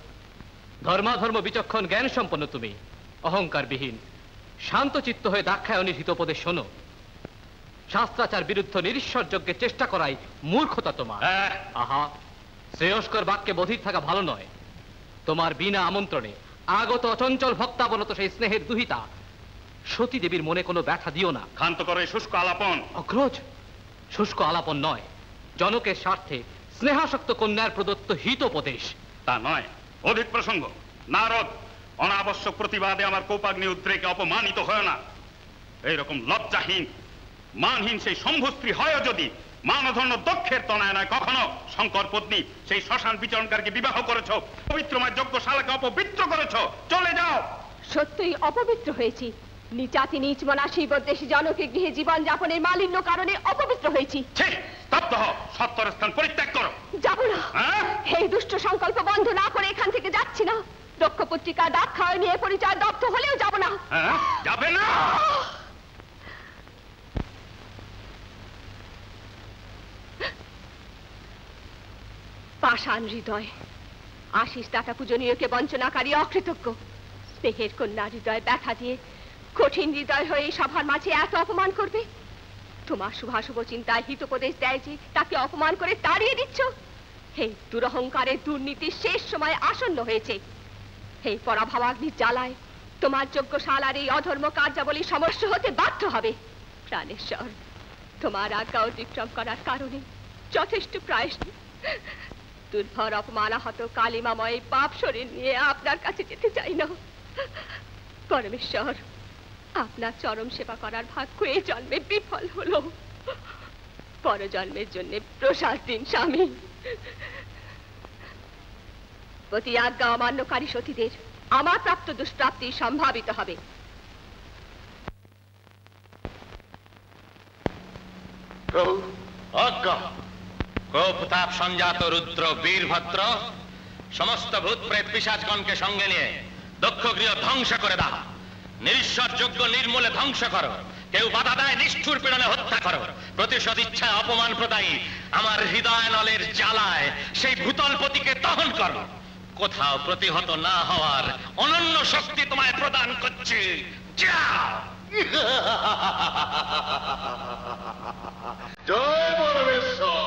ধর্মাধর্ম বিচক্ষণ জ্ঞান সম্পন্ন তুমি, অহংকারবিহীন শান্ত চিত্ত হয়ে দাক্ষায়ণীর হিতোপদেশ শোনো। শাস্ত্রাচার বিরুদ্ধ নিরীশ্বর যজ্ঞের চেষ্টা করাই মূর্খতা তোমার। আহা, শ্রেয়স্কর বাক্যে বধির থাকা ভালো নয়। তোমার বিনা আমন্ত্রণে আগত অচঞ্চল ভক্তাবনত সেই স্নেহের দুহিতা সতী দেবীর মনে কোনো ব্যথা দিও না। ক্ষান্ত করে শুষ্ক আলাপন। অগ্রজ, শুষ্ক আলাপন নয়, জনকের স্বার্থে স্নেহাসক্ত কন্যার প্রদত্ত হিতোপদেশ। তা নয়, অধিক প্রসঙ্গ। নারদ, অনাবশ্যক প্রতিবাদে আমার কোপাগ্নি উদ্রেকে অপমানিত হয় না। এইরকম লজ্জাহীন মানহীন সেই শম্ভু স্ত্রী হয় যদি মানধন্য দক্ষের তনায় নয় কখনো শঙ্কর পত্নী সেই শ্মশান বিচরণকারীকে বিবাহ করেছ, পবিত্রময় যজ্ঞশালাকে অপবিত্র করেছ। চলে যাও। সত্যই অপবিত্র হয়েছি। নিচাতি নিচ মনা শিবদ্বেষী জনকে গৃহে জীবন যাপনের মালিন্য কারণে অপবিত্র হয়েছি। স্তব্ধ হও, সত্তর স্থান পরিত্যাগ করো। যাব না। এই দুষ্ট সংকল্প বন্ধ না করে এখান থেকে যাচ্ছি না। দক্ষ পত্রিকা দাক্ষায় নিয়ে পরিচয় দগ্ধ হলেও যাব না। যাবে না? পাষাণ হৃদয়, আশিস দাতা পূজনীয়কে বঞ্চনাকারী অকৃতজ্ঞ স্নেহের কন্যা হৃদয় ব্যথা দিয়ে কঠিন হৃদয় হয়ে সভার মাঝে এত অপমান করবে? তোমার শুভাশুভ চিন্তায় হিতোপদেশ দেয় যে তাকে অপমান করে তাড়িয়ে দিচ্ছ। এই দুরহংকারের দুর্নীতির শেষ সময় আসন্ন হয়েছে। এই পরাভবাগ্নির জ্বালায় তোমার যজ্ঞশালার এই অধর্ম কার্যাবলী সমস্যা হতে বাধ্য হবে। প্রাণেশ্বর, তোমার আজ্ঞা অতিক্রম করার কারণে যথেষ্ট প্রায়শ্চিত্ত। দুর্ভর অপমানাহত কালিমাময় পাপ শরীর নিয়ে আপনার কাছে যেতে চাই না। পরমেশ্বর, আপনার চরম সেবা করার ভাগ্য এই জন্মে বিফল হলো। পরজন্মের জন্য প্রসাদ দিন স্বামী। প্রতি আজ্ঞা অমান্যকারী সতীদের আমার প্রাপ্ত দুষ্প্রাপ্তি সম্ভাবিত হবে। অজ্ঞ কোপতাপ সঞ্জাত রুদ্র বীরভদ্র সমস্ত ভূত প্রেত পিশাচগণকে সঙ্গে নিয়ে দক্ষ গৃহ ধ্বংস করে দাও। নিরীশ্বর যজ্ঞ নির্মূলে ধ্বংস করো। কেউ বাধা দেয় নিষ্ঠুর পীড়নে হত্যা করো। প্রতিশোধ ইচ্ছায় অপমান প্রদায়ী আমার হৃদয় নলের জ্বালায় সেই ভূতলপতিকে দহন করো। কোথাও প্রতিহত না হওয়ার অনন্য শক্তি তোমায় প্রদান করছে। যাও। জয় পরমেশ্বর।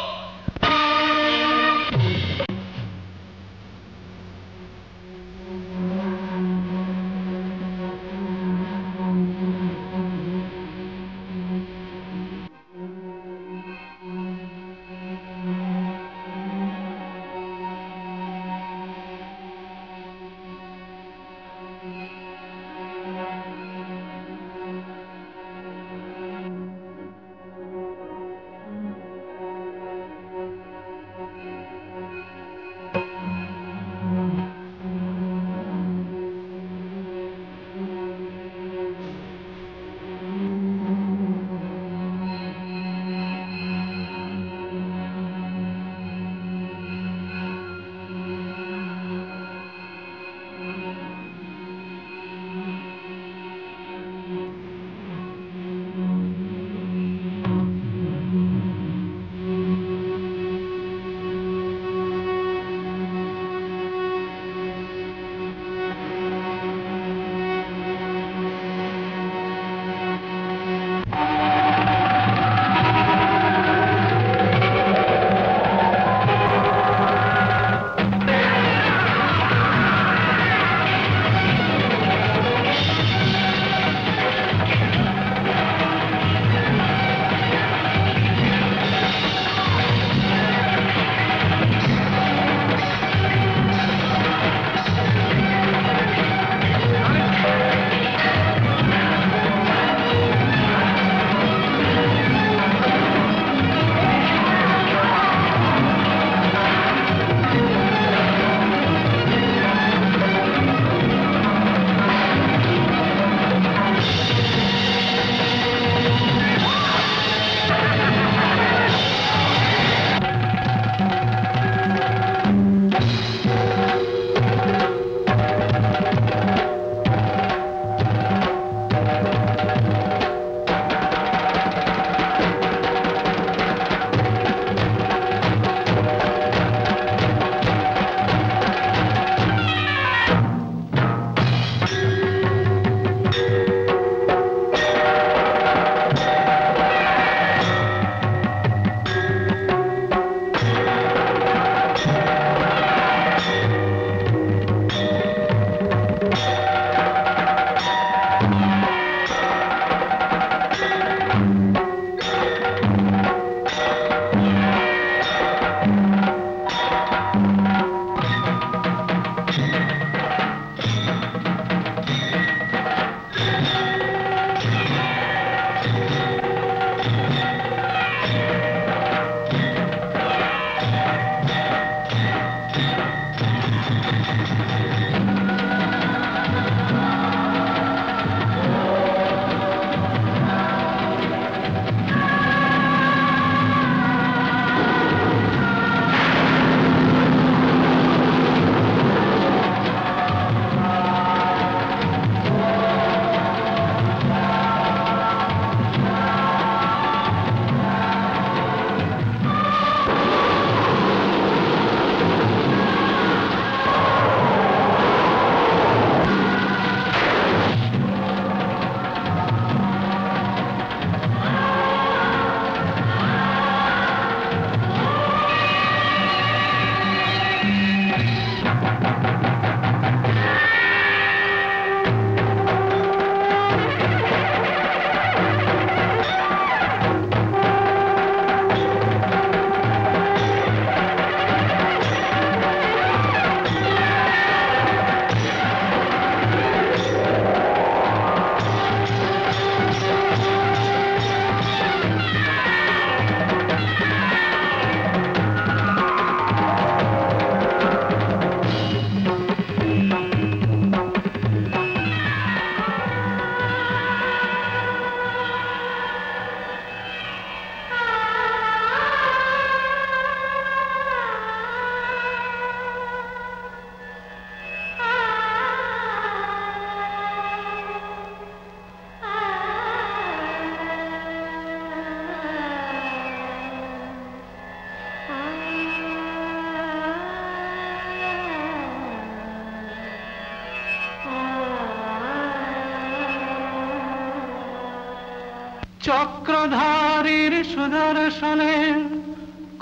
চক্রধারীর সুদর্শনে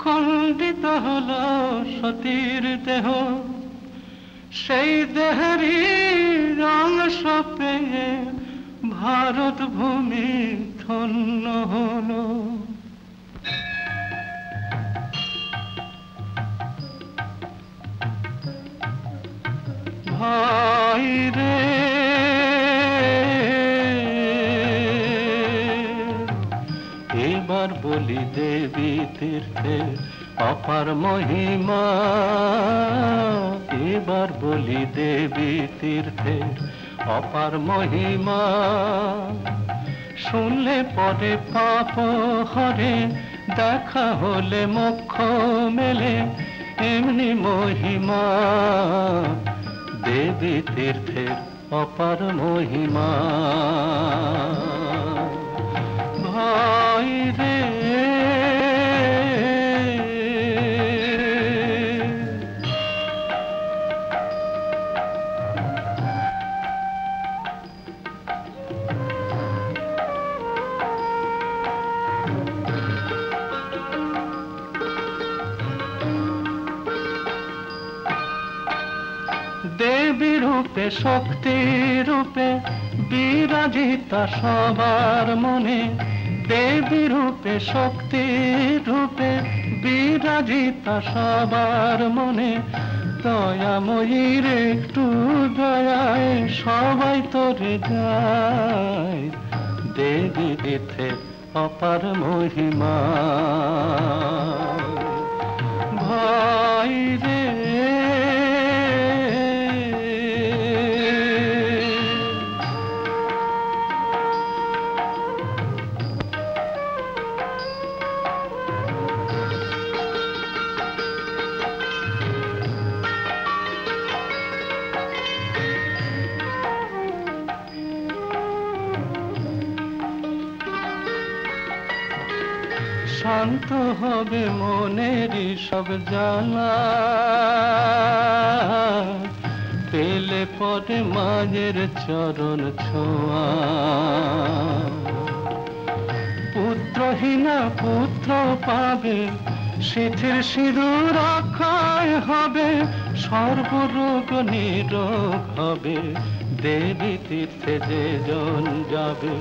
খণ্ডিত হলো সতীর দেহ, সেই দেহেরই অংশ পেয়ে ভারত ভূমি ধন্য হলো। ভাই রে এবার বলি দেবী তীর্থে অপার মহিমা, এবার বলি দেবী তীর্থে অপার মহিমা। শুনলে পরে পাপ হরে, দেখা হলে মোক্ষ মেলে, এমনি মহিমা দেবী তীর্থের অপার মহিমা। ভাই রে দেবী রূপে শক্তি রূপে বিরাজিতা সবার মনে, দেবী রূপে শক্তি রূপে বিরাজিতা সবার মনে। দয়াময়ীর একটু দয়ায় সবাই তোরে যায়, দেবী তীর্থে অপার মহিমা। ভাই রে শান্ত হবে মনেরই সব জ্বালা, পেলে পরে মায়ের চরণ ছোঁয়া। পুত্রহীনা পুত্র পাবে, শিথির সিঁদুর অক্ষয় হবে, সর্বরোগ নিরোগ হবে, দেবী তীর্থে যে জন যাবে।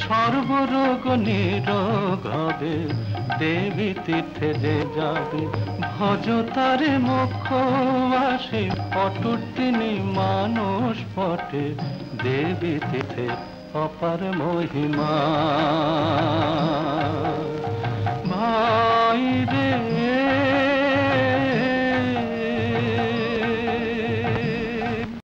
সর্বরোগ নিরোগ হবে, দেবী তীর্থে যে যাবে। ভজ তারে মোক্ষ আসে, অটুট তিনি মানুষ পটে, দেবী তীর্থে অপার মহিমা। ভাই রে